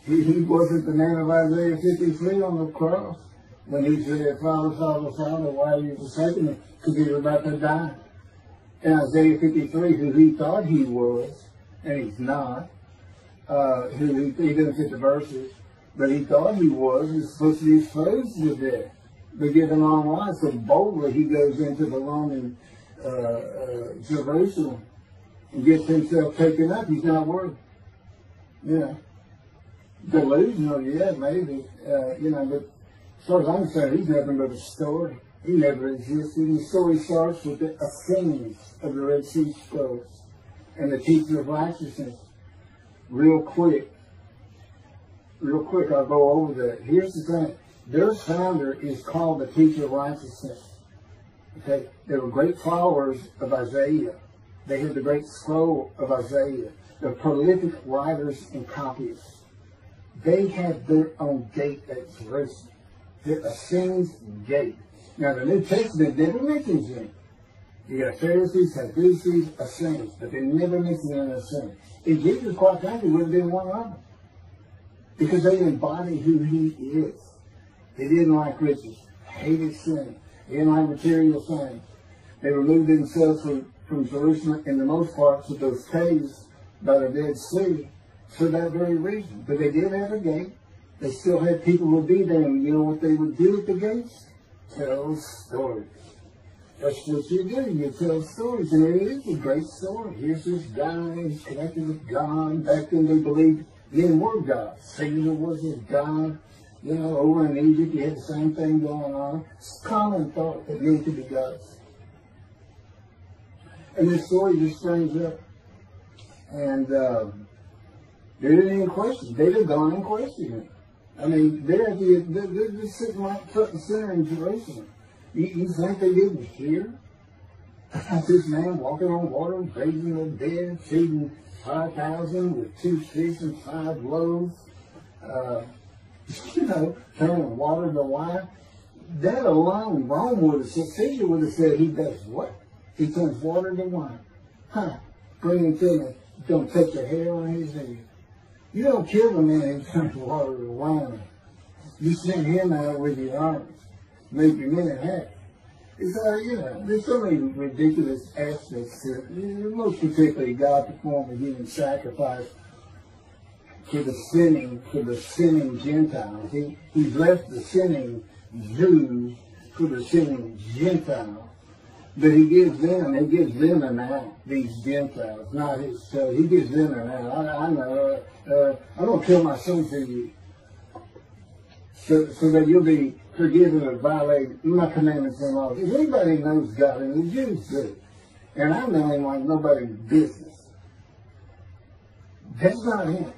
he wasn't the man of Isaiah 53 on the cross when he said, Father, Father, Father, why are you forsaking me? Because he was about to die. And Isaiah 53, who he thought he was, and he's not, he didn't fit the verses, but he thought he was supposed to be exposed to death, but given long life. So boldly he goes into the Roman Jerusalem and gets himself taken up. He's not worthy. Delusional, maybe. But as far as I'm concerned, he's nothing but a story. He never existed. And the story starts with the ascendance of the Red Sea Scrolls and the teacher of righteousness. Real quick, I'll go over that. Here's the thing. Their founder is called the teacher of righteousness. Okay? They were great followers of Isaiah. They had the great scroll of Isaiah. They're prolific writers and copyists. They had their own gate at Jerusalem. The Ascends Gate. Now, the New Testament never mentions them. You got Pharisees, Sadducees, Ascends, but they never mention an Ascend. And Jesus, quite frankly, would have been one of them. Because they embody who he is. They didn't like riches, hated sin, they didn't like material things. They removed themselves from Jerusalem in the most part to those caves by the Dead Sea for that very reason. But they did have a gate. They still had people who would be there, and you know what they would do at the gates? Tell stories. That's what you do. You tell stories, and it is a great story. Here's this guy, he's connected with God. Back then they believed men were God. Caesar was his God. Over in Egypt, you had the same thing going on. It's common thought that men could be gods. And this story just springs up. And they didn't even question. They'd have gone and questioned him. I mean, they're just sitting right front and center in Jerusalem. You think they didn't hear? This man walking on water, raising the dead, feeding 5,000 with 2 fish and 5 loaves. Turning water to wine. That alone, Rome would have said, Caesar would have said, he does what? He turns water to wine. Bring him to me. He's going to take the hair on his head. You don't kill the man who turns water to wine. You send him out with your arms. Make your men half. It's there's so many ridiculous aspects to it. Most particularly, God performed a human sacrifice for the sinning Gentiles. He's left the sinning Jews for the sinning Gentiles. But he gives them an out, these Gentiles, not his son. He gives them an out. I know, I'm going to kill my son for you. So that you'll be forgiven of violating my commandments and laws. If anybody knows God, and the Jews do, and I know him like nobody's business, that's not him.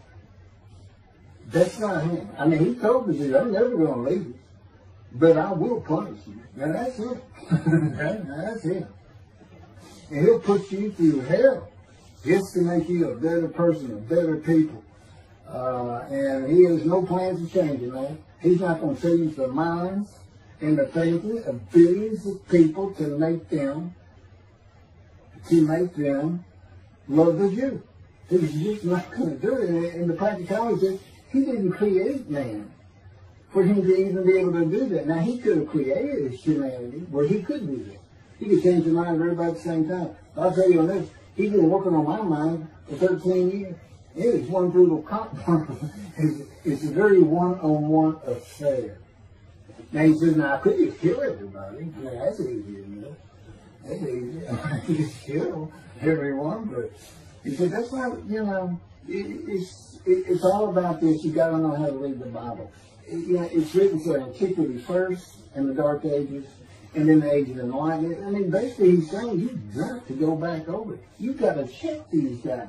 That's not him. I mean, he told the Jews, I'm never going to leave you, but I will punish you. Now that's him. That's him. And he'll put you through hell just to make you a better person, a better people. And he has no plans to change it, man. He's not going to change the minds and the thinking of billions of people to make them love the Jew. He's just not going to do it. And the practicality is, he didn't create man for him to even be able to do that. Now, he could have created humanity where he could do that. He could change the mind of everybody at the same time. I'll tell you on this, he's been working on my mind for 13 years. It is one brutal compromise. It's a very one-on-one affair. Now, he says, now, I could just kill everybody. Now, that's easy enough. That's easy. I could just kill everyone, but He said, that's why, it's all about this. You got to know how to read the Bible. It's written for antiquity first, and the Dark Ages, and then the Age of Enlightenment. I mean, basically he's saying you've got to go back over it. You've got to check these guys.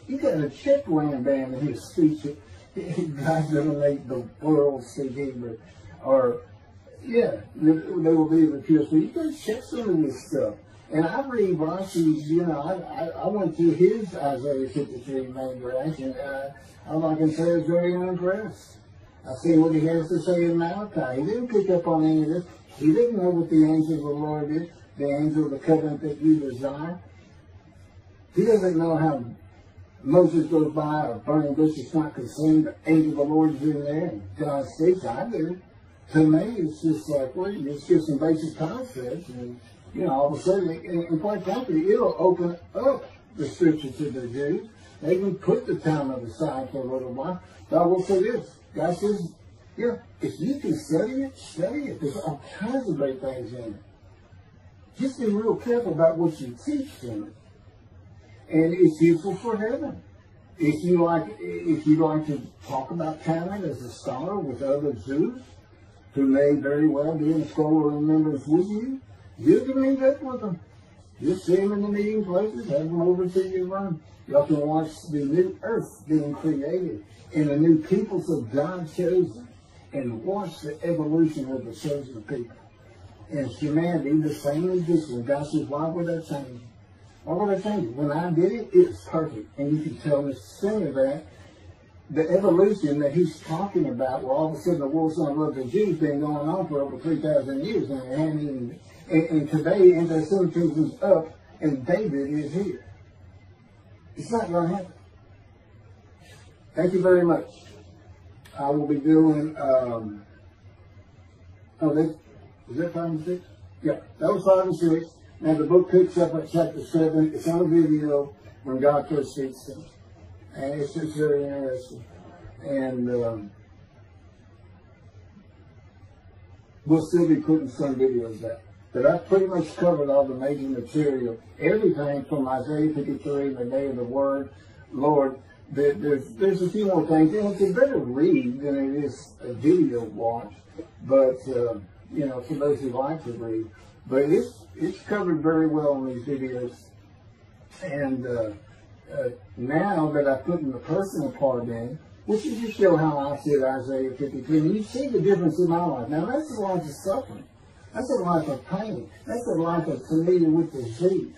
You've got to check Rambam and his speech. God's going to make the world speak Hebrew. Or, they will be able to kill. So you got to check some of this stuff. And I read Rashi's, I went through his Isaiah 53 main grass, and all I can say is very unimpressed. I see what he has to say in Malachi. He didn't pick up on any of this. He didn't know what the angel of the Lord is, the angel of the covenant that you desire. He doesn't know how Moses goes by a burning bush is not consumed. The angel of the Lord is in there, and God speaks. I do. To me, it's just like, well, you just give some basic concepts, and all of a sudden, and quite frankly, it'll open up the scripture to the Jews. They can put the Talmud aside for a little while. God will say this. God says, if you can study it, study it. There's all kinds of great things in it. Just be real careful about what you teach in it. And it's useful for heaven. If you like to talk about Talmud as a scholar with other Jews, who may very well be in scroll of remembrance with you, you can meet up with them. Just see them in the meeting places, have them over to your room. Y'all can watch the new earth being created and the new peoples of God chosen, and watch the evolution of the chosen people. And humanity, the same as this one. God says, why would I change? Why would I change it? When I did it, it's perfect. And you can tell me some of that. The evolution that he's talking about, where all of a sudden the world son of the Jews been going on for over 3,000 years, and today anti-Semitism is up, and David is here. It's not going to happen. Thank you very much. I will be doing, is that 5 and 6? Yeah, that was 5 and 6. Now the book picks up at chapter 7. It's on video when God first speaks to me. And it's just very interesting. And we'll still be putting some videos out. But I've pretty much covered all the major material. Everything from Isaiah 53, the day of the word, Lord. There's a few more things. And it's a better read than it is a video watch. But, for those who like to read. But it's covered very well in these videos. And now that I put in the personal part in, which is to show how I see Isaiah 53, and you see the difference in my life. Now, that's a life of suffering. That's a life of pain. That's a life of familiar with disease.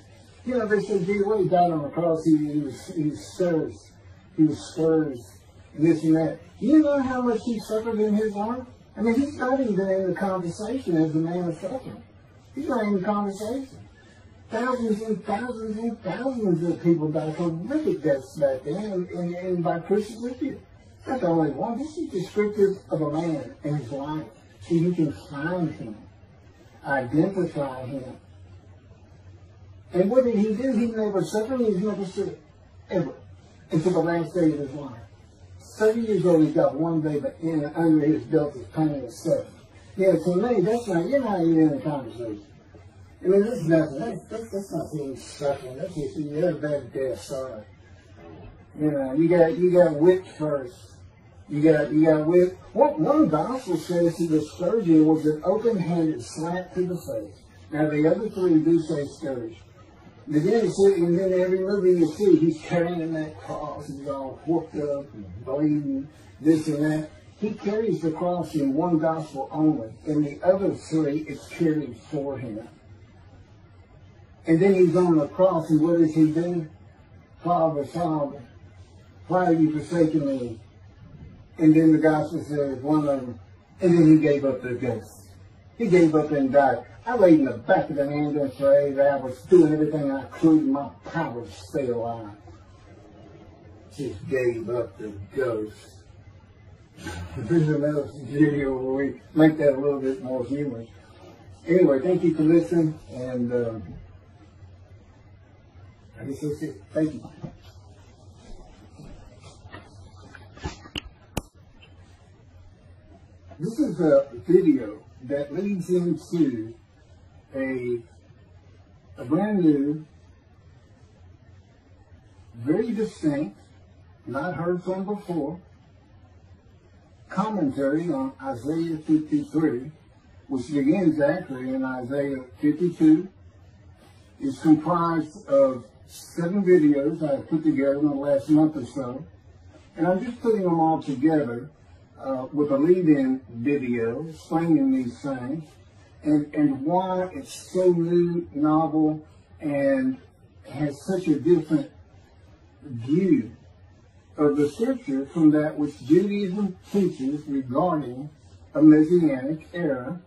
They said, gee, when he died on the cross, he was scourged, and this and that. You know how much he suffered in his life? I mean, he's not even in the conversation as a man of suffering. He's not in the conversation. Thousands and thousands and thousands of people died horrific deaths back then, and by crucifixion. That's the only one. This is descriptive of a man and his life, so you can find him, identify him. And what did he do? He never suffered. He's never sick, ever, until the last day of his life. 30 years old, he's got one baby in under his belt is pain and stuff. Yeah, to me, that's not, you're not even in a conversation. I mean, this is nothing. That's not being suffering. That's just, you have bad death, sorry. You got whipped first. You got whipped. One gospel says that the scourging was an open-handed slap to the face. Now, the other three do say scourge. And then every movie you see, he's carrying that cross, he's all whooped up and bleeding, this and that. He carries the cross in one gospel only. In the other three, it's carried for him. And then he's on the cross, and what does he do? Father, Father, why have you forsaken me? And then the gospel says, one of them, and then he gave up the ghost. He gave up and died. I laid in the back of the ambulance for 8 hours, doing everything I could in my power to stay alive. Just gave up the ghost. There's another video where we make that a little bit more humorous. Anyway, thank you for listening, and I guess that's it. Thank you. This is a video that leads into a brand new very distinct, not heard from before, commentary on Isaiah 53, which begins actually in Isaiah 52. It's comprised of 7 videos I put together in the last month or so. And I'm just putting them all together with a lead-in video explaining these things and why it's so new, novel, and has such a different view of the scripture from that which Judaism teaches regarding a Messianic era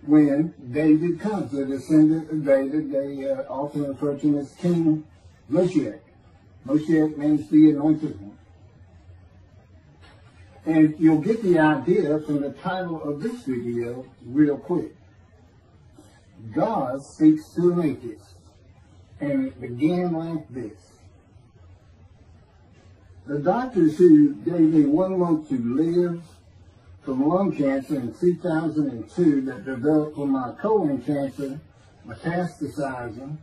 when David comes, the descendant of David. They often refer to him as King Moshiach. Moshiach means the anointed one. And you'll get the idea from the title of this video real quick. God speaks to an atheist. And it began like this. The doctors who gave me 1 month to live from lung cancer in 2002 that developed from my colon cancer metastasizing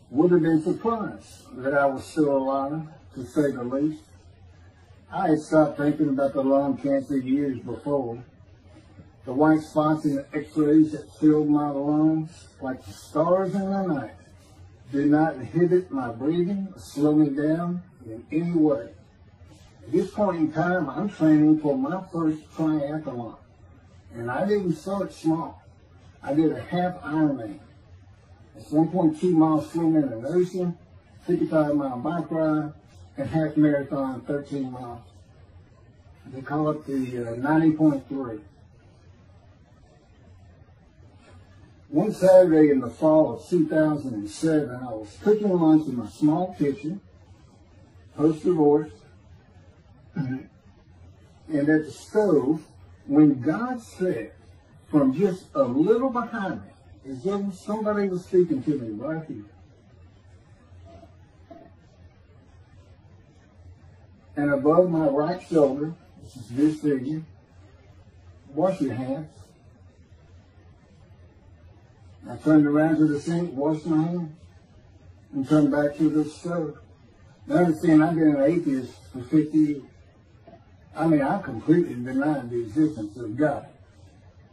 would have been surprised that I was still alive, to say the least. I had stopped thinking about the lung cancer years before. The white spots in the x-rays that filled my lungs like the stars in the night did not inhibit my breathing or slow me down in any way. At this point in time, I'm training for my first triathlon. And I didn't start small. I did a half Ironman. It's 1.2 miles swimming in the ocean, 55-mile bike ride, and half marathon, 13 miles. They call it the 90.3. One Saturday in the fall of 2007, I was cooking lunch in my small kitchen, post-divorce, and at the stove, when God said, from just a little behind me, as if somebody was speaking to me right here, and above my right shoulder, which is this figure, wash your hands. I turned around to the sink, washed my hands, and turned back to the stove. Now understand, I've been an atheist for 50 years. I mean, I completely denied the existence of God.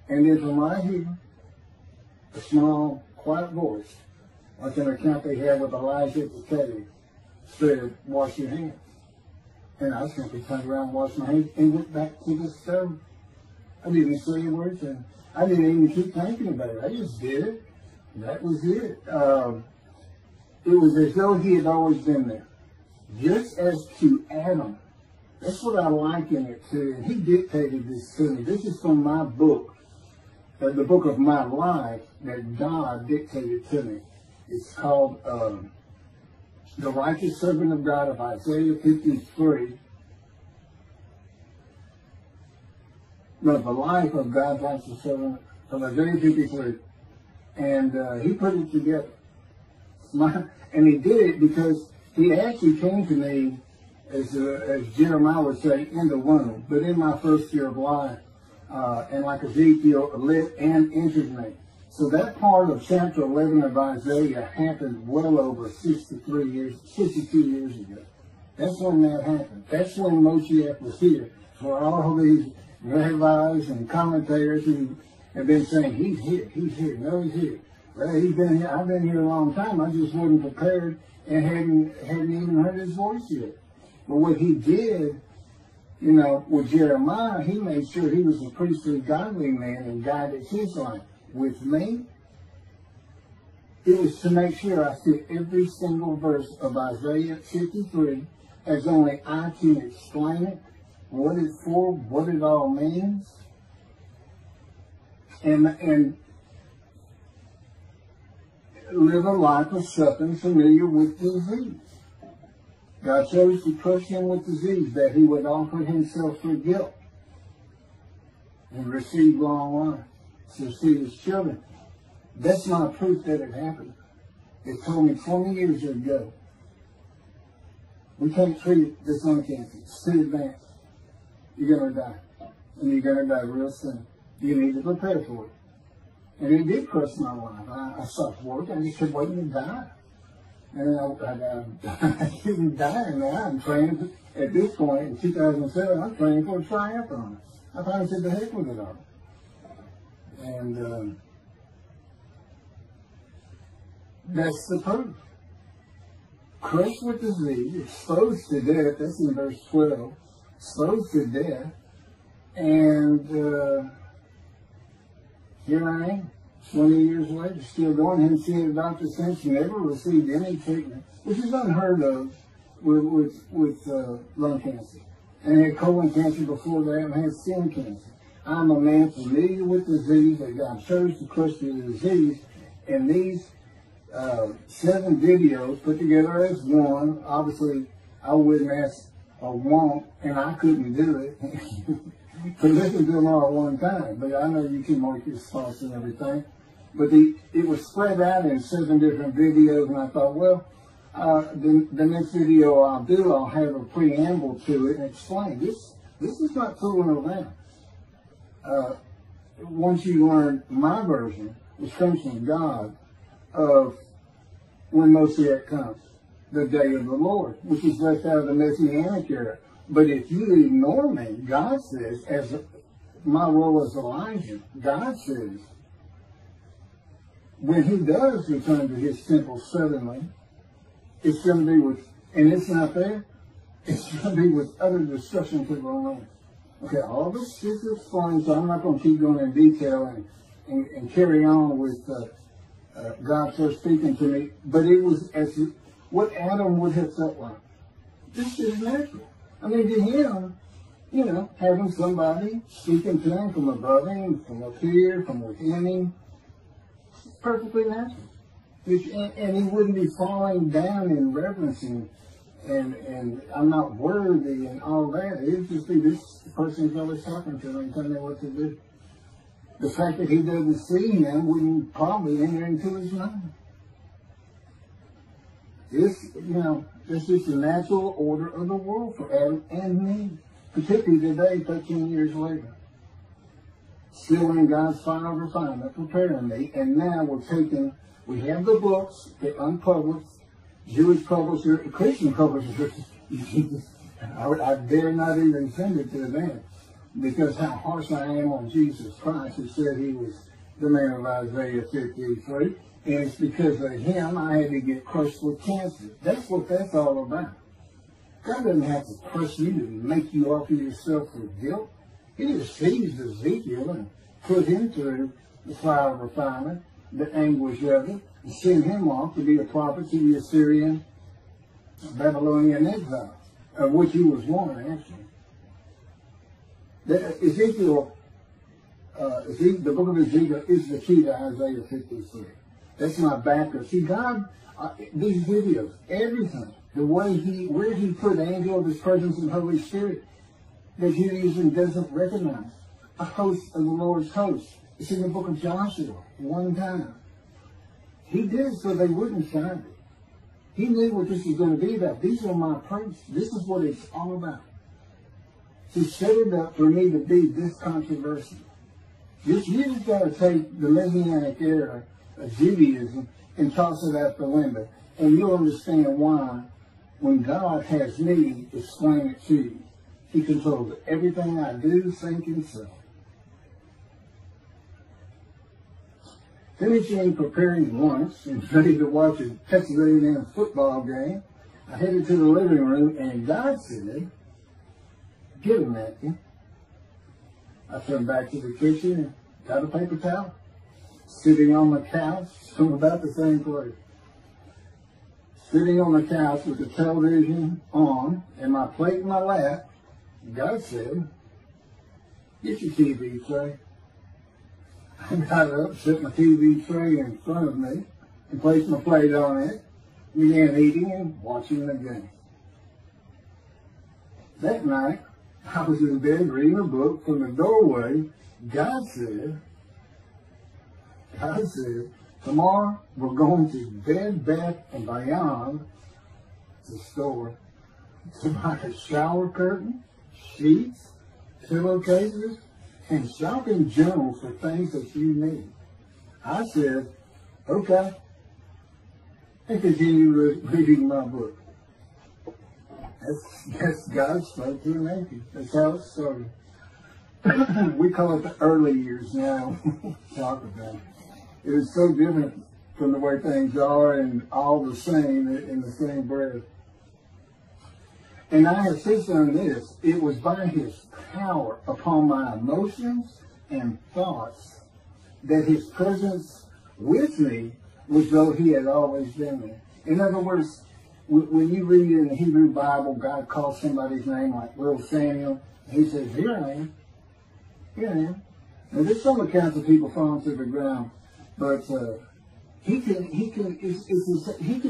And then from right here, a small, quiet voice, like an account they had with Elijah at the cave, said, wash your hands. And I simply turned around, washed my hands, and went back to the stove. I didn't say a word, and I didn't even keep thinking about it. I just did it. That was it. It was as though he had always been there. Just as to Adam. That's what I liken it to. And he dictated this to me. This is from my book, the book of my life that God dictated to me. It's called The Righteous Servant of God of Isaiah 53. No, the life of God's righteous servant of Isaiah 53. And he put it together. And he did it because he actually came to me, as Jeremiah would say, in the womb, but in my first year of life, and like Ezekiel, lit and entered me. So that part of chapter 11 of Isaiah happened well over 62 years ago. That's when that happened. That's when Moshiach was here. For all these rabbis and commentators who have been saying, he's here, no, he's here. Well, he's been here, I've been here a long time, I just wasn't prepared and hadn't even heard his voice yet. But what he did, you know, with Jeremiah, he made sure he was a priestly, godly man and guided his life. With me, it was to make sure I fit every single verse of Isaiah 53 as only I can explain it, what it's for, what it all means, and live a life of suffering familiar with disease. God chose to crush him with disease that he would offer himself for guilt and receive long life to see his children. That's not proof that it happened. They told me 20 years ago, we can't treat this lung cancer. It's too advanced. You're going to die. And you're going to die real soon. You need to prepare for it. And it did crush my life. I stopped work. I just kept waiting to die. And I'm getting dying now. I'm training, at this point, in 2007, I'm training for a triathlon. I finally said, the heck with it all. And that's the proof. Crushed with disease, exposed to death, that's in verse 12, exposed to death, and here I am, 20 years later, still going. Hadn't seen a doctor since, never received any treatment, which is unheard of with lung cancer. And I had colon cancer before that, and I had skin cancer. I'm a man familiar with disease, that God chose to crush the disease, and these 7 videos put together as one. Obviously, I wouldn't ask or want, and I couldn't do it, to listen to them all at one time. But I know you can mark your thoughts and everything. But it was spread out in 7 different videos, and I thought, well, the next video I'll do, I'll have a preamble to it and explain. This is not fooling around. Once you learn my version, which comes from God, of when Moshiach comes, the day of the Lord, which is left out of the Messianic era. But if you ignore me, God says, as my role as Elijah, God says, when he does return to his temple suddenly, it's going to be with, and it's not there, it's going to be with utter destruction to the land. Okay, all this is explained, so I'm not going to keep going in detail and carry on with God first speaking to me, but it was as what Adam would have felt like. This is natural. I mean, to him, you know, having somebody speaking to him from above him, from up here, from within him, it's perfectly natural. And he wouldn't be falling down in reverencing and I'm not worthy and all that. It would just be this person's always talking to him and telling him what to do. The fact that he doesn't see him wouldn't probably enter into his mind. This, you know, this is the natural order of the world for Adam and me, particularly today, 13 years later. Still in God's final refinement, preparing me, and now we have the books, they're unpublished, Jewish publisher, Christian publisher. I dare not even send it to them, because how harsh I am on Jesus Christ, who said he was the man of Isaiah 53, and it's because of him I had to get crushed with cancer. That's what that's all about. God doesn't have to crush you to make you offer yourself for guilt. He just seized Ezekiel and put him through the fire of refinement, the anguish of it, and sent him off to be a prophet to the Assyrian, Babylonian exile, of which he was one, actually. Ezekiel, the book of Ezekiel is the key to Isaiah 53. That's my backer. See, God, these videos, everything, the way where he put the angel of his presence and Holy Spirit, that Judaism doesn't recognize. A host of the Lord's host. It's in the book of Joshua, one time. He did it so they wouldn't find it. He knew what this was going to be about. These are my proofs. This is what it's all about. He set it up for me to be this controversial. You just got to take the Messianic era of Judaism and toss it out the window. And you'll understand why, when God has me explain it to you, he controls everything I do, think, and say. Finishing preparing lunch and ready to watch a Texas A&M football game, I headed to the living room, and God said, "Get a napkin." I turned back to the kitchen and got a paper towel. Sitting on the couch, from about the same place. Sitting on the couch with the television on and my plate in my lap, God said, "Get your TV tray." I got up, set my TV tray in front of me, and placed my plate on it, began eating and watching the game. That night, I was in bed reading a book. From the doorway, God said, "Tomorrow we're going to Bed Bath & Beyond, the store, to buy a shower curtain, sheets, pillowcases, and shopping journals for things that you need." I said, "Okay." and continue reading my book. That's God spoke to an atheist. That's how it started. We call it the early years now. Talk about it. It was so different from the way things are, and all the same in the same breath. And I have since done this. It was by His power upon my emotions and thoughts that His presence with me was though He had always been there. In other words, when you read in the Hebrew Bible, God calls somebody's name like little Samuel, He says, "Here I am. Here I am." Now there's some accounts of people falling to the ground, but He can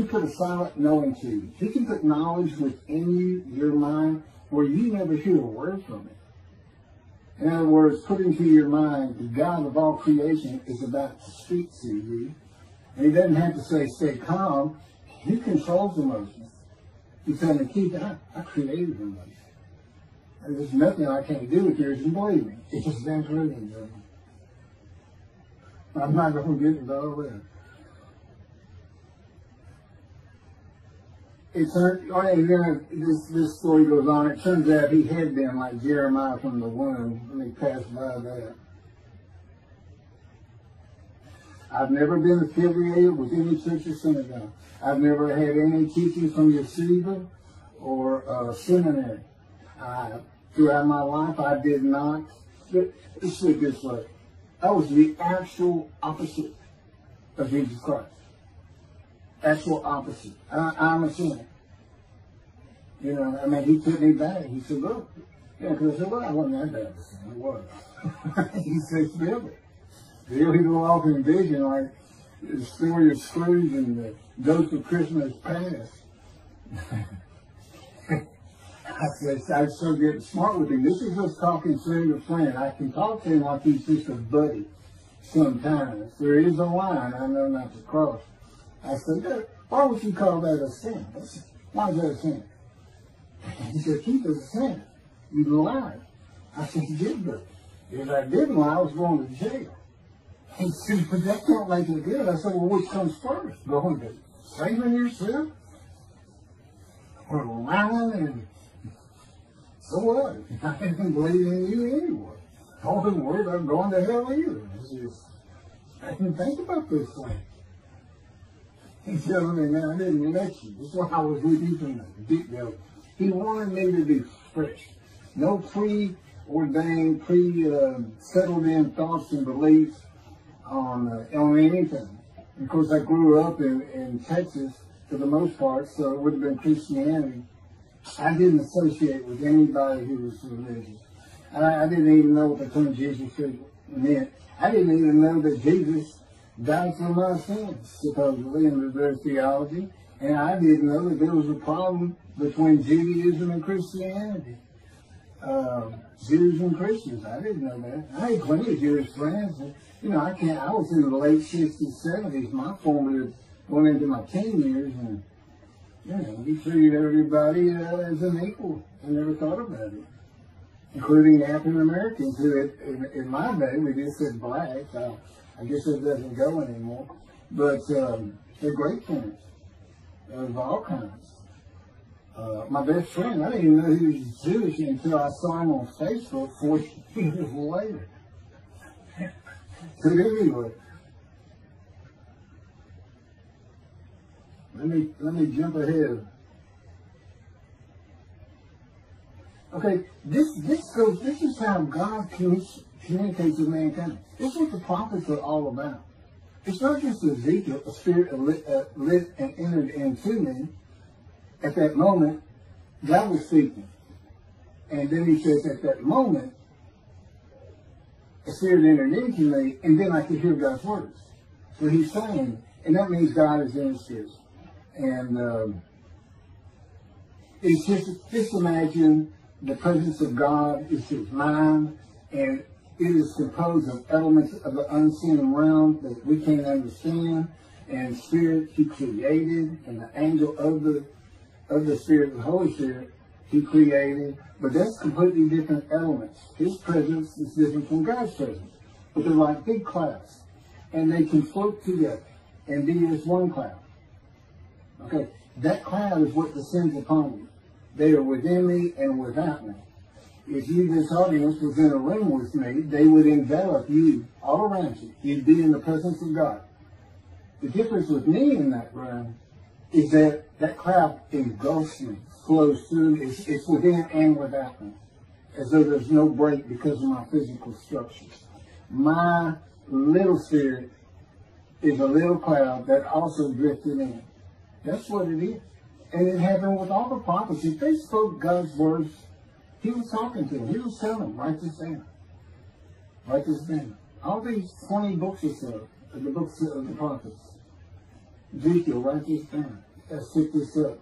put a silent knowing to you. He can put knowledge within you, your mind, where you never hear a word from it. In other words, put into your mind the God of all creation is about to speak to you. And He doesn't have to say, "Stay calm." He controls emotions. He's telling me, "Keith, I created emotions. And there's nothing I can't do with yours, and believe me, it's just that really. I'm not going to get into all that." This story goes on. It turns out he had been like Jeremiah from the womb. Let me pass by that. I've never been affiliated with any church or synagogue. I've never had any teaching from yeshiva or seminary. Throughout my life, I did not. Let's say it this way. I was the actual opposite of Jesus Christ. Actual opposite. I'm a sinner. You know, I mean, He took me back. He said, "Look." Yeah, because I said, "Well, I wasn't that bad of a sinner." I was. He said, "Still it." He'll go off in vision like the story of Scrooge and the Ghost of Christmas Past. I said, I so get smart with him. This is just talking friend to friend. I can talk to him like he's just a buddy sometimes. There is a line I know not to cross. I said, "Why would you call that a sin?" I said, "Why is that a sin?" He said, "Keith, it's a sin. You lied." I said, "You did, but if I didn't lie, I was going to jail." He said, "But that don't make it good." I said, "Well, which comes first? Going to saving yourself? Or lying? And so what? I didn't believe in you anyway. I wasn't worried about going to hell either. I didn't think about this thing." He's telling me, "Now, I didn't let you. That's why I was with you from the get-go." He wanted me to be fresh. No preordained, settled in thoughts and beliefs on anything. Of course, I grew up in Texas for the most part, so it would have been Christianity. I didn't associate with anybody who was religious. I didn't even know what the term Jesus meant. I didn't even know that Jesus died for my sins, supposedly, in their theology. And I didn't know that there was a problem between Judaism and Christianity. Jews and Christians, I didn't know that. I had plenty of Jewish friends. And, you know, I was in the late 60s, 70s, my formative, going into my teen years, and, you know, we treated everybody as an equal. I never thought about it. Including African Americans, who in my day, we just said black. I guess it doesn't go anymore. But they're great friends of all kinds. My best friend, I didn't even know he was Jewish until I saw him on Facebook 40 years later. So anyway, let me jump ahead. Okay, this is how God communicates with mankind. This is what the prophets are all about. It's not just Ezekiel, a spirit lit and entered into me. At that moment, God was speaking. And then He says, at that moment, a spirit entered into me, and then I could hear God's words. So He's saying, and that means God is in His spirit. And it's just imagine the presence of God is His mind, and it is composed of elements of the unseen realm that we can't understand, and spirit He created, and the angel of the Spirit, the Holy Spirit, He created. But that's completely different elements. His presence is different from God's presence. But they're like big clouds, and they can float together and be as one cloud. Okay, that cloud is what descends upon you. They are within me and without me. If you, this audience, was in a room with me, they would envelop you all around you. You'd be in the presence of God. The difference with me in that room is that that cloud engulfs me, flows through, it's within and without me, as though there's no break because of my physical structures. My little spirit is a little cloud that also drifted in. That's what it is. And it happened with all the prophets. If they spoke God's words, he was talking to them. He was telling them, write this down. Write this down. All these 20 books or so, the books of the prophets. Ezekiel, write this down. Let's pick this up.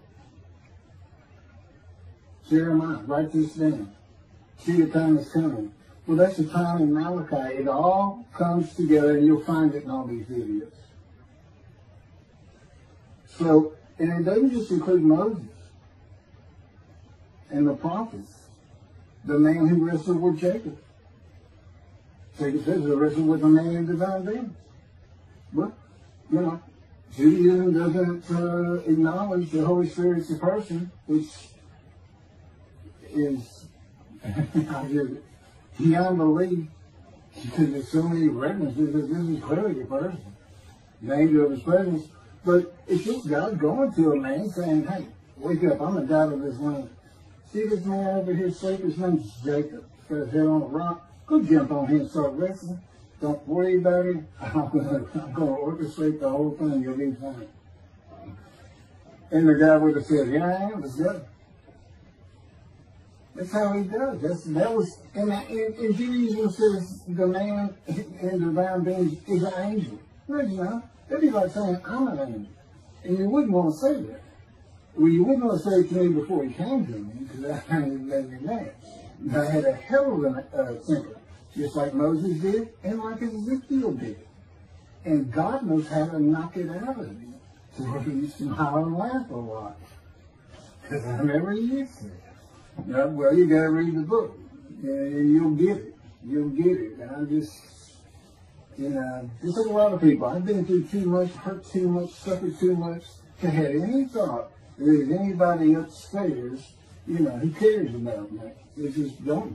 Jeremiah, write this down. See, the time is coming. Well, that's the time in Malachi. It all comes together, and you'll find it in all these videos. So, and it doesn't just include Moses and the prophets. The man who wrestled with Jacob. Jacob says he wrestled with a man in divine being. But, you know, Judaism doesn't acknowledge the Holy Spirit's a person, which is beyond belief, because there's so many references that this is clearly a person, the angel of his presence. But it's just God going to a man saying, hey, wake up, I'm the God of this land. See this man over here sleeping? His name's Jacob. He's got his head on a rock. Go jump on him and start wrestling. Don't worry about it. I'm going to orchestrate the whole thing. You'll be fine. And the guy would have said, yeah, I am. Let's go. That's how he does. And Judaism says the man in divine being is an angel. No, you know. That'd be like saying, I'm an angel. And you wouldn't want to say that. Well, you wouldn't want to say it to me before he came to me, because I didn't let me mad. I had a hell of a temper, just like Moses did, and like Ezekiel did. And God knows how to knock it out of you, to where you smile and laugh a lot. Because I never used to. Well, you got to read the book, and you'll get it. You'll get it. And I'm just, you know, just like a lot of people, I've been through too much, hurt too much, suffered too much, to have any thought that there's anybody upstairs, you know, who cares about me. It's just, don't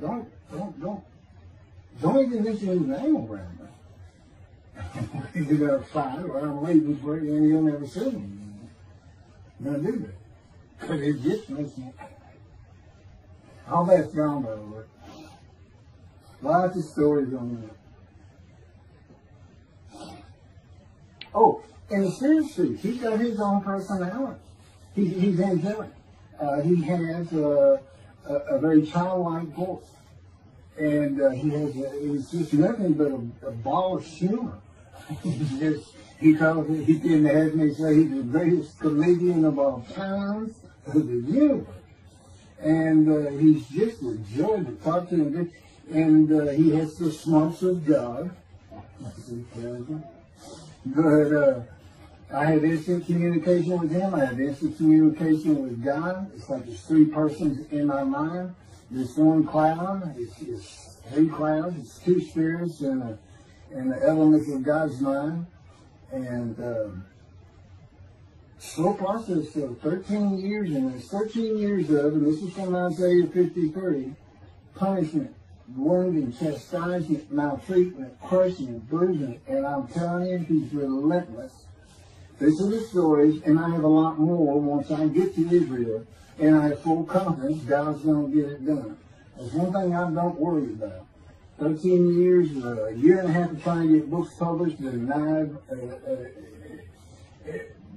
even mention his name around me. You're going to fight, or I'm leaving for you, and you'll never see me. You're going to do that. Because it just makes me, all that's gone over. Lots of stories on that. Oh, and the spirit speaks. He's got his own personality. He's angelic. He has a very childlike voice. And he's just nothing but a ball of humor. He didn't have me say he's the greatest comedian of all times of the universe. And he's just a joy to talk to him. And he has the smarts of God. But I have instant communication with him. I have instant communication with God. It's like there's three persons in my mind. This one cloud, it's three clouds. It's two spirits and the elements of God's mind. And slow process of 13 years, and there's 13 years of, and this is from Isaiah 53, punishment, wounding, chastisement, maltreatment, crushing, bruising, and I'm telling you, he's relentless. This is the stories, and I have a lot more once I get to Israel, and I have full confidence God's going to get it done. There's one thing I don't worry about. 13 years, a year and a half of trying to get books published, denied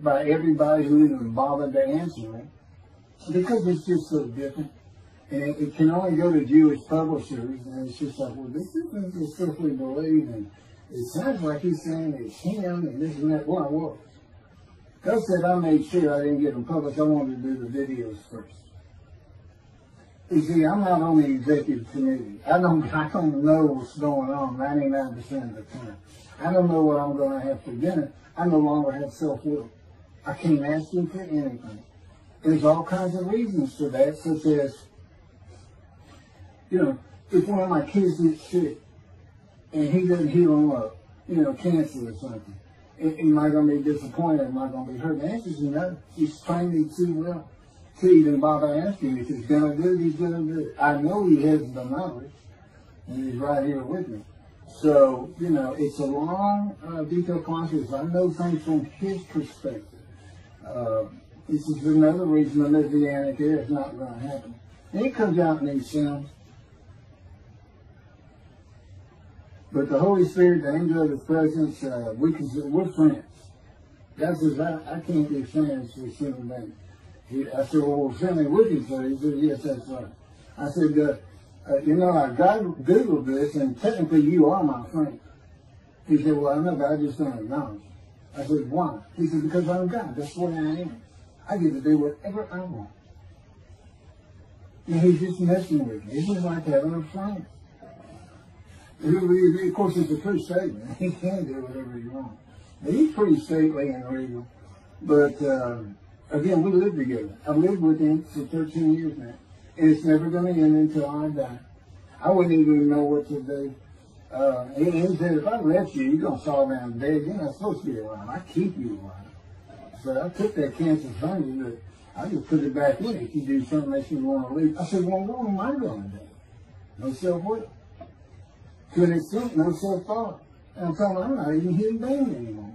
by everybody who even bothered to answer me, because it's just so different. And it can only go to Jewish publishers, and it's just like, well, this isn't the stuff we believe, and it sounds like he's saying it's him, and this and that. Well, I was. God said I made sure I didn't get them published. I wanted to do the videos first. You see, I'm not on the executive committee. I don't know what's going on 99% of the time. I don't know what I'm going to have for dinner. I no longer have self-will. I can't ask him for anything. There's all kinds of reasons for that, such as, you know, if one of my kids gets sick and he doesn't heal them up, you know, cancer or something, Am I going to be disappointed? Am I going to be hurt? The answer is no. He's trained me too well to even bother asking. If he's going to do it, he's going to do it. I know he has the knowledge, and he's right here with me. So, you know, it's a long, detailed process. I know things from his perspective. This is another reason the Messianic era is not going to happen. And it comes out in these Psalms. But the Holy Spirit, the angel of his presence, we're friends. God says, I can't be friends with human beings. I said, well, friendly with each other. He said, yes, that's right. I said, you know, I Googled this, and technically you are my friend. He said, well, I know, but I just don't acknowledge. I said, why? He said, because I'm God. That's the way I am. I get to do whatever I want. And he's just messing with me. It's just like having a friend. Of course, it's a true statement. He can do whatever he wants. But he's pretty stately and regal. But, again, we live together. I've lived with him for 13 years now. And it's never going to end until I die. I wouldn't even know what to do. He said, if I left you, you're going to fall down dead. You're not supposed to be alive. I keep you alive. So I took that cancer from you, but I just put it back in if you do something that you want to leave. I said, well, what am I going to do? No self-will. To an extent, no self-thought. And I told him, I'm not even a human being anymore.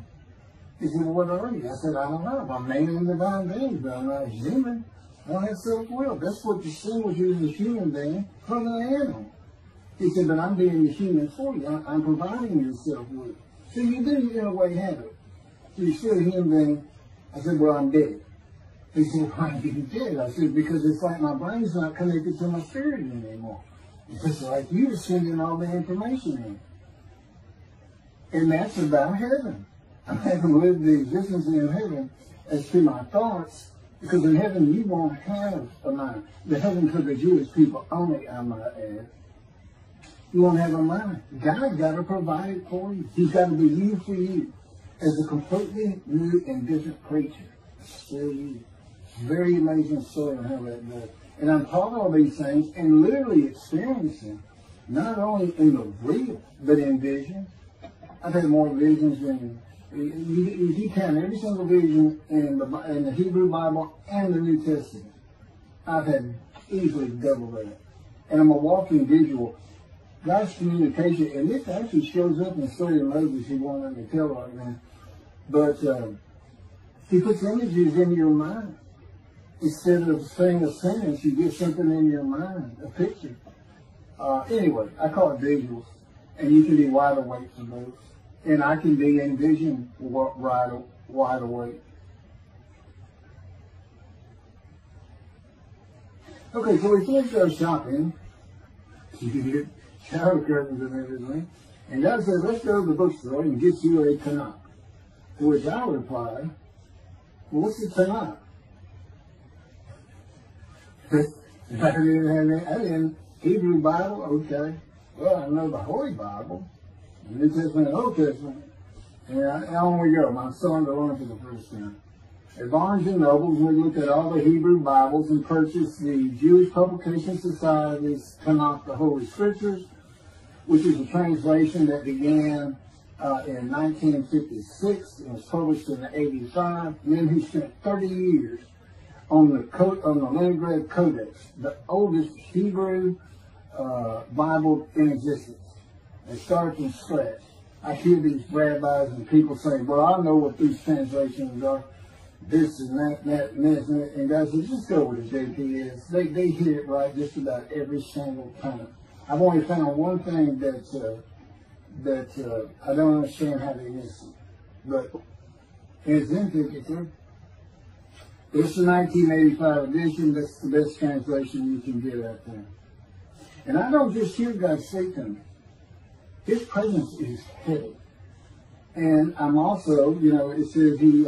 He said, well, what are you? I said, I don't know. I'm naming divine beings, but I'm not human. I don't have self-will. That's what distinguishes a human being from an animal. He said, but I'm being a human for you. I'm providing you self-will. So you do, in a way, have it. So you're still a human being. I said, well, I'm dead. He said, why are you dead? I said, because it's like my brain's not connected to my spirit anymore. It's just like you were sending all the information in. And that's about heaven. I haven't lived the existence in heaven as to my thoughts, because in heaven you won't have a mind. The heaven for the Jewish people only, I might add. You won't have a mind. God got to provide it for you. He's got to be you for you as a completely new and different creature. Still you. Very amazing story on how that goes. And I'm taught all these things and literally experiencing, not only in the real, but in vision. I've had more visions than, you count every single vision in the Hebrew Bible and the New Testament. I've had easily double that. And I'm a walking visual. God's communication, and this actually shows up in the story of Moses, he won't let me tell right now. But he puts images in your mind. Instead of saying a sentence, you get something in your mind, a picture. Anyway, I call it visuals. And you can be wide awake for those. And I can be in vision wide awake. Okay, so we finished our shopping. You get shower curtains and everything. And God said, let's go to the bookstore and get you a Tanakh. To which I replied, well, what's the Tanakh? I didn't Hebrew Bible, okay. Well, I know the Holy Bible, the New Testament and Old Testament. And on we go. My son to learn for the first time. At Barnes and Nobles, we looked at all the Hebrew Bibles and purchased the Jewish Publication Society's Tanakh, the Holy Scriptures, which is a translation that began in 1956 and was published in 85. Men who spent 30 years on the Leningrad Codex, the oldest Hebrew Bible in existence. They started from scratch. I hear these rabbis and people saying, well, I know what these translations are, this and that, and this, and God says, just go with the JPS. They hear it right just about every single time. I've only found one thing that I don't understand how they miss it. But it's in 53. It's the 1985 edition. That's the best translation you can get out there. And I don't just hear God say to me. His presence is heavy. And I'm also, you know, it says he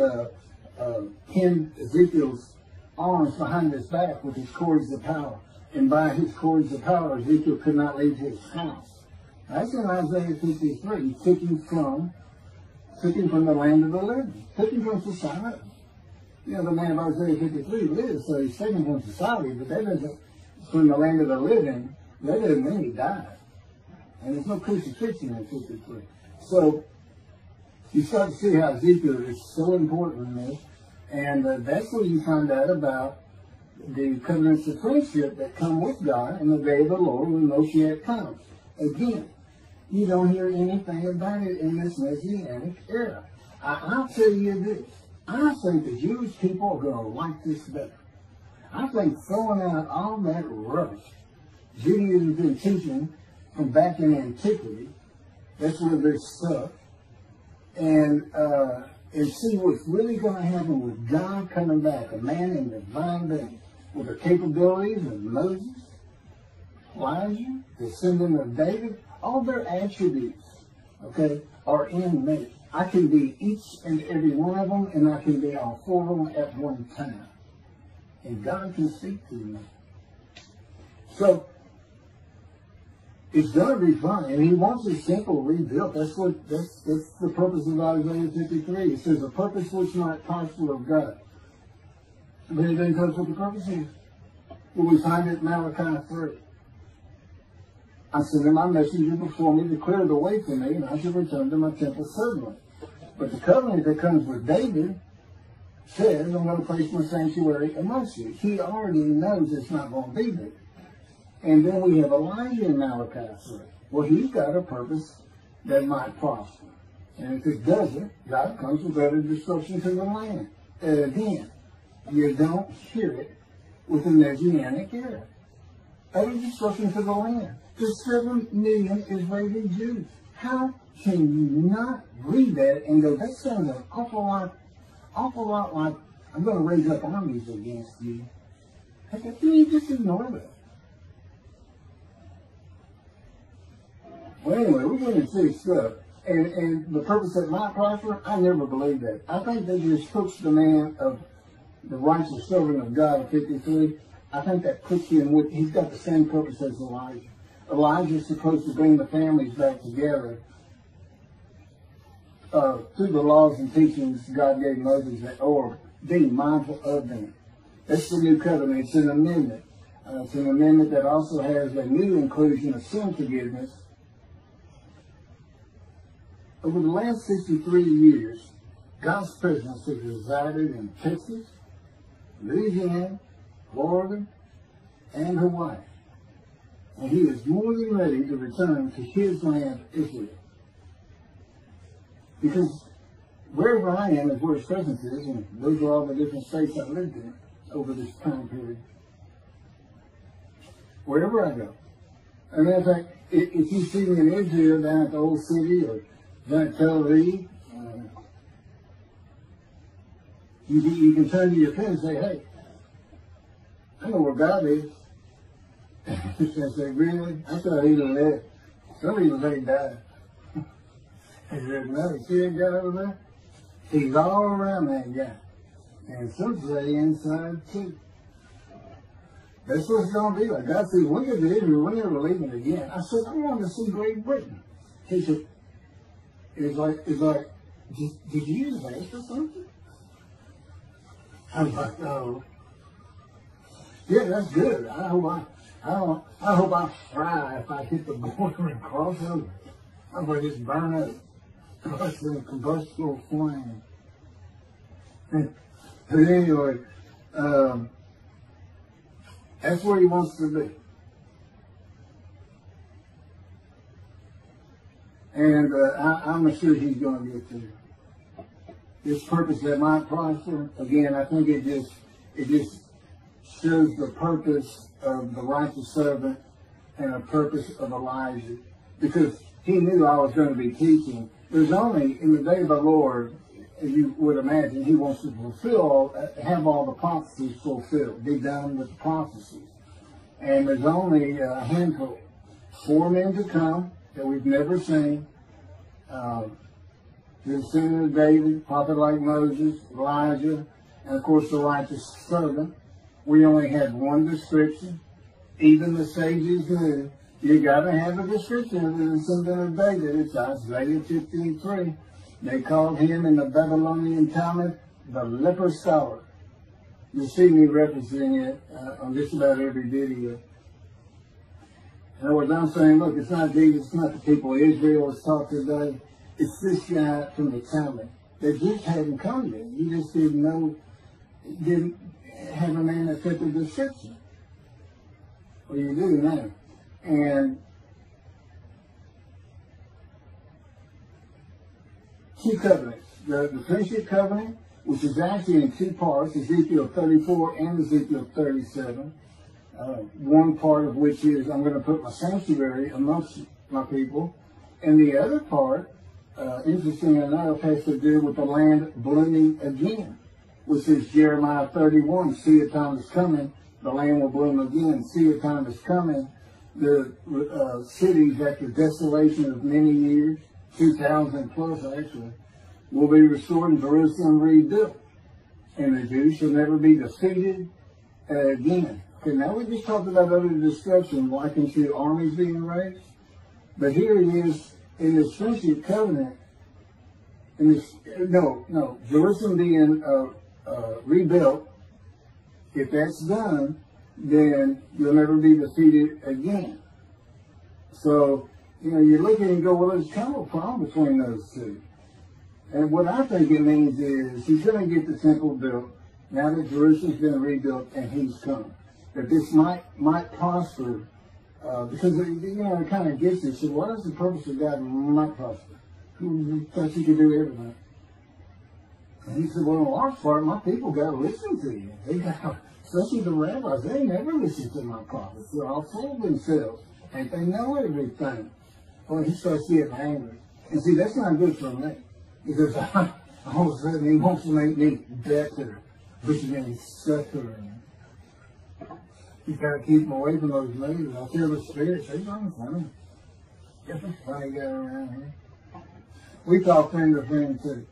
pinned Ezekiel's arms behind his back with his cords of power. And by his cords of power, Ezekiel could not leave his house. That's in Isaiah 53. He took him from the land of the living. Took him from society. You know, the man of Isaiah 53 lives, so he's taken from society, but that doesn't, from the land of the living, that doesn't mean he died. And there's no crucifixion in 53. So, You start to see how Ezekiel is so important in this, and that's where you find out about the covenants of friendship that come with God in the day of the Lord when Moshiach comes. Again, you don't hear anything about it in this Messianic era. I'll tell you this. I think the Jewish people are going to like this better. I think throwing out all that rubbish Judaism has been teaching from back in antiquity, that's where they're stuck, and see what's really going to happen with God coming back, a man in divine being, with the capabilities of Moses, Elijah, the descendant of David, all their attributes, okay, are in me. I can be each and every one of them, and I can be all four of them at one time. And God can speak to me. So, it's going to be fun, and he wants a simple rebuilt. That's the purpose of Isaiah 53. It says, a purpose which might prosper of God. But it then tells what the purpose is. Well, we find it in Malachi 3. I sent my messenger before me to clear the way for me, and I should return to my temple suddenly. But the covenant that comes with David says, I'm going to place my sanctuary amongst you. He already knows it's not going to be there. And then we have Elijah in Malachi 3. Well, he's got a purpose that might prosper. And if it doesn't, God comes with utter destruction to the land. And again, you don't hear it with the Messianic era. Utter destruction to the land. There's 7 million Israeli Jews. How can you not read that and go, that sounds an awful lot like, I'm going to raise up armies against you. How can you just ignore that? Well, anyway, we're getting serious stuff. And the purpose that might prosper, I never believed that. I think they just puts the man of the righteous servant of God in 53. I think that puts him with, he's got the same purpose as Elijah. Elijah's supposed to bring the families back together through the laws and teachings God gave Moses, or being mindful of them. That's the new covenant. It's an amendment. It's an amendment that also has a new inclusion of sin forgiveness. Over the last 63 years, God's presence has resided in Texas, Louisiana, Florida, and Hawaii. And he is more than ready to return to his land, Israel. Because wherever I am is where his presence is, and those are all the different states I lived in over this time period. Wherever I go. And in fact, if you see me in Israel down at the old city or down at Tel Aviv, you can turn to your friend and say, hey, I know where God is. I say, really? I thought he left. Some people say he died. He said, no, you see that guy over there? He's all around that guy. And some say inside too. That's what it's going to be like. God said, we get to Israel, we're never leaving again. I said, I want to see Great Britain. He said, it's like, did you just ask for something? I was like, oh. Yeah, that's good. I hope I fry if I hit the border and cross over. I hope I just burn up. Crush in a combustible flame. But anyway, that's where he wants to be. And I'm sure he's going to get there. This purpose that might prosper, again, I think it just shows the purpose of the righteous servant and a purpose of Elijah. Because he knew I was going to be teaching. There's only, in the day of the Lord, as you would imagine, he wants to have all the prophecies fulfilled, be done with the prophecies. And there's only a handful, 4 men to come that we've never seen. The descendant of David, prophet like Moses, Elijah, and of course the righteous servant. We only had one description. Even the sages knew you got to have a description of the descendant of David. It's Isaiah 53. They called him in the Babylonian Talmud the leper scholar. You see me referencing it on just about every video. In other words, I'm saying, look, it's not Jesus, it's not the people of Israel that's taught today. it's this guy from the Talmud that just hadn't come yet. You just didn't know, didn't have a man that fit the description. Well, you do now. And two covenants. The friendship covenant, which is actually in two parts, Ezekiel 34 and Ezekiel 37. One part of which is, I'm going to put my sanctuary amongst my people. And the other part, interestingly enough, has to do with the land blooming again, which is Jeremiah 31. See, a time is coming, the land will bloom again. See, a time is coming, the cities after desolation of many years, 2,000 plus actually, will be restored and Jerusalem rebuilt. And the Jews shall never be defeated again. Okay, now we just talked about other destruction, likened to armies being raised. But here it is in this friendship covenant, in this, Jerusalem being rebuilt. If that's done, then you'll never be defeated again. So, you look at it and go, well, there's kind of a problem between those two. And what I think it means is he's going to get the temple built now that Jerusalem's been rebuilt and he's come. That this might prosper, because it kind of gets it. So what is the purpose of God might prosper? Who thought you could do everything? And he said, well, in large part, my people got to listen to you. They got, especially the rabbis, they never listen to my prophets. They're all full of themselves. And they know everything. Well, he starts getting angry. And see, that's not good for me. Because all of a sudden he wants to make me better, which means suffering. You gotta keep them away from those ladies. I feel the spirits, they run funny. Get the funny guy around here. We talk friend to friend too.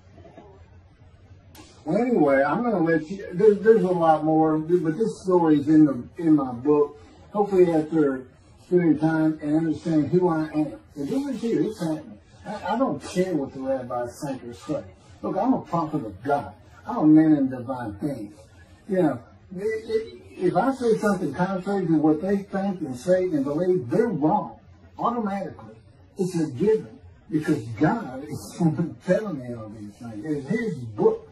Well, anyway, I'm gonna let you. There's a lot more, but this story's in my book. Hopefully, after spending time and understanding who I am, and this is here, it's happening. I don't care what the rabbis think or say. Look, I'm a prophet of God. I'm a man in divine things. If I say something contrary to what they think and say and believe, they're wrong. Automatically. It's a given. Because God is telling me all these things. It's his book.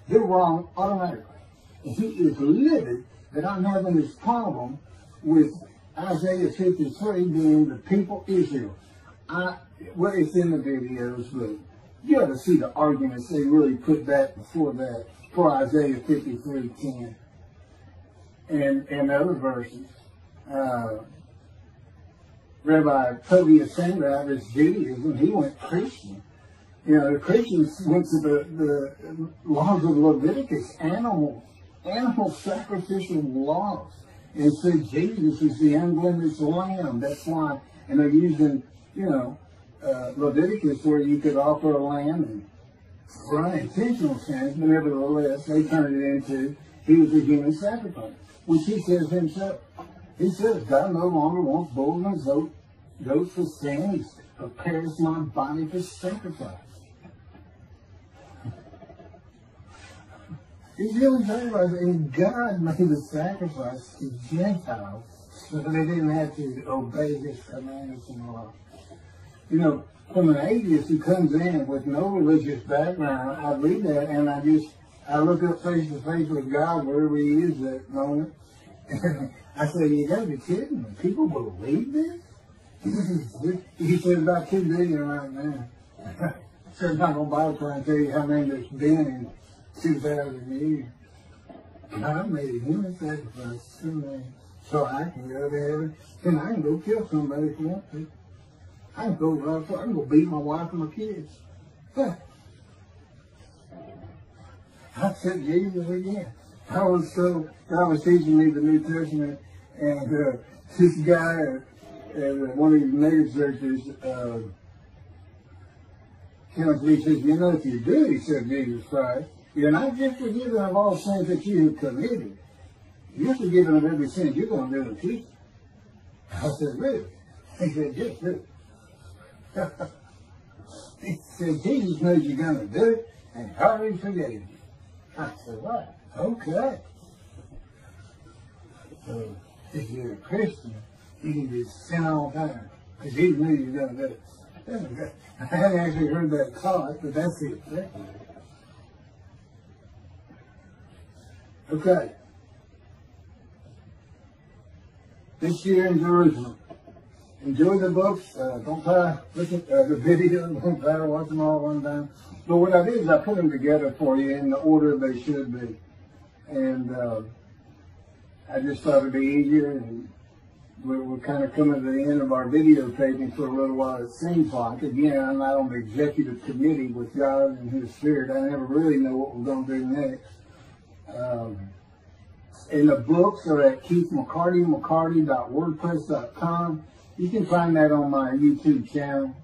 They're wrong automatically. And he is livid that I'm having this problem with Isaiah 53 being the people Israel. Well, it's in the videos, but you ought to see the arguments they really put back before that, for Isaiah 53:10 and other verses. Rabbi Tobias Sandra out of his Judaism, he went Christian. The Christians went to the laws of Leviticus, animal sacrificial laws, and said Jesus is the unblemished lamb. That's why, and they're using, Leviticus where you could offer a lamb and for unintentional sins, but nevertheless, they turned it into, he was a human sacrifice, which he says himself. He says, God no longer wants bulls and goats for sin. He prepares my body for sacrifice. He's really talking about it, and God made the sacrifice to Gentiles so that they didn't have to obey his commandments and laws. From an atheist who comes in with no religious background, I read that and I look up face to face with God wherever he is at that moment. And I say, you gotta be kidding me. People believe this? He said about 2 billion right now. So I'm not gonna bother trying to tell you how many there's been in 2,000 years. God made a human sacrifice to me so I can go to heaven and I can go kill somebody if I want to. I can go beat my wife and my kids. I said Jesus again. God was teaching me the New Testament, and this guy at one of these mega churches came up to me and says, if you do, he said, Jesus Christ, you're not just forgiven of all sins that you have committed. You're forgiven of every sin you're going to do in the future. I said, really? He said, yes, really. He said, Jesus knows you're going to do it, and he already forgave you. I said, what? Okay. So, if you're a Christian, you can just sin all the time, because he knew you were going to do it. I hadn't actually heard that taught, but that's it. Okay. This year in Jerusalem. Enjoy the books. Don't try to look at the video. Don't try to watch them all at one time. But what I did is I put them together for you in the order they should be. And I just thought it'd be easier. And we're kind of coming to the end of our videotaping for a little while, it seems like. Again, I'm not on the executive committee with God and His Spirit. I never really know what we're going to do next. And the books are at keithmccarty.wordpress.com. You can find that on my YouTube channel.